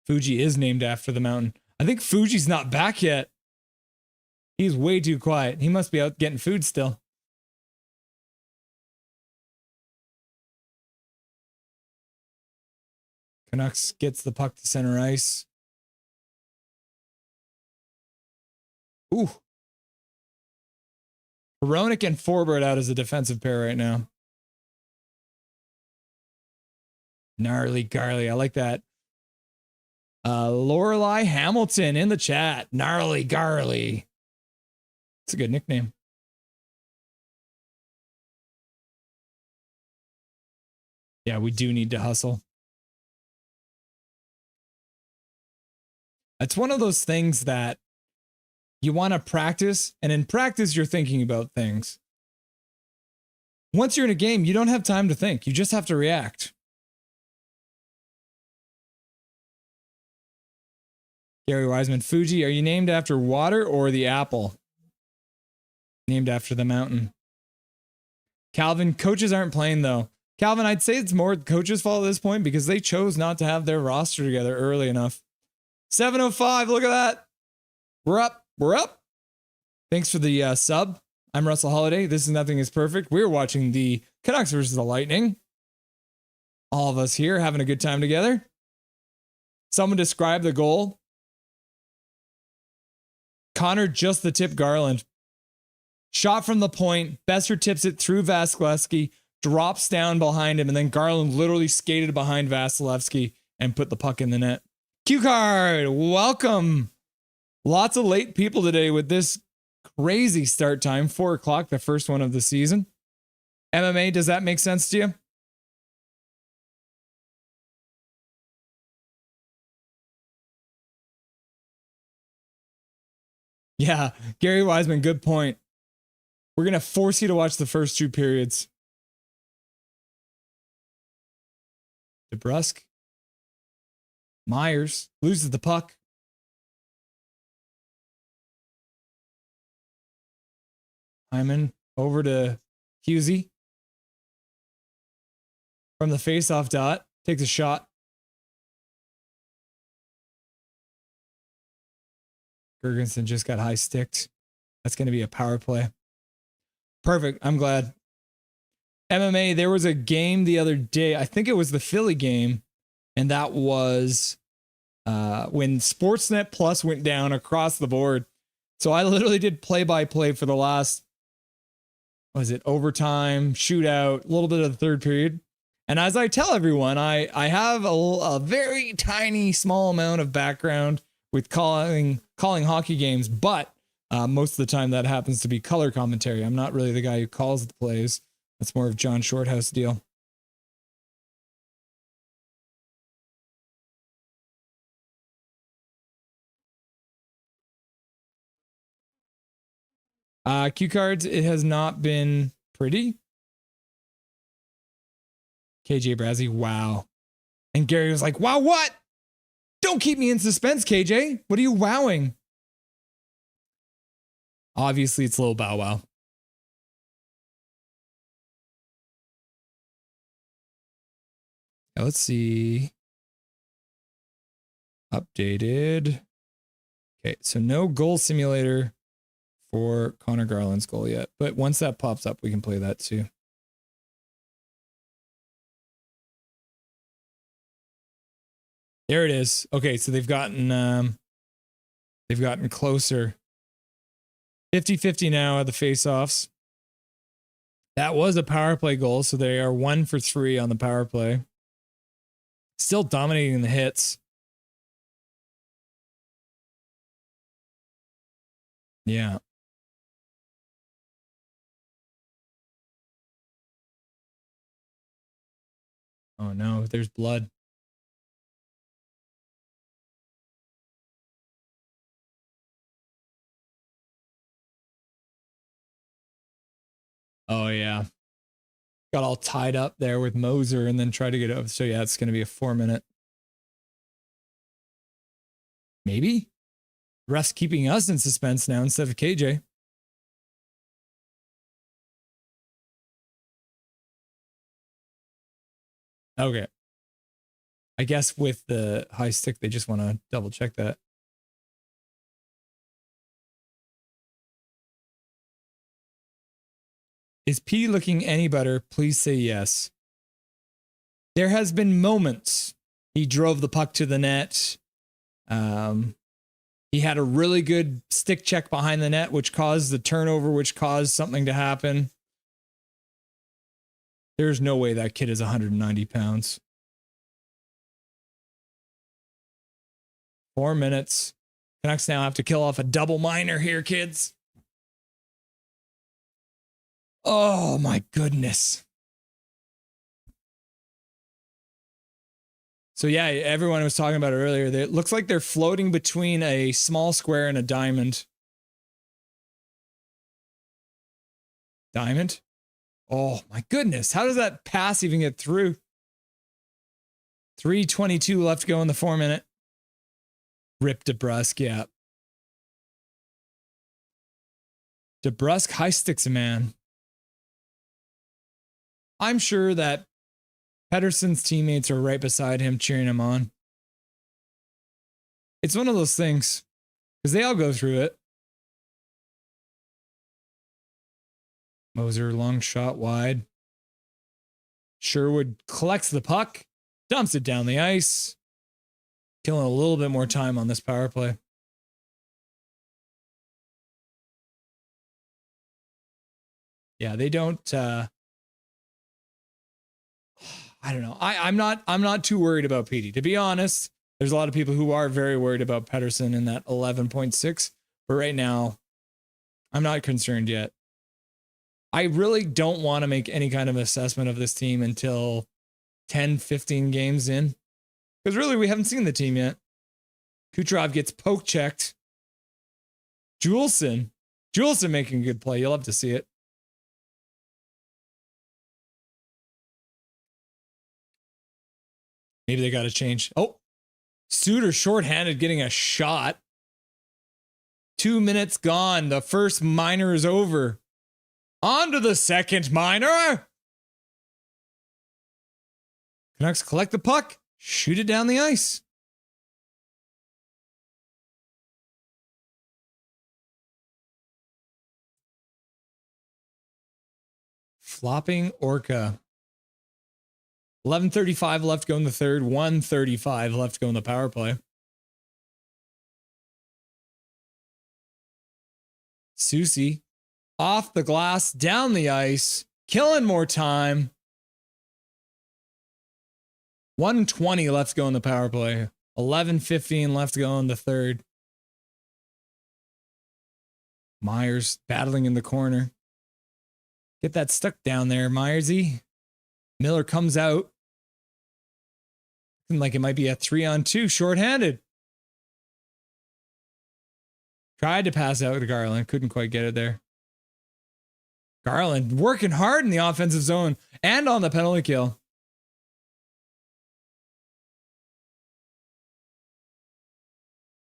Fuji is named after the mountain. I think Fuji's not back yet. He's way too quiet. He must be out getting food still. Canucks gets the puck to center ice. Ooh. Hronik and Forbert out as a defensive pair right now. Gnarly Garly. I like that. Lorelei Hamilton in the chat. Gnarly Garly. It's a good nickname. Yeah, we do need to hustle. It's one of those things that you want to practice, and in practice, you're thinking about things. Once you're in a game, you don't have time to think. You just have to react. Gary Wiseman, Fuji, are you named after water or the apple? Named after the mountain. Calvin, coaches aren't playing though. Calvin, I'd say it's more coaches' fault at this point because they chose not to have their roster together early enough. 7:05, look at that. We're up. We're up. Thanks for the sub. I'm Russell Holiday. This is Nothing is Perfect. We're watching the Canucks versus the Lightning. All of us here having a good time together. Someone describe the goal. Connor just the tip Garland. Shot from the point. Besser tips it through Vasilevsky, drops down behind him, and then Garland literally skated behind Vasilevsky and put the puck in the net. Q card, welcome. Lots of late people today with this crazy start time, 4 o'clock, the first one of the season. MMA, does that make sense to you? Yeah, Gary Wiseman, good point. We're going to force you to watch the first 2 periods. DeBrusk. Myers loses the puck. Hyman over to Husey. From the faceoff dot. Takes a shot. Gergensen just got high sticked. That's going to be a power play. Perfect. I'm glad. MMA, there was a game the other day. I think it was the Philly game. And that was when Sportsnet Plus went down across the board. So I literally did play-by-play for the last, overtime, shootout, a little bit of the third period. And as I tell everyone, I have a very tiny, small amount of background with calling hockey games, but most of the time that happens to be color commentary. I'm not really the guy who calls the plays. That's more of John Shorthouse deal. Cue cards, it has not been pretty. KJ Brazzy, wow. And Gary was like, wow, what? Don't keep me in suspense, KJ. What are you wowing? Obviously, it's Lil Bow Wow. Now, let's see. Updated. Okay, so no goal simulator for Connor Garland's goal yet. But once that pops up, we can play that too. There it is. Okay, so they've gotten closer. 50-50 now at the faceoffs. That was a power play goal, so they are 1 for 3 on the power play. Still dominating the hits. Yeah. Oh no, there's blood. Oh yeah. Got all tied up there with Moser and then tried to get over. So yeah, it's going to be a 4-minute. Maybe? Ref's keeping us in suspense now instead of KJ. Okay. I guess with the high stick, they just want to double check that. Is P looking any better? Please say yes. There has been moments. He drove the puck to the net. He had a really good stick check behind the net, which caused the turnover, which caused something to happen. There's no way that kid is 190 pounds. 4 minutes. Canucks now have to kill off a double minor here, kids. Oh my goodness. So yeah, everyone was talking about it earlier. It looks like they're floating between a small square and a diamond. Diamond? Oh my goodness. How does that pass even get through? 3:22 left to go in the 4-minute. Rip DeBrusk, yeah. DeBrusk high sticks a man. I'm sure that Pettersson's teammates are right beside him cheering him on. It's one of those things because they all go through it. Moser long shot wide. Sherwood collects the puck, dumps it down the ice, killing a little bit more time on this power play. Yeah, they don't I don't know. I'm not too worried about Petey. To be honest, there's a lot of people who are very worried about Pettersson in that 11.6. But right now, I'm not concerned yet. I really don't want to make any kind of assessment of this team until 10, 15 games in. Because really, we haven't seen the team yet. Kucherov gets poke checked. Juleson making a good play. You'll love to see it. Maybe they got to change. Oh, Suter shorthanded getting a shot. 2 minutes gone. The first minor is over. On to the second minor. Canucks collect the puck. Shoot it down the ice. Flopping Orca. 11:35 left go in the third. 1:35 left go in the power play. Susie off the glass, down the ice, killing more time. 1:20 left to go in the power play. 11:15 left to go in the third. Myers battling in the corner. Get that stuck down there, Myersy. Miller comes out. Looking like it might be a 3-on-2, shorthanded. Tried to pass out to Garland, couldn't quite get it there. Garland working hard in the offensive zone and on the penalty kill.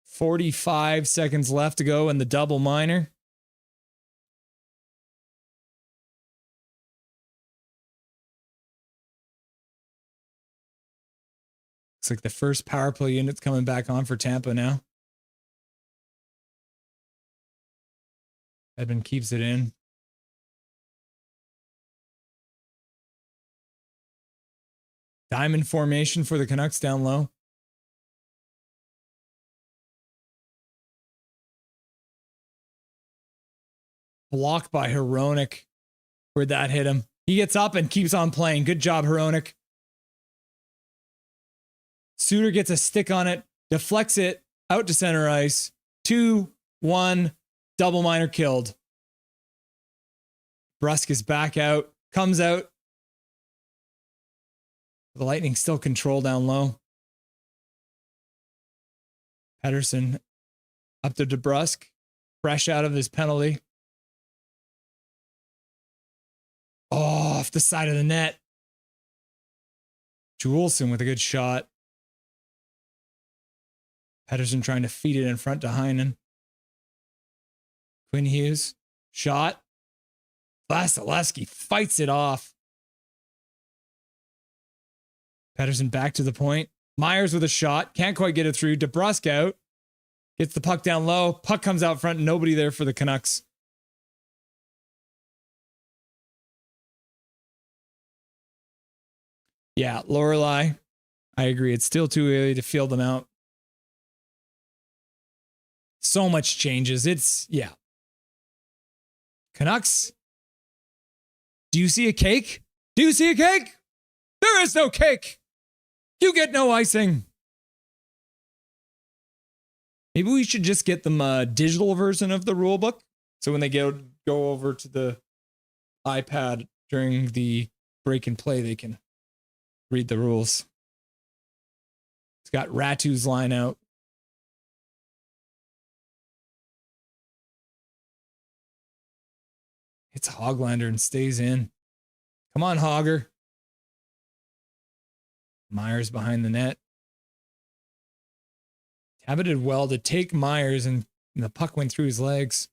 "45 seconds left to go in the double minor. Looks like the first power play unit's coming back on for Tampa now. Edmund keeps it in. Diamond formation for the Canucks down low. Blocked by Hronek. Where'd that hit him? He gets up and keeps on playing. Good job, Hronek. Suter gets a stick on it, deflects it out to center ice. 2-1, double minor killed. Brusque is back out, comes out. The Lightning still control down low. Pettersson up to DeBrusque, fresh out of his penalty. Oh, off the side of the net. Juleson with a good shot. Pettersson trying to feed it in front to Heinen. Quinn Hughes, shot. Vasilevsky fights it off. Pettersson back to the point. Myers with a shot. Can't quite get it through. DeBrusque out. Gets the puck down low. Puck comes out front. Nobody there for the Canucks. Yeah, Lorelei. I agree. It's still too early to feel them out. So much changes. Yeah. Canucks. Do you see a cake? Do you see a cake? There is no cake. You get no icing. Maybe we should just get them a digital version of the rule book. So when they go over to the iPad during the break and play, they can read the rules. It's got Ratu's line out. It's Hoglander and stays in. Come on, Hogger. Myers behind the net. Tampa did well to take Myers, and the puck went through his legs.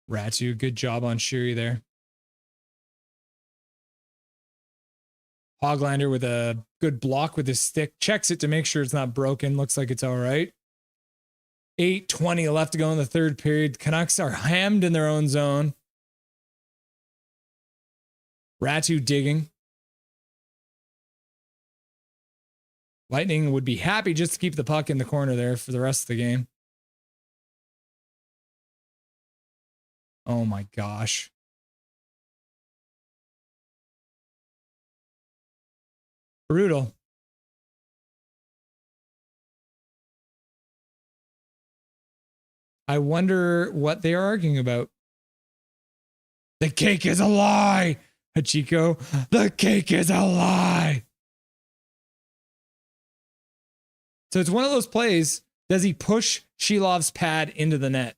Ratu, good job on Shiri there. Hoglander with a good block with his stick. Checks it to make sure it's not broken. Looks like it's all right. 8:20 left to go in the third period. Canucks are hammed in their own zone. Ratu digging. Lightning would be happy just to keep the puck in the corner there for the rest of the game. Oh my gosh. Brutal. I wonder what they are arguing about. The cake is a lie, Hachiko. The cake is a lie. So it's one of those plays. Does he push Shilov's pad into the net?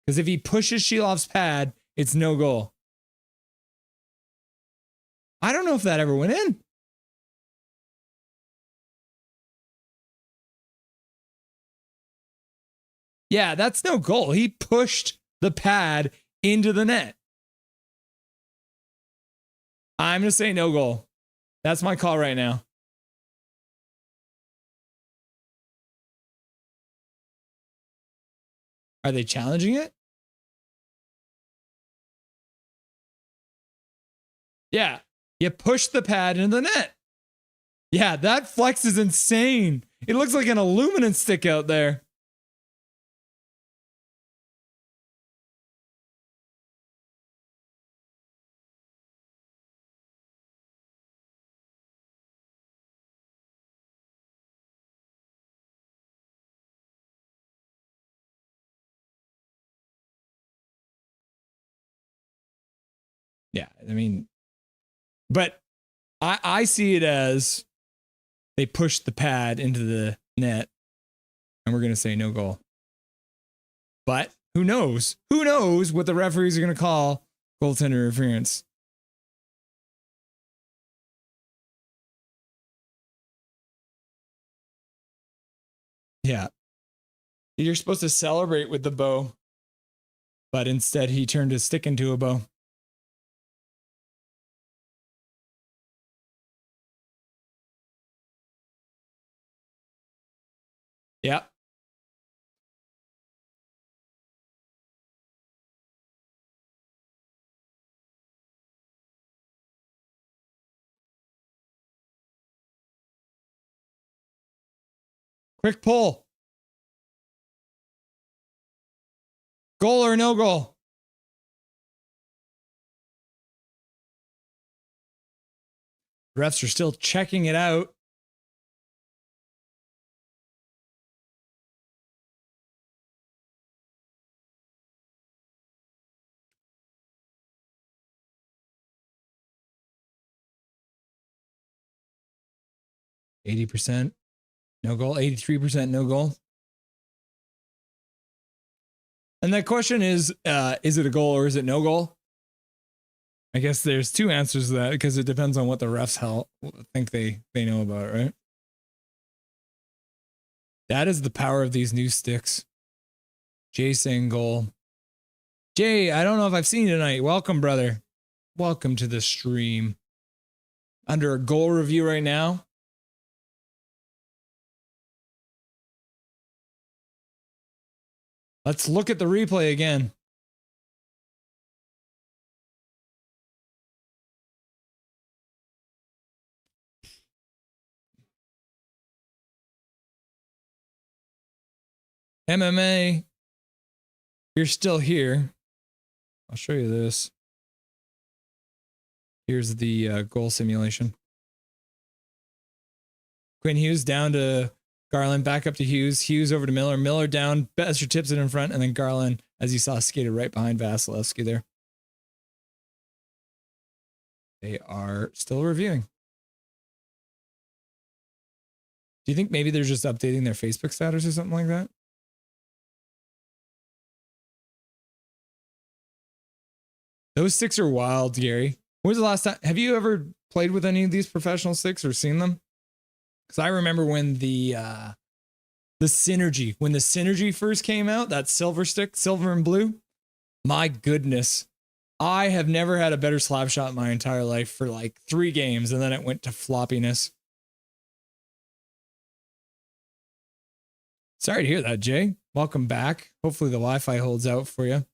Because if he pushes Shilov's pad, it's no goal. I don't know if that ever went in. Yeah, that's no goal. He pushed the pad into the net. I'm going to say no goal. That's my call right now. Are they challenging it? Yeah, you push the pad into the net. Yeah, that flex is insane. It looks like an aluminum stick out there. Yeah, I mean, but I see it as they pushed the pad into the net, and we're going to say no goal. But who knows? Who knows what the referees are going to call goaltender interference? Yeah. You're supposed to celebrate with the bow, but instead he turned his stick into a bow. Yeah. Quick pull. Goal or no goal? Refs are still checking it out. %, no goal. 83% no goal. And the question is it a goal or is it no goal? I guess there's two answers to that because it depends on what the refs think they know about it, right? That is the power of these new sticks. Jay saying goal. Jay, I don't know if I've seen you tonight. Welcome, brother. Welcome to the stream. Under a goal review right now. Let's look at the replay again. MMA, you're still here. I'll show you this. Here's the goal simulation. Quinn Hughes down to Garland, back up to Hughes. Hughes over to Miller. Miller down. Besser tips it in front, and then Garland, as you saw, skated right behind Vasilevsky there. They are still reviewing. Do you think maybe they're just updating their Facebook status or something like that? Those sticks are wild, Gary. When was the last time? Have you ever played with any of these professional sticks or seen them? Because I remember when the Synergy first came out, that silver stick, silver and blue. My goodness, I have never had a better slap shot in my entire life for like 3 games, and then it went to floppiness. Sorry to hear that, Jay. Welcome back. Hopefully the Wi-Fi holds out for you.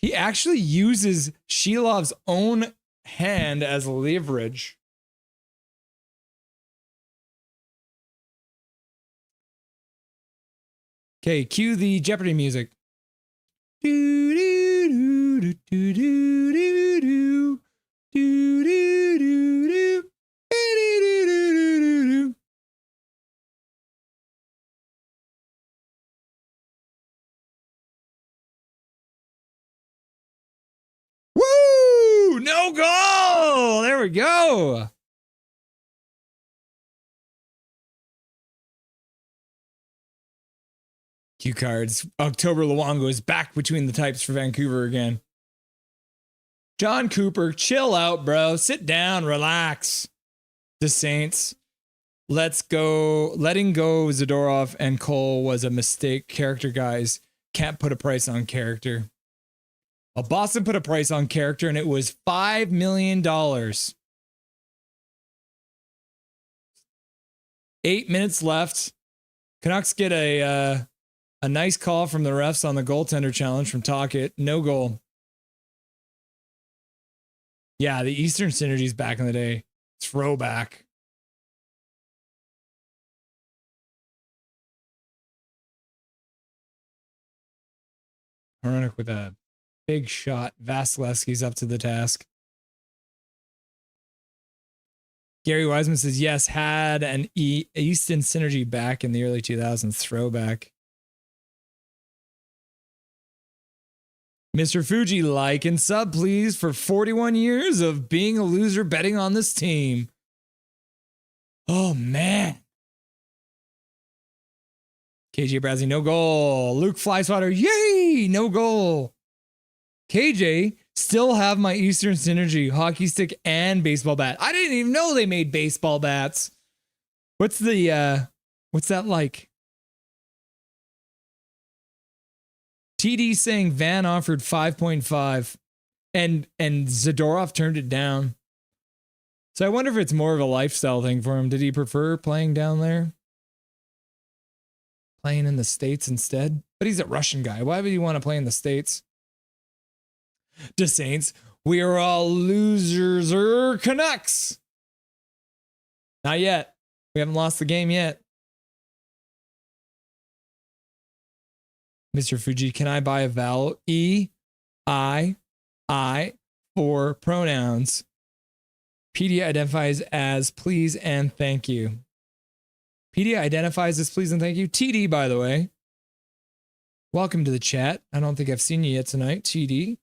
He actually uses Shilov's own hand as leverage. Okay, cue the Jeopardy music. Do do do do do do do do do do do do. Woo! No goal! There we go. Cue cards. October Luongo is back between the types for Vancouver again. John Cooper, chill out, bro. Sit down, relax. The Saints. Let's go. Letting go Zadorov and Cole was a mistake. Character guys can't put a price on character. Well, Boston put a price on character, and it was $5 million. 8 minutes left. Canucks get a nice call from the refs on the goaltender challenge from Tocchet. No goal. Yeah, the Eastern Synergies back in the day. Throwback. Hronek with a big shot. Vasilevsky's up to the task. Gary Wiseman says, yes, had an Easton synergy back in the early 2000s. Throwback. Mr. Fuji, like and sub, please, for 41 years of being a loser betting on this team. Oh, man. KJ Bradley, no goal. Luke Flyswatter, yay, no goal. KJ, still have my Eastern Synergy hockey stick and baseball bat. I didn't even know they made baseball bats. What's that like? TD saying Van offered 5.5 and Zadorov turned it down. So I wonder if it's more of a lifestyle thing for him. Did he prefer playing down there? Playing in the States instead? But he's a Russian guy. Why would he want to play in the States? The Saints, we are all losers or Canucks. Not yet. We haven't lost the game yet. Mr. Fuji, can I buy a vowel? E, I for pronouns. PD identifies as please and thank you. PD identifies as please and thank you. TD, by the way. Welcome to the chat. I don't think I've seen you yet tonight, TD.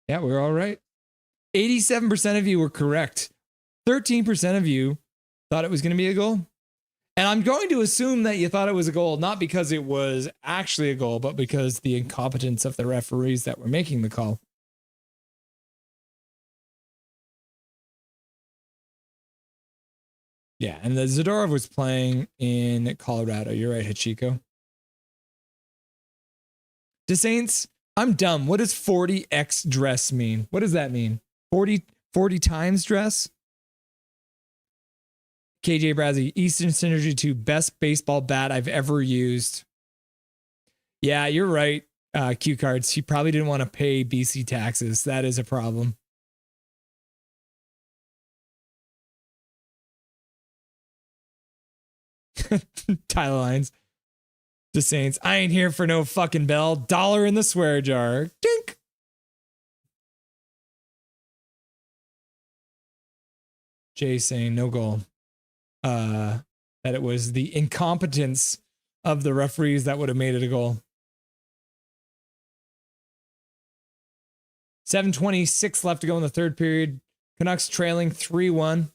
Yeah, we're all right. 87% of you were correct. 13% of you thought it was going to be a goal. And I'm going to assume that you thought it was a goal, not because it was actually a goal, but because the incompetence of the referees that were making the call. Yeah, and the Zadorov was playing in Colorado. You're right, Hachiko. The Saints, I'm dumb. What does 40x dress mean? What does that mean? 40 times dress? KJ Bradley, Eastern Synergy 2, best baseball bat I've ever used. Yeah, you're right, Q Cards. He probably didn't want to pay BC taxes. That is a problem. Tyler Lines. The Saints, I ain't here for no fucking bell. $1 in the swear jar. Dink. Jay saying no goal. That it was the incompetence of the referees that would have made it a goal. 7:26 left to go in the third period. Canucks trailing 3-1.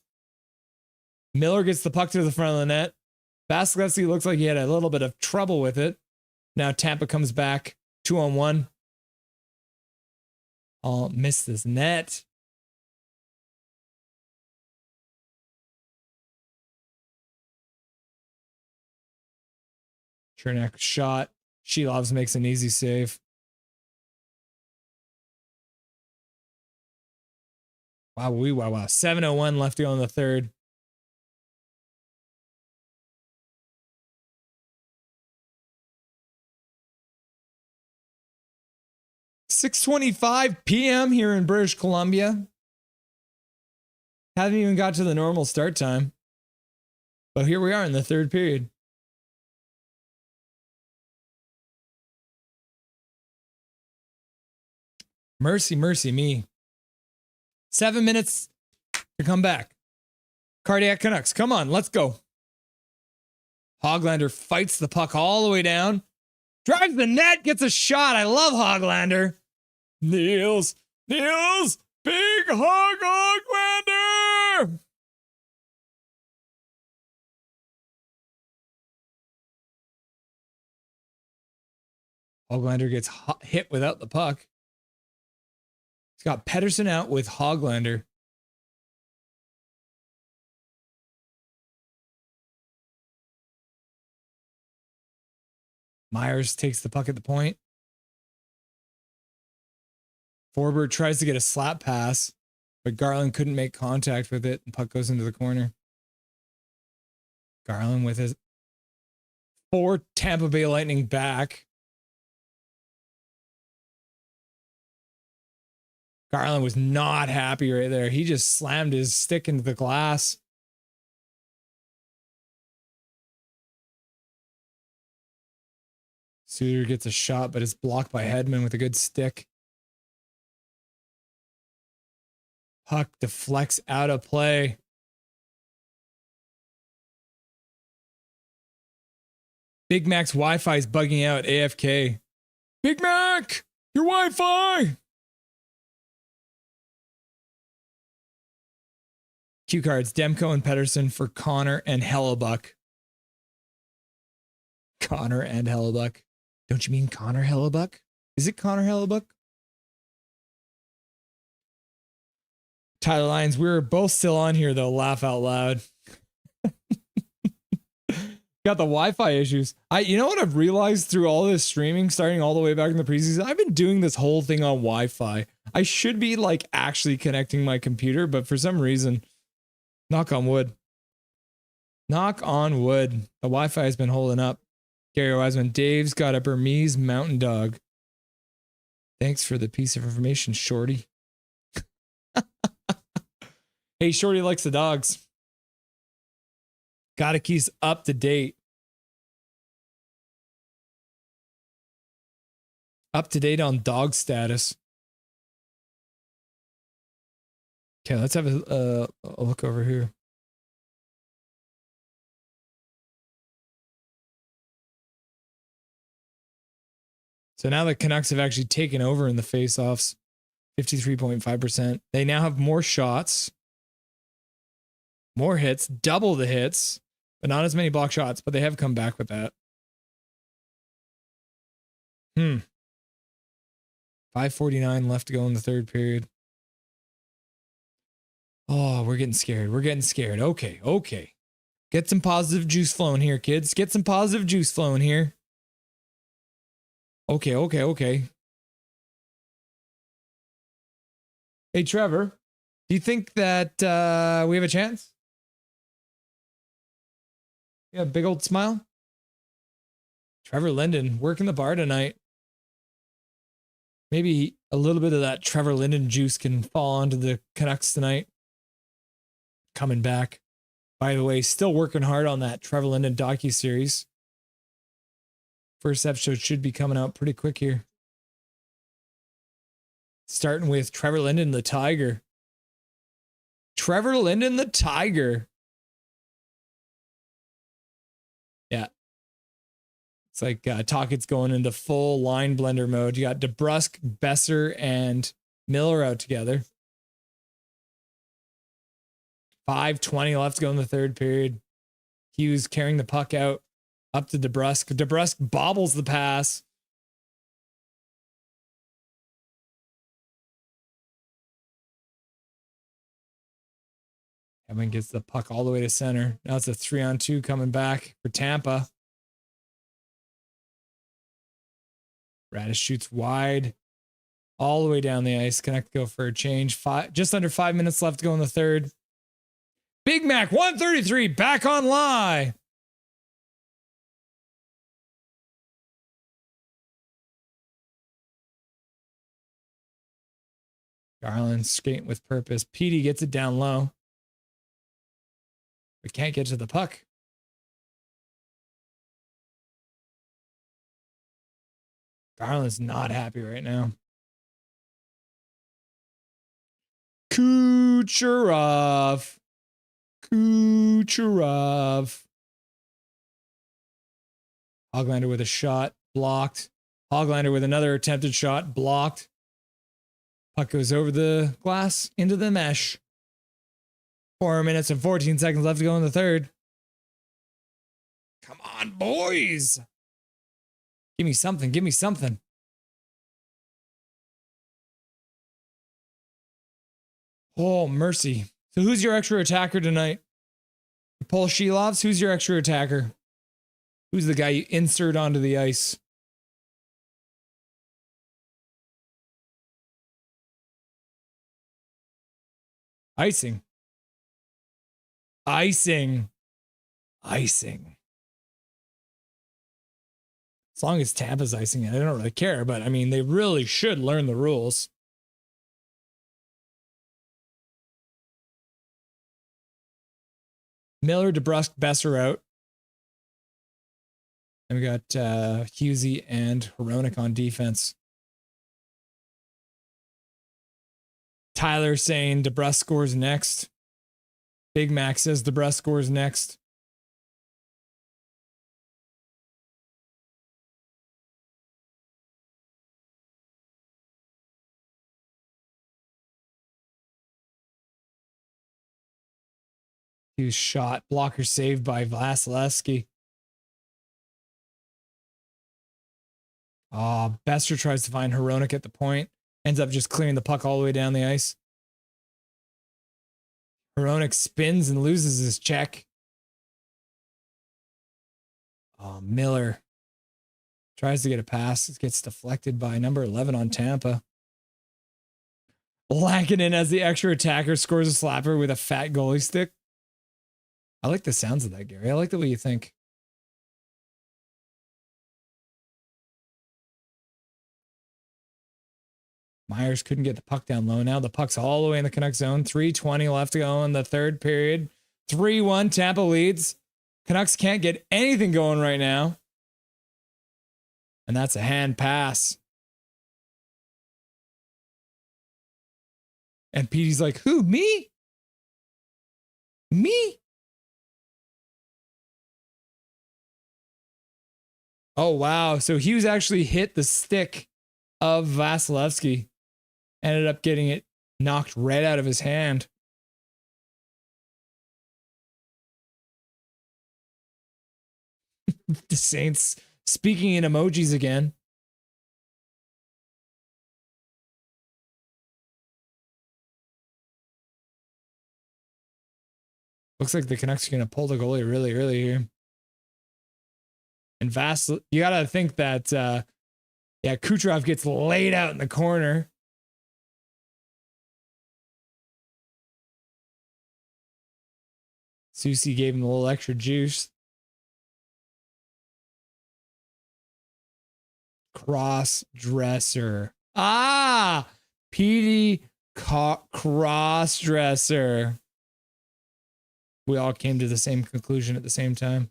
Miller gets the puck to the front of the net. Vasilevsky looks like he had a little bit of trouble with it. Now Tampa comes back 2-on-1. Oh, missed this net. Chernak shot. Shilovs makes an easy save. Wow. 7:01 left to go in the third. .6:25 p.m. here in British Columbia. Haven't even got to the normal start time. But here we are in the third period. Mercy me. 7 minutes to come back. Cardiac Canucks, come on, let's go. Hoglander fights the puck all the way down. Drives the net, gets a shot. I love Hoglander. Niels, big Hoglander. Hoglander gets hit without the puck. He's got Pettersson out with Hoglander. Myers takes the puck at the point. Forbert tries to get a slap pass, but Garland couldn't make contact with it. The puck goes into the corner. Garland with his 4 Tampa Bay Lightning back. Garland was not happy right there. He just slammed his stick into the glass. Suter gets a shot, but it's blocked by Hedman with a good stick. Puck deflects out of play. Big Mac's Wi-Fi is bugging out AFK. Big Mac, your Wi-Fi. Cue cards, Demko and Pedersen for Connor and Hellebuck. Connor and Hellebuck. Don't you mean Connor Hellebuck? Is it Connor Hellebuck? Tyler Lyons, we were both still on here though. Laugh out loud. Got the Wi-Fi issues. You know what I've realized through all this streaming, starting all the way back in the preseason, I've been doing this whole thing on Wi-Fi. I should be like actually connecting my computer, but for some reason, knock on wood. Knock on wood. The Wi-Fi has been holding up. Gary Wiseman, Dave's got a Burmese mountain dog. Thanks for the piece of information, Shorty. Hey, Shorty likes the dogs. Gotta keep up to date. Up to date on dog status. Okay, let's have a look over here. So now the Canucks have actually taken over in the faceoffs, 53.5%. They now have more shots, more hits, double the hits, but not as many block shots, but they have come back with that. 5:49 left to go in the third period. Oh, we're getting scared. We're getting scared. Okay. Get some positive juice flowing here, kids. Get some positive juice flowing here. Okay. Hey, Trevor, do you think that we have a chance? Yeah, big old smile. Trevor Linden working the bar tonight. Maybe a little bit of that Trevor Linden juice can fall onto the Canucks tonight. Coming back. By the way, still working hard on that Trevor Linden docuseries. First episode should be coming out pretty quick here. Starting with Trevor Linden, the Tiger. Trevor Linden, the Tiger. Yeah. It's like Tocchet's going into full line blender mode. You got DeBrusk, Besser, and Miller out together. 5:20 left to go in the third period. Hughes carrying the puck out. Up to DeBrusk. DeBrusk bobbles the pass. Evan gets the puck all the way to center. Now it's a 3-on-2 coming back for Tampa. Radish shoots wide. All the way down the ice. Connect go for a change. Just under 5 minutes left to go in the third. Big Mac 133 back on live. Garland skating with purpose. Petey gets it down low. We can't get to the puck. Garland's not happy right now. Kucherov. Hoglander with a shot. Blocked. Hoglander with another attempted shot. Blocked. Puck goes over the glass into the mesh. 4 minutes and 14 seconds left to go in the third. Come on, boys. Give me something. Give me something. Oh, mercy. So who's your extra attacker tonight? Paul Shelovs, who's your extra attacker? Who's the guy you insert onto the ice? Icing. As long as Tampa's icing it, I don't really care, but I mean, they really should learn the rules. Miller, DeBrusk, Besser out. And we got Husey and Hronek on defense. Tyler saying DeBrus scores next. Big Mac says DeBrus scores next. He was shot. Blocker saved by Vasilevsky. Bester tries to find Hronek at the point. Ends up just clearing the puck all the way down the ice. Hronek spins and loses his check. Miller tries to get a pass. It gets deflected by number 11 on Tampa. Lankinen as the extra attacker scores a slapper with a fat goalie stick. I like the sounds of that, Gary. I like the way you think. Myers couldn't get the puck down low. Now the puck's all the way in the Canucks zone. 3:20 left to go in the third period. 3-1 Tampa leads. Canucks can't get anything going right now. And that's a hand pass. And Petey's like, who, me? Me? Oh, wow. So Hughes actually hit the stick of Vasilevsky. Ended up getting it knocked right out of his hand. The Saints speaking in emojis again. Looks like the Canucks are going to pull the goalie really early here. And you got to think that, Kucherov gets laid out in the corner. Susie gave him a little extra juice. Cross-dresser. Petey cross-dresser. We all came to the same conclusion at the same time.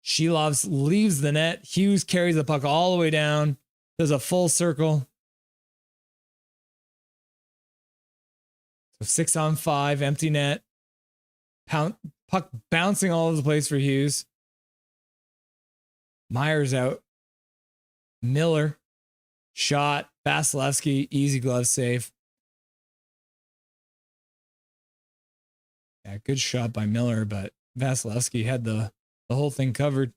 Shelovs leaves the net. Hughes carries the puck all the way down. Does a full circle. So 6-on-5, empty net. Puck bouncing all over the place for Hughes. Myers out. Miller. Shot. Vasilevsky. Easy glove save. Yeah, good shot by Miller, but Vasilevsky had the whole thing covered.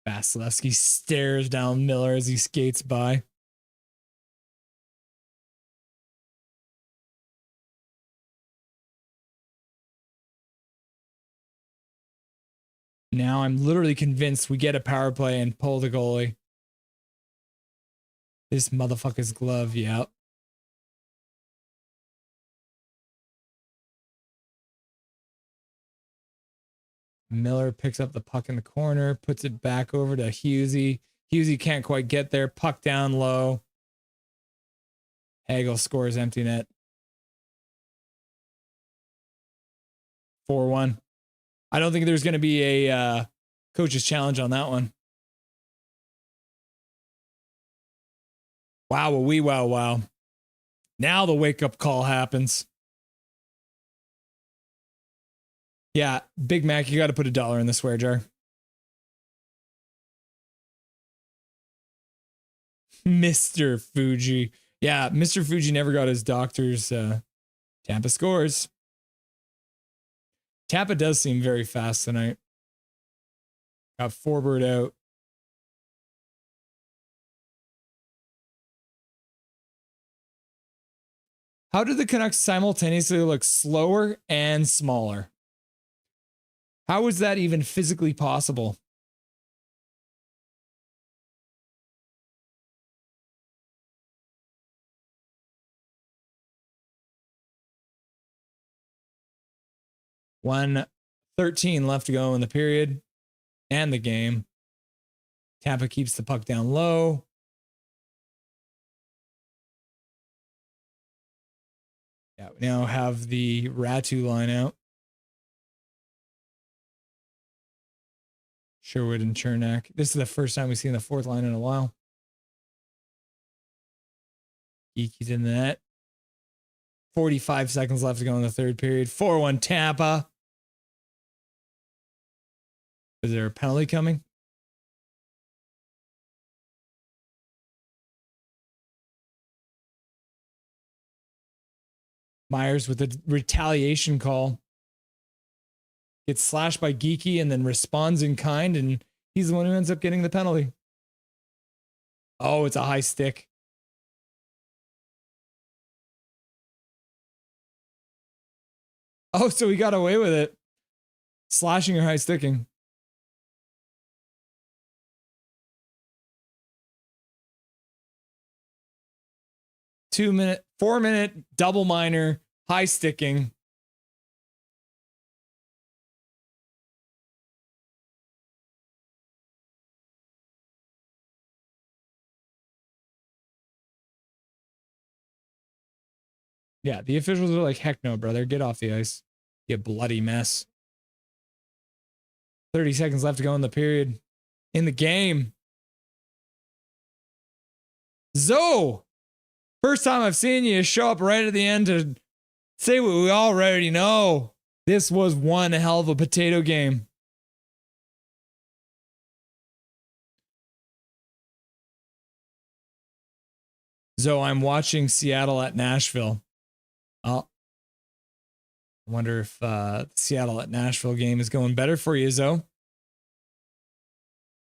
Vasilevsky stares down Miller as he skates by. Now I'm literally convinced we get a power play and pull the goalie. This motherfucker's glove, yeah. Miller picks up the puck in the corner, puts it back over to Husey. Husey can't quite get there. Puck down low. Hagel scores empty net. 4-1. I don't think there's going to be a coach's challenge on that one. Wow, wow. Now the wake-up call happens. Yeah, Big Mac, you got to put $1 in the swear jar. Mr. Fuji. Yeah, Mr. Fuji never got his doctor's. Tampa scores. Tampa does seem very fast tonight. Got Forbert out. How did the Canucks simultaneously look slower and smaller? How is that even physically possible? $1:13 left to go in the period and the game. Tampa keeps the puck down low. Yeah, we now have the Ratu line out. Sherwood and Chernak. This is the first time we've seen the fourth line in a while. Geeky's in the net. 45 seconds left to go in the third period. 4-1 Tampa. Is there a penalty coming? Myers with a retaliation call. Gets slashed by Geeky and then responds in kind, and he's the one who ends up getting the penalty. Oh, it's a high stick. Oh, so he got away with it. Slashing or high sticking. Four minute double minor, high sticking. Yeah, the officials are like, heck no, brother. Get off the ice. You bloody mess. 30 seconds left to go in the period. In the game. Zoe! First time I've seen you show up right at the end to say what we already know. This was one hell of a potato game. Zoe, I'm watching Seattle at Nashville. Oh, I wonder if the Seattle at Nashville game is going better for you, Zoe.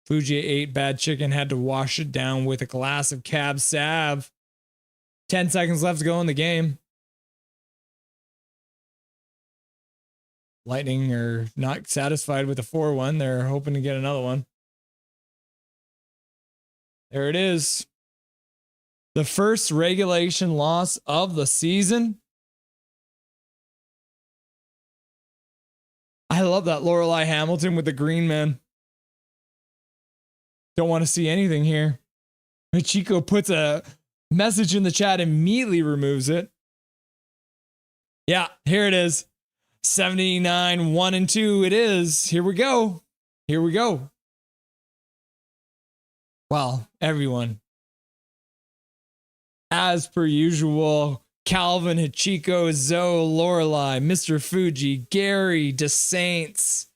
Fuji ate bad chicken, had to wash it down with a glass of Cab Sav. 10 seconds left to go in the game. Lightning are not satisfied with the 4-1. They're hoping to get another one. There it is. The first regulation loss of the season. I love that Lorelei Hamilton with the green man. Don't want to see anything here. Chico puts a message in the chat, immediately removes it. Yeah, here it is. 79, 1 and 2. It is. Here we go. Here we go. Well, everyone. As per usual, Calvin, Hachiko, Zoe, Lorelei, Mr. Fuji, Gary, DeSaints,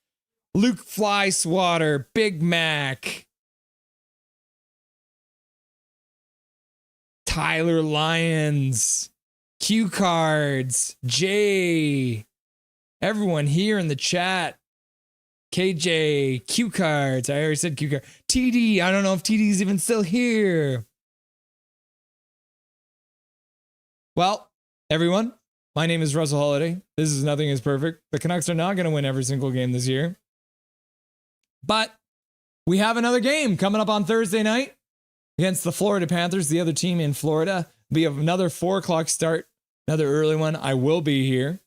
Luke Flyswatter, Big Mac, Tyler Lyons, Q Cards, Jay, everyone here in the chat, KJ, Q Cards, I already said Q Card, TD, I don't know if TD's even still here. Well, everyone, my name is Russell Holiday. This is Nothing is Perfect. The Canucks are not going to win every single game this year. But we have another game coming up on Thursday night against the Florida Panthers, the other team in Florida. We have another 4 o'clock start, another early one. I will be here.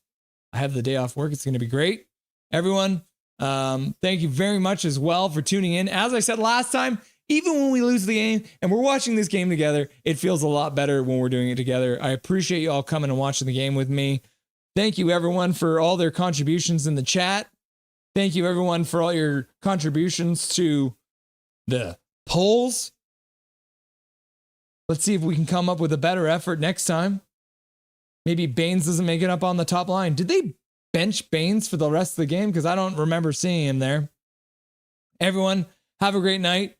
I have the day off work. It's going to be great. Everyone, thank you very much as well for tuning in. As I said last time, even when we lose the game and we're watching this game together, it feels a lot better when we're doing it together. I appreciate you all coming and watching the game with me. Thank you, everyone, for all their contributions in the chat. Thank you, everyone, for all your contributions to the polls. Let's see if we can come up with a better effort next time. Maybe Baines doesn't make it up on the top line. Did they bench Baines for the rest of the game? Because I don't remember seeing him there. Everyone, have a great night.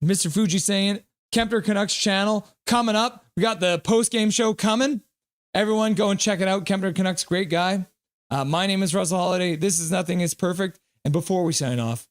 Mr. Fuji saying, Kempter Canucks channel coming up. We got the post-game show coming. Everyone go and check it out. Kempter Canucks, great guy. My name is Russell Holiday. This is Nothing is Perfect. And before we sign off,